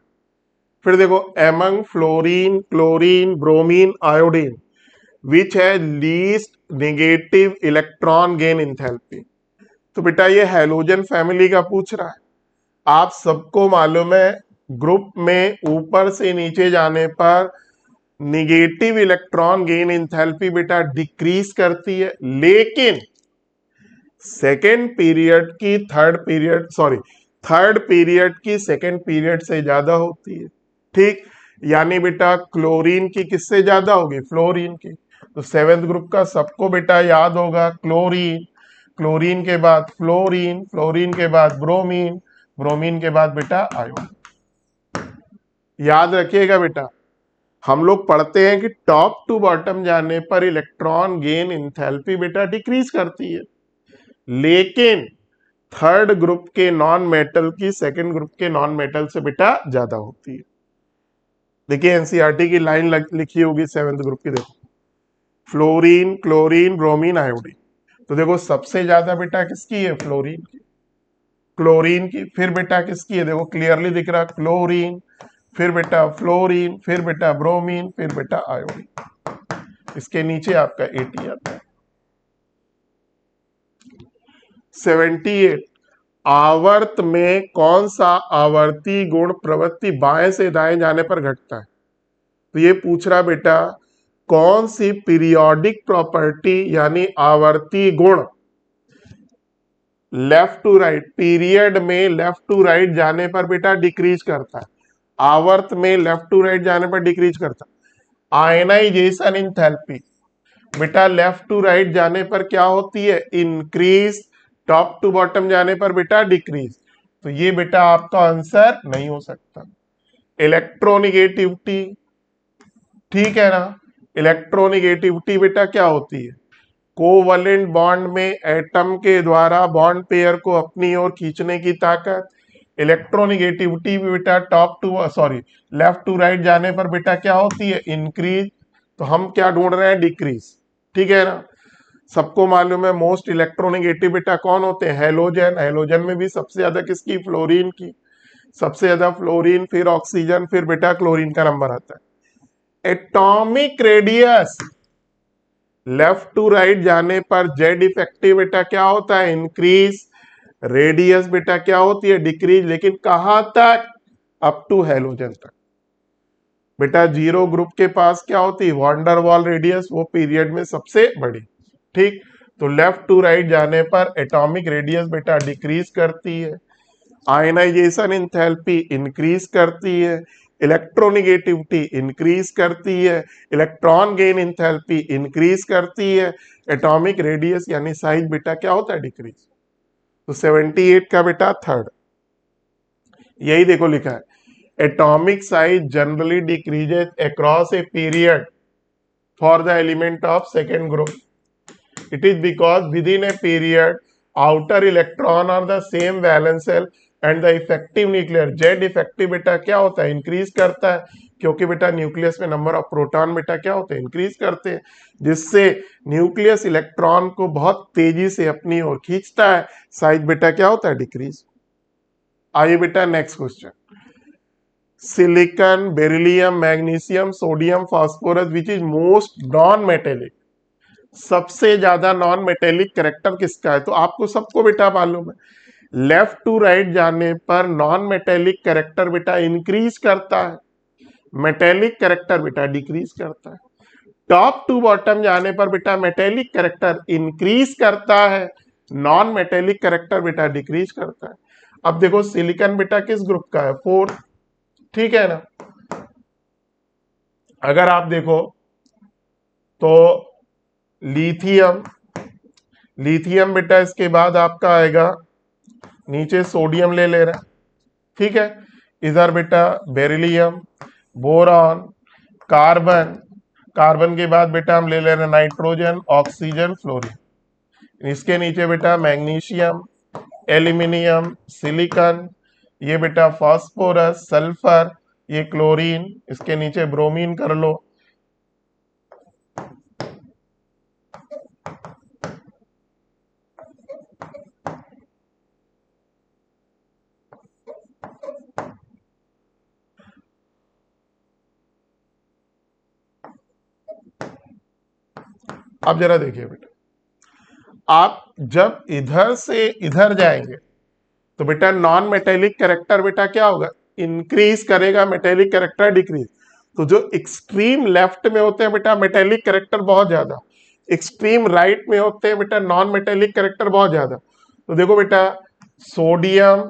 फिर देखो among fluorine chlorine bromine iodine which है least negative electron gain enthalpy. तो बेटा ये हैलोजन फैमिली का पूछ रहा है। आप सबको मालूम है ग्रुप में ऊपर से नीचे जाने पर निगेटिव इलेक्ट्रॉन गेन इंथैल्पी बेटा डिक्रीज करती है, लेकिन सेकेंड पीरियड की थर्ड पीरियड की सेकेंड पीरियड से ज्यादा होती है। ठीक, यानी बेटा क्लोरीन की किससे ज्यादा होगी? फ्लोरीन की। तो सेवेंथ ग्रुप का सबको बेटा याद होगा क्लोरीन, क्लोरीन के बाद फ्लोरीन, फ्लोरीन के बाद ब्रोमीन, ब्रोमीन के बाद बेटा आयोडीन। याद रखिएगा बेटा, हम लोग पढ़ते हैं कि टॉप टू बॉटम जाने पर इलेक्ट्रॉन गेन इंथैल्पी बेटा डिक्रीज करती है, लेकिन थर्ड ग्रुप के नॉन मेटल की सेकंड ग्रुप के नॉन मेटल से बेटा ज्यादा होती है। देखिए एनसीईआरटी की लाइन लिखी होगी 7th ग्रुप की, देखो फ्लोरीन, क्लोरीन, ब्रोमीन, आयोडीन। तो देखो सबसे ज्यादा बेटा किसकी है, फ्लोरीन की, क्लोरीन की। फिर बेटा किसकी है, देखो क्लियरली दिख रहा, क्लोरीन, फिर बेटा फ्लोरीन, फिर बेटा ब्रोमीन, फिर बेटा आयोडीन। इसके नीचे आपका 80 आता है। 78, आवर्त में कौन सा आवर्ती गुण प्रवृत्ति बाएं से दाएं जाने पर घटता है। तो ये पूछ रहा बेटा कौन सी पीरियोडिक प्रॉपर्टी यानी आवर्ती गुण लेफ्ट टू राइट पीरियड में लेफ्ट टू राइट जाने पर बेटा डिक्रीज करता है। आवर्त में लेफ्ट टू राइट जाने पर डिक्रीज करता है। आयनाइजेशन इंथैल्पी बेटा लेफ्ट टू राइट जाने पर क्या होती है, इंक्रीज, टॉप टू बॉटम जाने पर बेटा डिक्रीज। तो ये बेटा आपका आंसर नहीं हो सकता। इलेक्ट्रोनिगेटिविटी, ठीक है ना, इलेक्ट्रोनिगेटिविटी बेटा क्या होती है, कोवलेंट बॉन्ड में एटम के द्वारा बॉन्ड पेयर को अपनी ओर खींचने की ताकत। इलेक्ट्रोनिगेटिविटी भी बेटा top to left to right जाने पर बेटा क्या होती है, इंक्रीज। तो हम क्या ढूंढ रहे हैं, डिक्रीज, ठीक है ना। सबको मालूम है मोस्ट इलेक्ट्रोनिगेटिव बेटा कौन होते हैं, हेलोजन। हेलोजन में भी सबसे ज्यादा किसकी, फ्लोरीन की, सबसे ज्यादा फ्लोरीन, फिर ऑक्सीजन, फिर बेटा क्लोरीन का नंबर आता है। Atomic radius left to right जाने पर जेड इफेक्टिव बेटा क्या होता है, इंक्रीज। रेडियस बेटा क्या होती है, डिक्रीज। लेकिन कहां तक, अप टू हेलोजन तक। बेटा जीरो ग्रुप के पास क्या होती है, वॉन्डर वॉल रेडियस, वो पीरियड में सबसे बड़ी, ठीक। तो लेफ्ट टू राइट जाने पर एटॉमिक रेडियस बेटा डिक्रीज करती है, आयनाइजेशन इंथैल्पी इंक्रीज करती है, इलेक्ट्रोनिगेटिविटी इंक्रीज करती है, इलेक्ट्रॉन गेन इंथैल्पी इंक्रीज करती है, एटॉमिक रेडियस यानी साइज बेटा क्या होता है, डिक्रीज। तो 78 का बेटा थर्ड, यही देखो लिखा है, atomic size generally decreases across a period for the element of second group. It is because within a period outer electron are the same valence shell and the effective nuclear Z effective बेटा क्या होता है, increase करता है, क्योंकि बेटा nucleus में number of proton बेटा क्या होते हैं, इंक्रीज करते हैं, जिससे न्यूक्लियस इलेक्ट्रॉन को बहुत तेजी से अपनी ओर खींचता है। साइज बेटा क्या होता है, डिक्रीज। आइए बेटा next question, silicon, beryllium, magnesium, sodium, phosphorus which is most non metallic, सबसे ज्यादा नॉन मेटेलिक कैरेक्टर किसका है। तो आपको सबको बेटा मालूम है, लेफ्ट टू राइट जाने पर नॉन मेटेलिक कैरेक्टर बेटा इंक्रीज करता है, मेटेलिक कैरेक्टर बेटा डिक्रीज करता है। टॉप टू बॉटम जाने पर बेटा मेटेलिक कैरेक्टर इंक्रीज करता है, नॉन मेटेलिक कैरेक्टर बेटा डिक्रीज करता है। अब देखो सिलिकॉन बेटा किस ग्रुप का है, फोर्थ, ठीक है ना। अगर आप देखो तो लिथियम, लिथियम बेटा इसके बाद आपका आएगा नीचे सोडियम ले ले रहा है, ठीक है। इधर बेटा बेरिलियम, बोरॉन, कार्बन, कार्बन के बाद बेटा हम ले ले रहे हैं नाइट्रोजन, ऑक्सीजन, फ्लोरीन। इसके नीचे बेटा मैग्नीशियम, एल्यूमिनियम, सिलिकॉन, ये बेटा फास्फोरस, सल्फर, ये क्लोरीन, इसके नीचे ब्रोमीन कर लो। अब जरा देखिए बेटा, आप जब इधर से इधर जाएंगे तो बेटा नॉन मेटेलिक कैरेक्टर बेटा क्या होगा, इंक्रीज करेगा, मेटेलिक कैरेक्टर डिक्रीज। तो जो एक्सट्रीम लेफ्ट में होते हैं बेटा मेटेलिक कैरेक्टर बहुत ज्यादा, एक्सट्रीम राइट में होते हैं बेटा नॉन मेटेलिक कैरेक्टर बहुत ज्यादा। तो देखो बेटा सोडियम,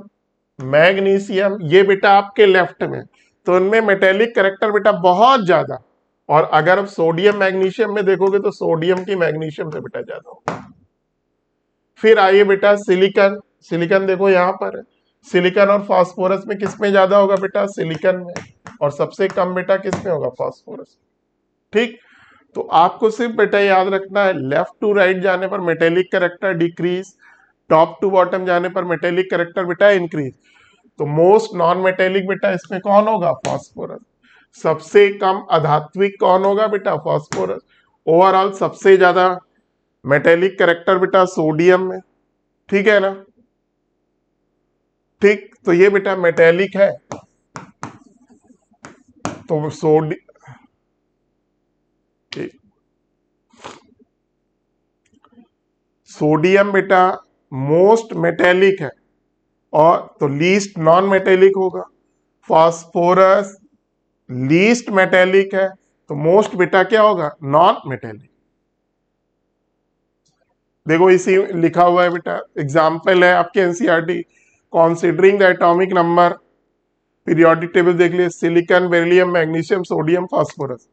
मैग्नीशियम, ये बेटा आपके लेफ्ट में, तो इनमें मेटेलिक कैरेक्टर बेटा बहुत ज्यादा। और अगर आप सोडियम मैग्नीशियम में देखोगे तो सोडियम की मैग्नीशियम से बेटा ज्यादा होगा। फिर आइए बेटा सिलिकॉन, सिलिकॉन देखो यहां पर है, सिलिकॉन और फास्फोरस में किस में ज्यादा होगा बेटा, सिलिकॉन में, और सबसे कम बेटा किस में होगा, फास्फोरस, ठीक। तो आपको सिर्फ बेटा याद रखना है, लेफ्ट टू राइट जाने पर metallic character decrease, top to bottom जाने पर मेटेलिक कैरेक्टर बेटा इंक्रीज। तो मोस्ट नॉन मेटेलिक बेटा इसमें कौन होगा, फास्फोरस। सबसे कम अधात्विक कौन होगा बेटा? फास्फोरस। ओवरऑल सबसे ज्यादा मेटेलिक कैरेक्टर बेटा सोडियम में, ठीक है ना? ठीक, तो ये बेटा मेटेलिक है, तो सोडियम बेटा मोस्ट मेटेलिक है, और तो लीस्ट नॉन मेटेलिक होगा। फास्फोरस लीस्ट मेटेलिक है, तो मोस्ट बेटा क्या होगा? Non metallic. देखो इसी लिखा हुआ है बेटा, एग्जाम्पल है आपके NCERT, considering the atomic number, periodic table देख लिए, silicon, beryllium, magnesium, sodium, phosphorus.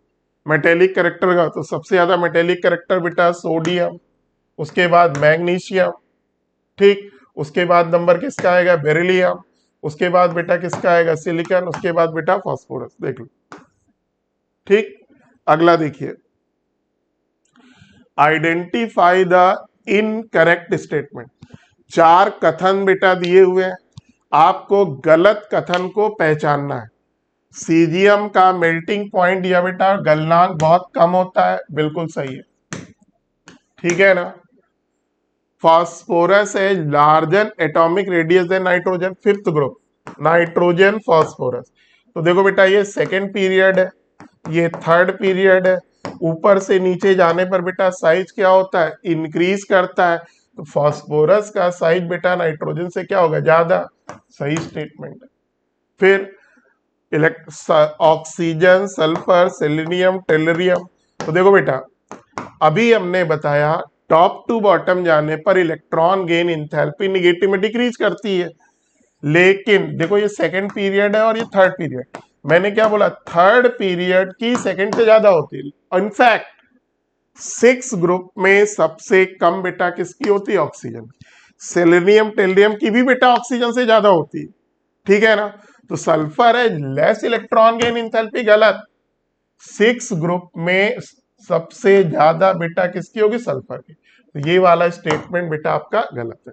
Metallic character का तो सबसे ज्यादा मेटेलिक करेक्टर बेटा सोडियम, उसके बाद मैग्नीशियम, ठीक, उसके बाद नंबर किसका आएगा? बेरिलियम, उसके बाद बेटा किसका आएगा? सिलिकॉन, उसके बाद बेटा फास्फोरस। देख लो, ठीक। अगला देखिए, आइडेंटिफाई द इनकरेक्ट स्टेटमेंट। 4 कथन बेटा दिए हुए हैं, आपको गलत कथन को पहचानना है। सीजियम का मेल्टिंग पॉइंट या बेटा गलनांक बहुत कम होता है, बिल्कुल सही है, ठीक है ना? फास्फोरस है larger atomic radius than nitrogen, 5th group, nitrogen phosphorus. तो देखो बेटा ये सेकेंड पीरियड है, ये थर्ड पीरियड है, ऊपर से नीचे जाने पर बेटा साइज क्या होता है? इंक्रीज करता है। तो फास्फोरस का साइज बेटा नाइट्रोजन से क्या होगा? ज्यादा। सही स्टेटमेंट है। फिर ऑक्सीजन, सल्फर, सेलेनियम, टेलरियम। तो देखो बेटा अभी हमने बताया टॉप टू बॉटम जाने पर इलेक्ट्रॉन गेन इंथैल्पी निगेटिव में डिक्रीज करती है, लेकिन देखो ये सेकंड पीरियड है और ये थर्ड पीरियड, मैंने क्या बोला? थर्ड पीरियड की सेकंड से ज्यादा होती है। इनफैक्ट 6 ग्रुप में सबसे कम बेटा किसकी होती है? ऑक्सीजन। सेलेनियम, टेलरियम की भी बेटा ऑक्सीजन से ज्यादा होती है, ठीक है ना? तो सल्फर है लेस इलेक्ट्रॉन गेन इंथैल्पी, गलत। 6 ग्रुप में सबसे ज्यादा बेटा किसकी होगी? सल्फर की। तो ये वाला स्टेटमेंट बेटा आपका गलत है।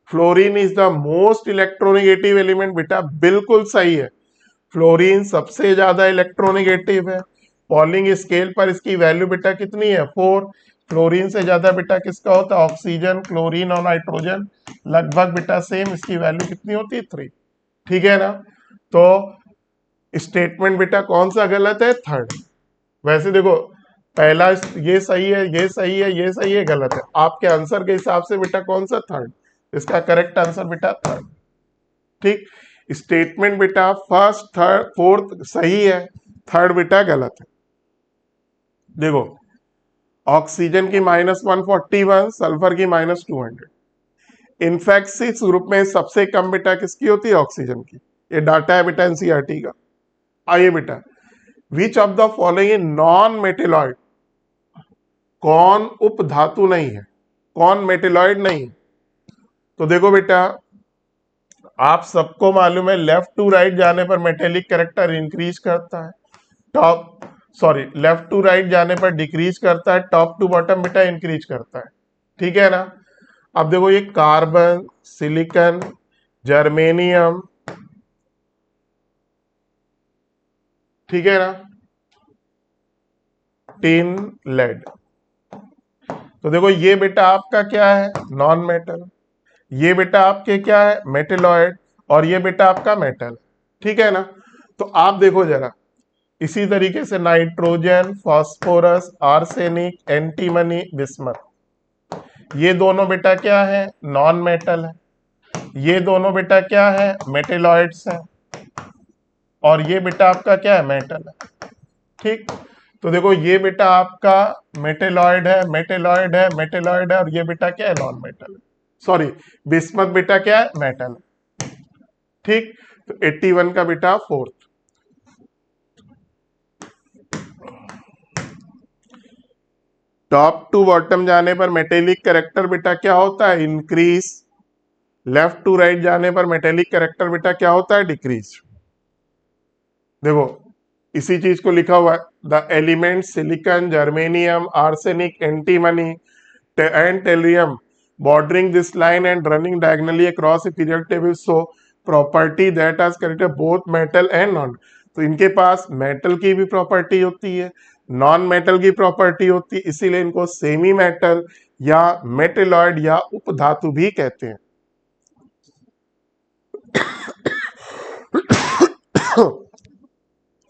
Fluorine is the most electronegative element, बेटा बिल्कुल सही है। फ्लोरीन सबसे ज्यादा इलेक्ट्रोनेगेटिव है। पॉलिंग स्केल पर इसकी वैल्यू बेटा कितनी है? 4। फ्लोरीन से ज्यादा बेटा किसका होता है? ऑक्सीजन, क्लोरीन और नाइट्रोजन लगभग बेटा सेम, इसकी वैल्यू कितनी होती है? 3, ठीक है ना? तो स्टेटमेंट बेटा कौन सा गलत है? थर्ड। वैसे देखो पहला ये सही है, ये सही है, ये सही है, गलत है। आपके आंसर के हिसाब से बेटा कौन सा? थर्ड। इसका करेक्ट आंसर बेटा थर्ड, ठीक। स्टेटमेंट बेटा फर्स्ट, थर्ड, फोर्थ सही है, थर्ड बेटा गलत है। देखो ऑक्सीजन की -141, सल्फर की -200। इनफैक्ट 6 ग्रुप में सबसे कम बेटा किसकी होती है? ऑक्सीजन की। ये डाटा है बेटा एनसीईआरटी का। आइए बेटा, विच of the following non metalloid, कौन उपधातु नहीं है, कौन मेटेलॉइड नहीं है? तो देखो बेटा आप सबको मालूम है लेफ्ट टू राइट जाने पर मेटेलिक कैरेक्टर इंक्रीज करता है, लेफ्ट टू राइट जाने पर डिक्रीज करता है, टॉप टू बॉटम बेटा इंक्रीज करता है, ठीक है ना? अब देखो ये कार्बन, सिलिकॉन, जर्मेनियम, ठीक है ना, टिन, लेड। तो देखो ये बेटा आपका क्या है? Non metal. ये बेटा आपके क्या है? मेटेलॉइड। और ये बेटा आपका मेटल, ठीक है ना? तो आप देखो जरा इसी तरीके से nitrogen, phosphorus, arsenic, antimony, bismuth, ये दोनों बेटा क्या है? नॉन मेटल है। ये दोनों बेटा क्या है? मेटेलॉइड्स है। और ये बेटा आपका क्या है? मेटल है, ठीक। तो देखो ये बेटा आपका मेटेलॉइड है, मेटेलॉइड है, मेटेलॉइड है, और ये बेटा क्या है? नॉन मेटल है। सॉरी, बिस्मथ बेटा क्या है? मेटल है, ठीक। तो 81 का बेटा फोर्थ। टॉप टू बॉटम जाने पर मेटेलिक कैरेक्टर बेटा क्या होता है? इंक्रीज। लेफ्ट टू राइट जाने पर मेटेलिक कैरेक्टर बेटा क्या होता है? डिक्रीज। देखो इसी चीज को लिखा हुआ है, the element silicon, germanium, arsenic, antimony and tellurium bordering this line and running diagonally across a periodic table, so property that has character both metal and non। तो इनके पास मेटल की भी प्रॉपर्टी होती है, नॉन मेटल की property होती है, इसीलिए इनको सेमी मेटल या मेटेलॉइड या उपधातु भी कहते हैं।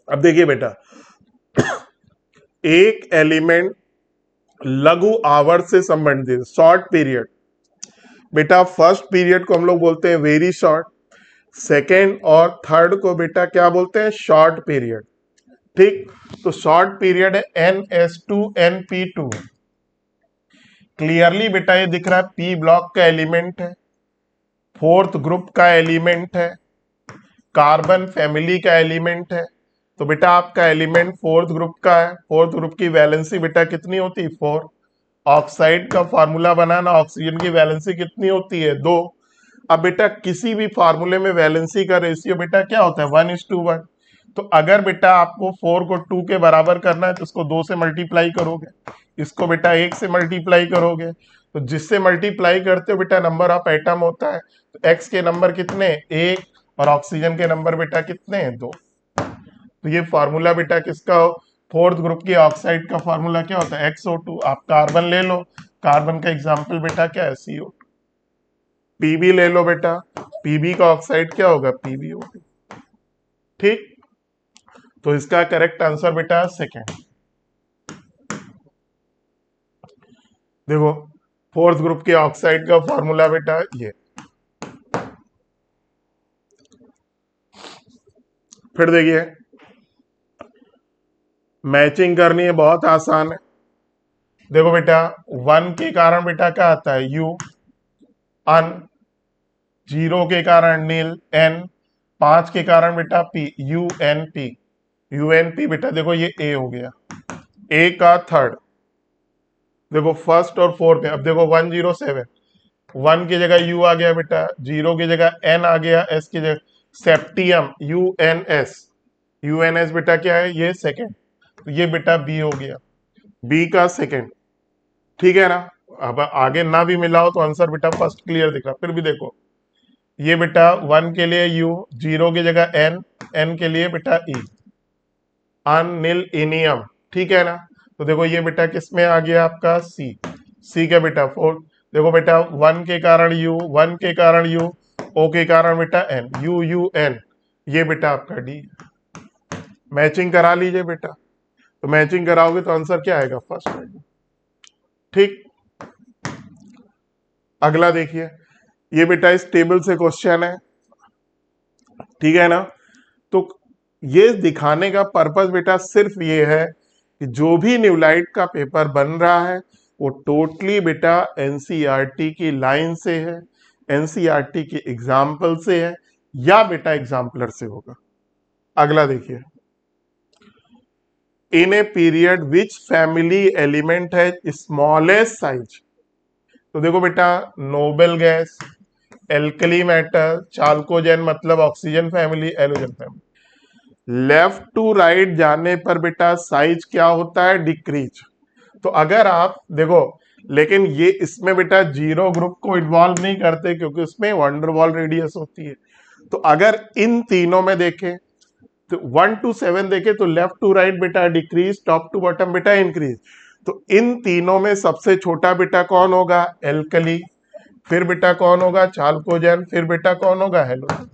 अब देखिए बेटा, एक एलिमेंट लघु आवर्त से संबंधित शॉर्ट पीरियड, बेटा फर्स्ट पीरियड को हम लोग बोलते हैं वेरी शॉर्ट, सेकेंड और थर्ड को बेटा क्या बोलते हैं, शॉर्ट पीरियड। ठीक, तो शॉर्ट पीरियड है NS2NP2। क्लियरली बेटा ये दिख रहा है पी ब्लॉक का एलिमेंट है, फोर्थ ग्रुप का एलिमेंट है, कार्बन फैमिली का एलिमेंट है। तो बेटा आपका एलिमेंट फोर्थ ग्रुप का है, फोर्थ ग्रुप की वैलेंसी बेटा कितनी होती है, 4। ऑक्साइड का फार्मूला बनाना, ऑक्सीजन की वैलेंसी कितनी होती है, 2। अब बेटा किसी भी फार्मूले में वैलेंसी का रेशियो बेटा क्या होता है, 1:1। तो अगर बेटा आपको 4 को 2 के बराबर करना है तो इसको 2 से मल्टीप्लाई करोगे, इसको बेटा 1 से मल्टीप्लाई करोगे, तो जिससे मल्टीप्लाई करते हो बेटा नंबर ऑफ एटम होता है। तो एक्स के नंबर कितने, 1, और ऑक्सीजन के नंबर बेटा कितने हैं, 2। तो ये फार्मूला बेटा किसका, फोर्थ ग्रुप की ऑक्साइड का फार्मूला क्या होता है, XO2। आप कार्बन ले लो, कार्बन का एग्जाम्पल बेटा क्या है, CO2। पीबी ले लो बेटा, पीबी का ऑक्साइड क्या होगा, PbO2। ठीक, तो इसका करेक्ट आंसर बेटा सेकेंड। देखो फोर्थ ग्रुप के ऑक्साइड का फॉर्मूला बेटा ये। फिर देखिए मैचिंग करनी है, बहुत आसान है। देखो बेटा 1 के कारण बेटा क्या आता है, U, अन, 0 के कारण नील, N, 5 के कारण बेटा P, UNP। UNP बेटा देखो ये A हो गया, A का थर्ड। देखो फर्स्ट और फोर्थ में, अब देखो 107, 1 की जगह U आ गया बेटा, 0 की जगह N आ गया, S की जगह सेप्टियम, UNS। UNS बेटा क्या है, ये सेकेंड, तो ये बेटा B हो गया, B का सेकेंड। ठीक है ना, अब आगे ना भी मिला हो तो आंसर बेटा फर्स्ट क्लियर दिख रहा। फिर भी देखो ये बेटा 1 के लिए U, 0 की जगह N, N के लिए बेटा E, अनिल इनियम। ठीक है ना, तो देखो ये बेटा किस में आ गया आपका, C का बेटा फोर्थ। देखो बेटा 1 के कारण U, 1 के कारण U, O के कारण बेटा N, UUN, ये बेटा आपका D। मैचिंग करा लीजिए बेटा, तो मैचिंग कराओगे तो आंसर क्या आएगा, फर्स्ट आएगा। ठीक, अगला देखिए, ये बेटा इस टेबल से क्वेश्चन है। ठीक है ना, तो ये दिखाने का पर्पस बेटा सिर्फ ये है कि जो भी न्यूलाइट का पेपर बन रहा है वो टोटली बेटा एनसीईआरटी की लाइन से है, एनसीईआरटी की एग्जाम्पल से है, या बेटा एग्जाम्पलर से होगा। अगला देखिए, in a period which family element है स्मॉलेस्ट साइज। तो देखो बेटा noble gas, alkali metal, chalcogen मतलब oxygen family, halogen family, left to right जाने पर बेटा साइज क्या होता है, डिक्रीज। तो अगर आप देखो, लेकिन ये इसमें बेटा जीरो ग्रुप को इन्वॉल्व नहीं करते क्योंकि उसमें वंडरवॉल रेडियस होती है। तो अगर इन तीनों में देखें तो 1 to 7 देखें तो लेफ्ट टू राइट बेटा डिक्रीज, टॉप टू बॉटम बेटा इंक्रीज। तो इन तीनों में सबसे छोटा बेटा कौन होगा, एल्कली, फिर बेटा कौन होगा, चाल्कोजेन, फिर बेटा कौन होगा, हेलोजन।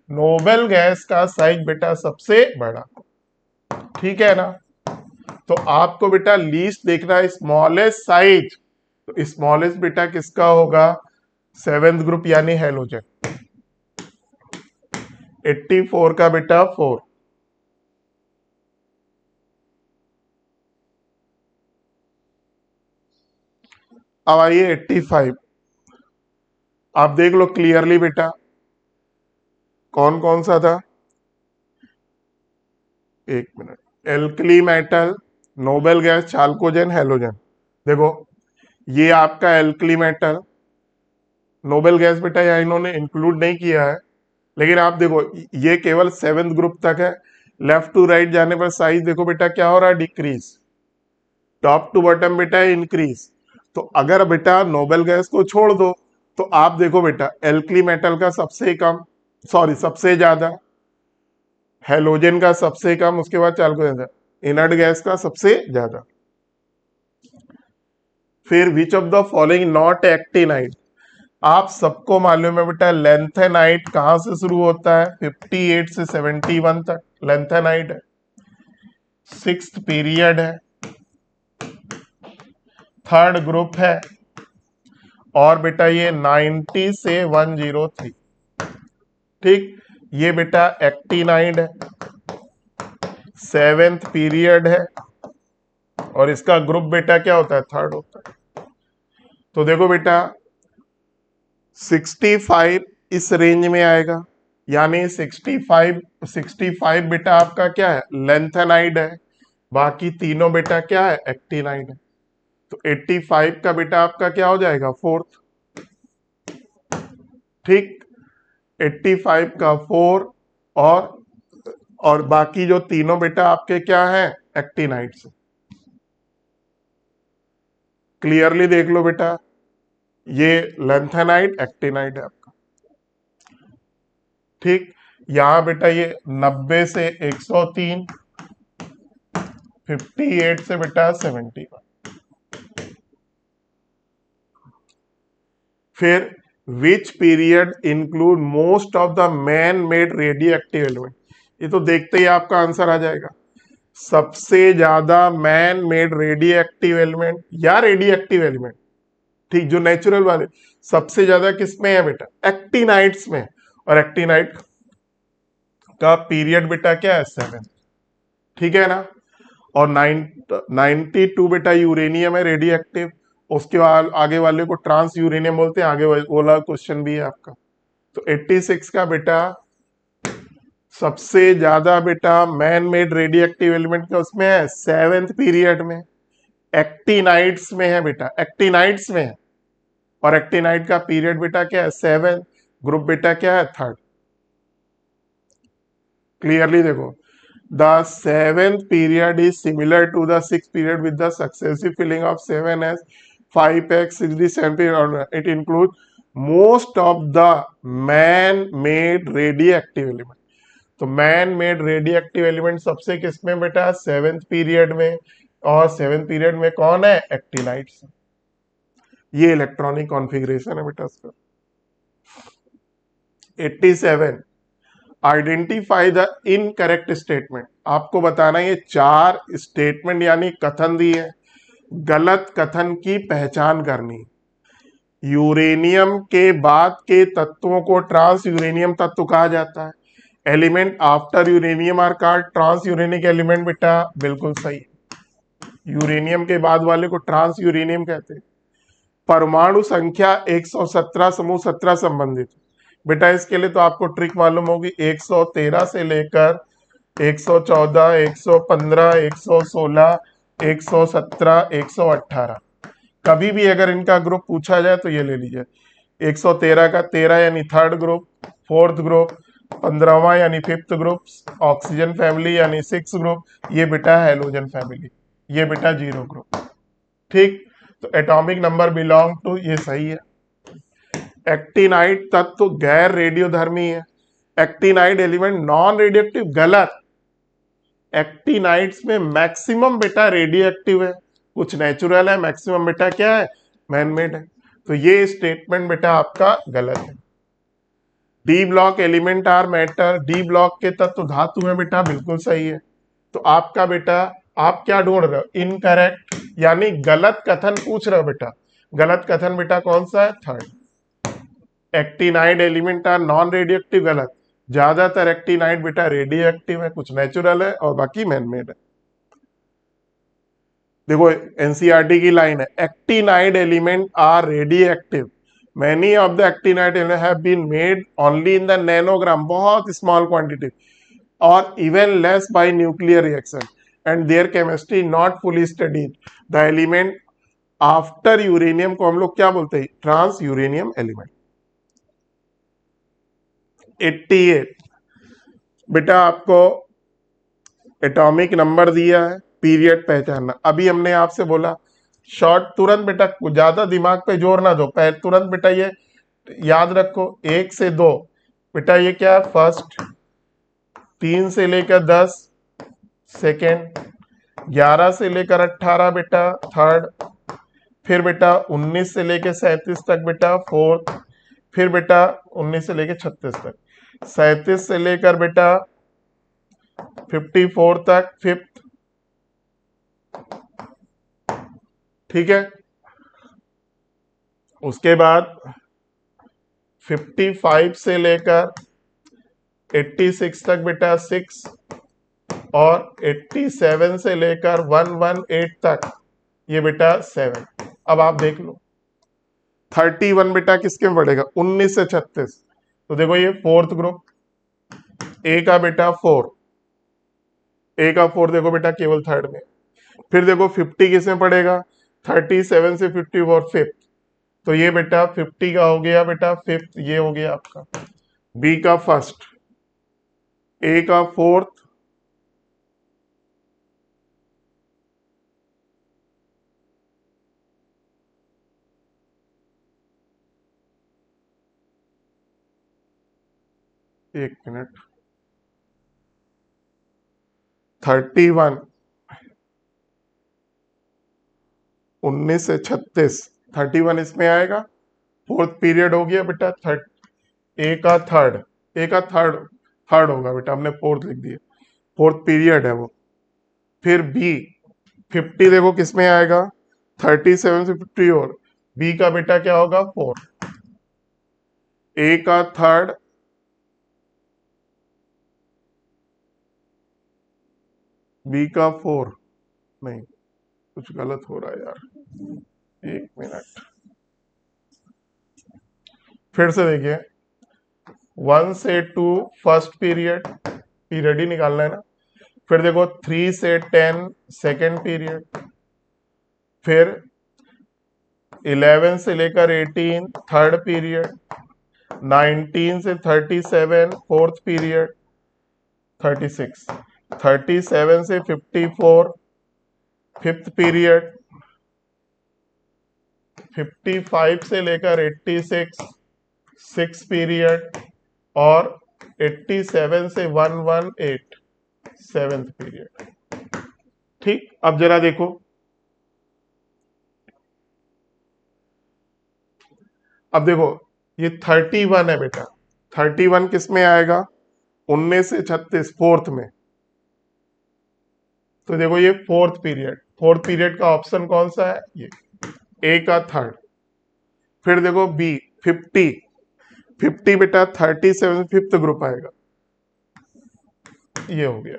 नोबल गैस का साइज बेटा सबसे बड़ा। ठीक है ना, तो आपको बेटा लीस्ट देखना है, स्मॉलेस्ट साइज। तो स्मॉलेस्ट बेटा किसका होगा, 7th ग्रुप यानी हेलोजन, 84 का बेटा 4। अब आइए 85, आप देख लो क्लियरली बेटा कौन कौन सा था, एक minute, alkali metal, noble gas, chalcogen, halogen. देखो ये आपका एल्कली मेटल, नोबल गैस बेटा यहाँ इन्होंने इंक्लूड नहीं किया है, लेकिन आप देखो ये केवल 7th ग्रुप तक है। लेफ्ट टू राइट जाने पर साइज देखो बेटा क्या हो रहा है, डिक्रीज, टॉप टू बॉटम बेटा इंक्रीज। तो अगर बेटा नोबल गैस को छोड़ दो तो आप देखो बेटा एल्कली मेटल का सबसे कम, सॉरी सबसे ज्यादा, हेलोजन का सबसे कम, उसके बाद चालक इनर्ट गैस का सबसे ज्यादा। फिर विच of the following not actinide, आप सबको मालूम है बेटा लेंथेनाइट कहां से शुरू होता है, 58 से 71 तक लेंथेनाइट है, 6th पीरियड है, 3rd ग्रुप है, और बेटा ये 90 से 103, ठीक। ये बेटा एक्टिनाइड है, 7th पीरियड है, और इसका ग्रुप बेटा क्या होता है, 3rd होता है। तो देखो बेटा 65 इस रेंज में आएगा, यानी 65 बेटा आपका क्या है, लेंथेनाइड है, बाकी तीनों बेटा क्या है, एक्टिनाइड है। तो 85 का बेटा आपका क्या हो जाएगा, 4th, ठीक। 85 का 4, और बाकी जो तीनों बेटा आपके क्या है, एक्टिनाइड से। क्लियरली देख लो बेटा, ये लेंथेनाइड एक्टिनाइड है आपका, ठीक। यहां बेटा ये 90 से 103, 58 से बेटा 71। फिर which period include most of the man made radio active element, ये तो देखते ही आपका आंसर आ जाएगा। सबसे ज्यादा man made radio active element या रेडियो एक्टिव एलिमेंट, ठीक, जो नेचुरल वाले, सबसे ज्यादा किसमें है बेटा, एक्टिनाइड्स में। और एक्टिनाइड का पीरियड बेटा क्या है, 7, ठीक है ना। और 92 बेटा यूरेनियम है रेडियो एक्टिव, उसके बाद आगे वाले को ट्रांस यूरेनियम बोलते हैं, आगे वाला क्वेश्चन भी है आपका। तो 86 का बेटा सबसे ज्यादा बेटा man made radio active element का उसमें है 7th पीरियड में, एक्टिनाइड्स में है बेटा, एक्टिनाइड्स में है। और एक्टिनाइड का पीरियड बेटा क्या है, 7, ग्रुप बेटा क्या है, 3rd। क्लियरली देखो, the 7th period is similar to the 6th period with the successive filling of 7s, 5x, 67 period. It includes most of the man-made radioactive element. तो man made radio active element सबसे किसमें बेटा, 7th period में। और 7th period में कौन है, actinides. ये इलेक्ट्रॉनिक कॉन्फ़िगरेशन है बेटा इसका। 87 आइडेंटिफाई द इनकरेक्ट स्टेटमेंट, आपको बताना ये 4 स्टेटमेंट यानी कथन दिए, गलत कथन की पहचान करनी। यूरेनियम के बाद के तत्वों को ट्रांस यूरेनियम तत्व कहा जाता है। Element after uranium are called transuranic element, बेटा बिल्कुल सही। यूरेनियम के बाद वाले को ट्रांस यूरेनियम कहते हैं। परमाणु संख्या 117 समूह 17 संबंधित, बेटा इसके लिए तो आपको ट्रिक मालूम होगी, 113 से लेकर 114, 115, 116, 117, 118, कभी भी अगर इनका ग्रुप पूछा जाए तो ये ले लीजिए। 113 का 13 यानी 3rd ग्रुप, 4th ग्रुप, 15वां यानी 5th ग्रुप, ऑक्सीजन फैमिली यानी 6th ग्रुप, ये बेटा हेलोजन फैमिली, ये बेटा 0 ग्रुप, ठीक। तो एटॉमिक नंबर बिलोंग टू, ये सही है। एक्टिनाइड तत्व गैर रेडियोधर्मी है। एक्टिनाइड एलिमेंट नॉन रेडियोएक्टिव, गलत। एक्टिनाइड्स में मैक्सिमम बेटा रेडियो एक्टिव है, कुछ नेचुरल है, मैक्सिमम बेटा क्या है, मैनमेड है। तो ये स्टेटमेंट बेटा आपका गलत है। D block element are matter, D block के तत्व धातु है, बेटा बिल्कुल सही है। तो आपका बेटा, आप क्या ढूंढ रहे हो, इनकरेक्ट, यानी गलत कथन पूछ रहे हो बेटा। गलत कथन बेटा कौन सा है, 3rd। Actinide element are non radioactive, गलत। ज्यादातर एक्टिनाइड बेटा रेडियो एक्टिव है, कुछ नेचुरल है और बाकी मैनमेड है। देखो एनसीईआरटी की लाइन है, actinide element are radioactive, many of the actinide element have been made only in the nanogram, बहुत स्मॉल क्वांटिटी, और even less by nuclear reaction, and their chemistry not fully studied. The element after uranium को हम लोग क्या बोलते हैं, trans uranium element. 88 बेटा आपको एटॉमिक नंबर दिया है, पीरियड पहचानना। अभी हमने आपसे बोला शॉर्ट, तुरंत बेटा ज्यादा दिमाग पे जोर ना दो, तुरंत बेटा ये याद रखो, 1 से 2 बेटा ये क्या है, फर्स्ट, 3 से लेकर 10 सेकेंड, 11 से लेकर 18 बेटा थर्ड, फिर बेटा 19 से लेकर 37 तक बेटा फोर्थ, फिर बेटा 19 से लेकर 36 तक, 37 से लेकर बेटा 54 तक फिफ्थ। ठीक है, उसके बाद 55 से लेकर 86 तक बेटा 6, और 87 से लेकर 118 तक ये बेटा 7। अब आप देख लो 31 बेटा किसके में पड़ेगा, 19 से 36, तो देखो ये फोर्थ ग्रुप, ए का बेटा 4, ए का 4 देखो बेटा केवल थर्ड में। फिर देखो 50 किस में पड़ेगा, 37 से 54 फिफ्थ, तो ये बेटा 50 का हो गया बेटा फिफ्थ, ये हो गया आपका बी का फर्स्ट, ए का फोर्थ, एक मिनट, 31, 19 से 36, 31 इसमें आएगा, फोर्थ पीरियड हो गया बेटा ए का थर्ड, ए का थर्ड थर्ड होगा बेटा, हमने फोर्थ लिख दिया, फोर्थ पीरियड है वो। फिर बी 50 देखो किसमें आएगा, 37 से 50, और बी का बेटा क्या होगा 4, ए का थर्ड, बी का 4, नहीं कुछ गलत हो रहा है यार, एक मिनट, फिर से देखिए 1 से 2 फर्स्ट पीरियड, पीरियड ही निकालना है ना, फिर देखो 3 से 10 सेकेंड पीरियड, फिर 11 से लेकर 18 थर्ड पीरियड, 19 से 37 फोर्थ पीरियड, 36, 37 से 54 फिफ्थ पीरियड, 55 से लेकर 86 सिक्स पीरियड, और 87 से 118 सेवेंथ पीरियड। ठीक, अब जरा देखो, अब देखो ये 31 है बेटा, 31 किस में आएगा, 19 से 36 फोर्थ में, तो देखो ये फोर्थ पीरियड, फोर्थ पीरियड का ऑप्शन कौन सा है, ये ए का थर्ड। फिर देखो बी 50, 50 बेटा 37 फिफ्थ ग्रुप आएगा, ये हो गया।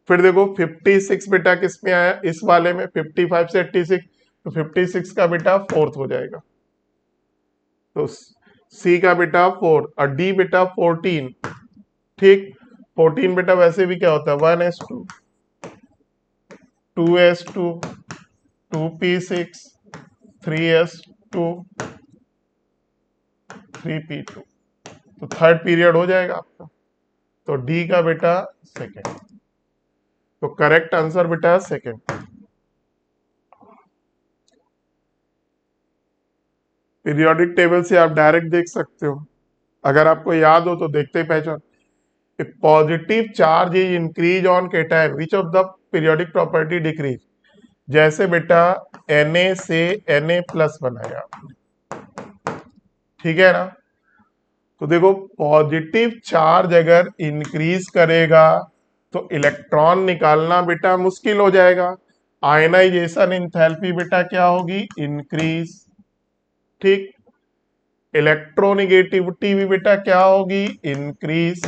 फिर देखो 56 बेटा किस में आया, इस वाले में 55 से 86, तो 56 का बेटा फोर्थ हो जाएगा, तो सी का बेटा 4, और डी बेटा 14। ठीक, 14 बेटा वैसे भी क्या होता है 1s2, 2s2, 2p6, 3s2, 3p2, तो थर्ड पीरियड हो जाएगा आपका, तो डी का बेटा सेकेंड, तो करेक्ट आंसर बेटा सेकेंड। पीरियोडिक टेबल से आप डायरेक्ट देख सकते हो, अगर आपको याद हो तो देखते ही पहचान, positive charge is increase on cation which of the periodic property decrease, जैसे बेटा Na से Na प्लस बनाया आपने, ठीक है ना, तो देखो पॉजिटिव चार्ज अगर इंक्रीज करेगा तो इलेक्ट्रॉन निकालना बेटा मुश्किल हो जाएगा, आयनाइजेशन इंथैल्पी बेटा क्या होगी, इंक्रीज। ठीक, इलेक्ट्रोनिगेटिविटी भी बेटा क्या होगी, इंक्रीज।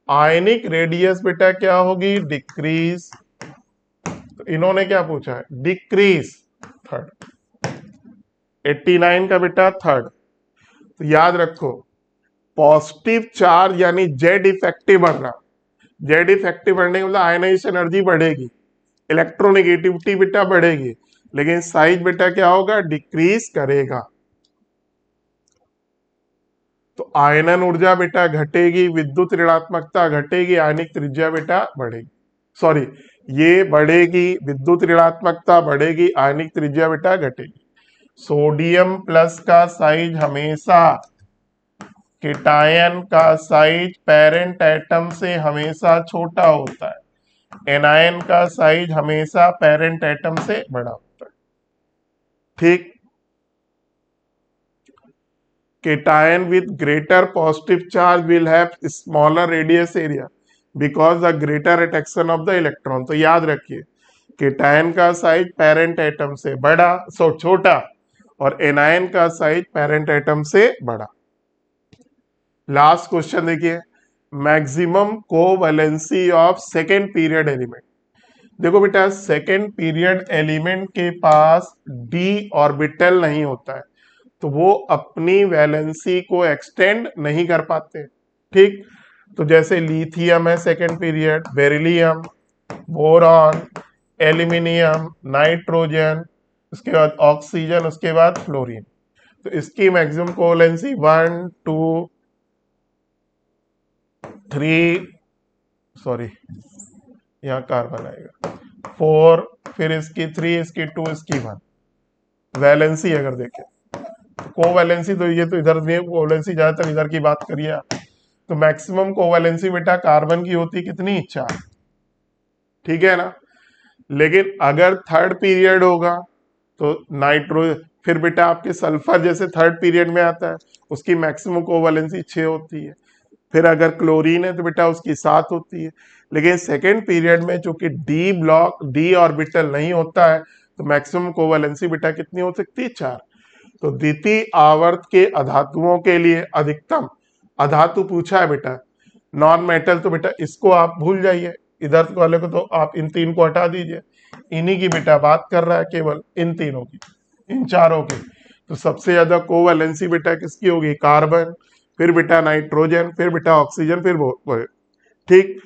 आयनिक रेडियस बेटा क्या होगी, डिक्रीज। तो इन्होंने क्या पूछा है, डिक्रीज थर्ड, 89 का बेटा थर्ड। तो याद रखो पॉजिटिव चार्ज यानी जेड इफेक्टिव बढ़ना, जेड इफेक्टिव बढ़ने का मतलब आयनाइजेशन एनर्जी बढ़ेगी, इलेक्ट्रोनिगेटिविटी बेटा बढ़ेगी, लेकिन साइज बेटा क्या होगा, डिक्रीज करेगा। तो आयनन ऊर्जा बेटा घटेगी, विद्युत ऋणात्मकता घटेगी, आयनिक त्रिज्या बेटा बढ़ेगी, सॉरी ये बढ़ेगी, विद्युत ऋणात्मकता बढ़ेगी, आयनिक त्रिज्या बेटा घटेगी। सोडियम प्लस का साइज हमेशा केटायन का साइज पेरेंट एटम से हमेशा छोटा होता है, एनायन का साइज हमेशा पेरेंट एटम से बड़ा होता है। ठीक, cation with greater positive charge will have smaller radius area because the greater attraction of the electron। तो याद रखिए cation का साइज पेरेंट एटम से बड़ा छोटा और एनायन का साइज पेरेंट एटम से बड़ा। लास्ट क्वेश्चन देखिए, maximum covalency of second period element. देखो बेटा सेकेंड पीरियड एलिमेंट के पास d ऑर्बिटल नहीं होता है, तो वो अपनी वैलेंसी को एक्सटेंड नहीं कर पाते। ठीक, तो जैसे लिथियम है second period, beryllium, boron, aluminium, nitrogen, उसके बाद ऑक्सीजन, उसके बाद फ्लोरीन। तो इसकी मैक्सिमम कोवैलेंसी 1 2 3 सॉरी यहाँ कार्बन आएगा 4, फिर इसकी 3, इसकी 2, इसकी 1। वैलेंसी अगर देखें कोवैलेंसी तो ये तो इधर में कोवैलेंसी ज्यादातर इधर की बात करिए आप, तो मैक्सिमम कोवैलेंसी बेटा कार्बन की होती कितनी 4। ठीक है ना, लेकिन अगर थर्ड पीरियड होगा तो फिर बेटा आपके सल्फर जैसे थर्ड पीरियड में आता है उसकी मैक्सिमम कोवैलेंसी 6 होती है। फिर अगर क्लोरीन है तो बेटा उसकी 7 होती है। लेकिन सेकेंड पीरियड में चूंकि डी ऑर्बिटल नहीं होता है तो मैक्सिमम कोवैलेंसी बेटा कितनी हो सकती है 4। तो द्वितीय आवर्त के अधातुओं के लिए अधिकतम अधातु पूछा है बेटा, नॉन मेटल, तो बेटा इसको आप भूल जाइए, इधर वाले को तो आप इन 3 को हटा दीजिए, इन्हीं की बेटा बात कर रहा है केवल इन तीनों की, इन चारों की। तो सबसे ज्यादा कोवैलेंसी बेटा किसकी होगी, कार्बन, फिर बेटा नाइट्रोजन, फिर बेटा ऑक्सीजन, फिर वो। ठीक,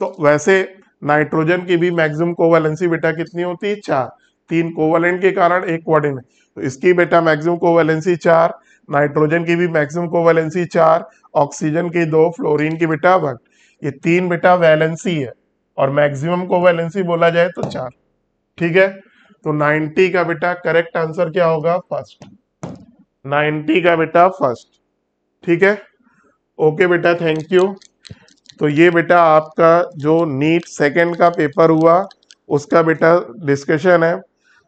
तो वैसे नाइट्रोजन की भी मैक्सिमम कोवैलेंसी बेटा कितनी होती है 4, 3 कोवैलेंट के कारण 1 कोऑर्डिनेट, तो इसकी बेटा मैक्सिमम कोवैलेंसी 4, नाइट्रोजन की भी मैक्सिमम कोवैलेंसी 4, ऑक्सीजन की 2, फ्लोरीन की बेटा 1। ये 3 बेटा वैलेंसी है और मैक्सिमम कोवैलेंसी बोला जाए तो 4। ठीक है, तो 90 का बेटा करेक्ट आंसर क्या होगा, फर्स्ट। 90 का बेटा फर्स्ट। ठीक है, ओके बेटा, थैंक यू। तो ये बेटा आपका जो नीट सेकंड का पेपर हुआ उसका बेटा डिस्कशन है,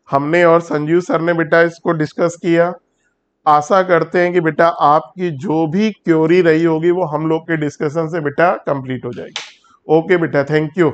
हमने और संजीव सर ने बेटा इसको डिस्कस किया। आशा करते हैं कि बेटा आपकी जो भी क्वेरी रही होगी वो हम लोग के डिस्कशन से बेटा कंप्लीट हो जाएगी। ओके बेटा, थैंक यू।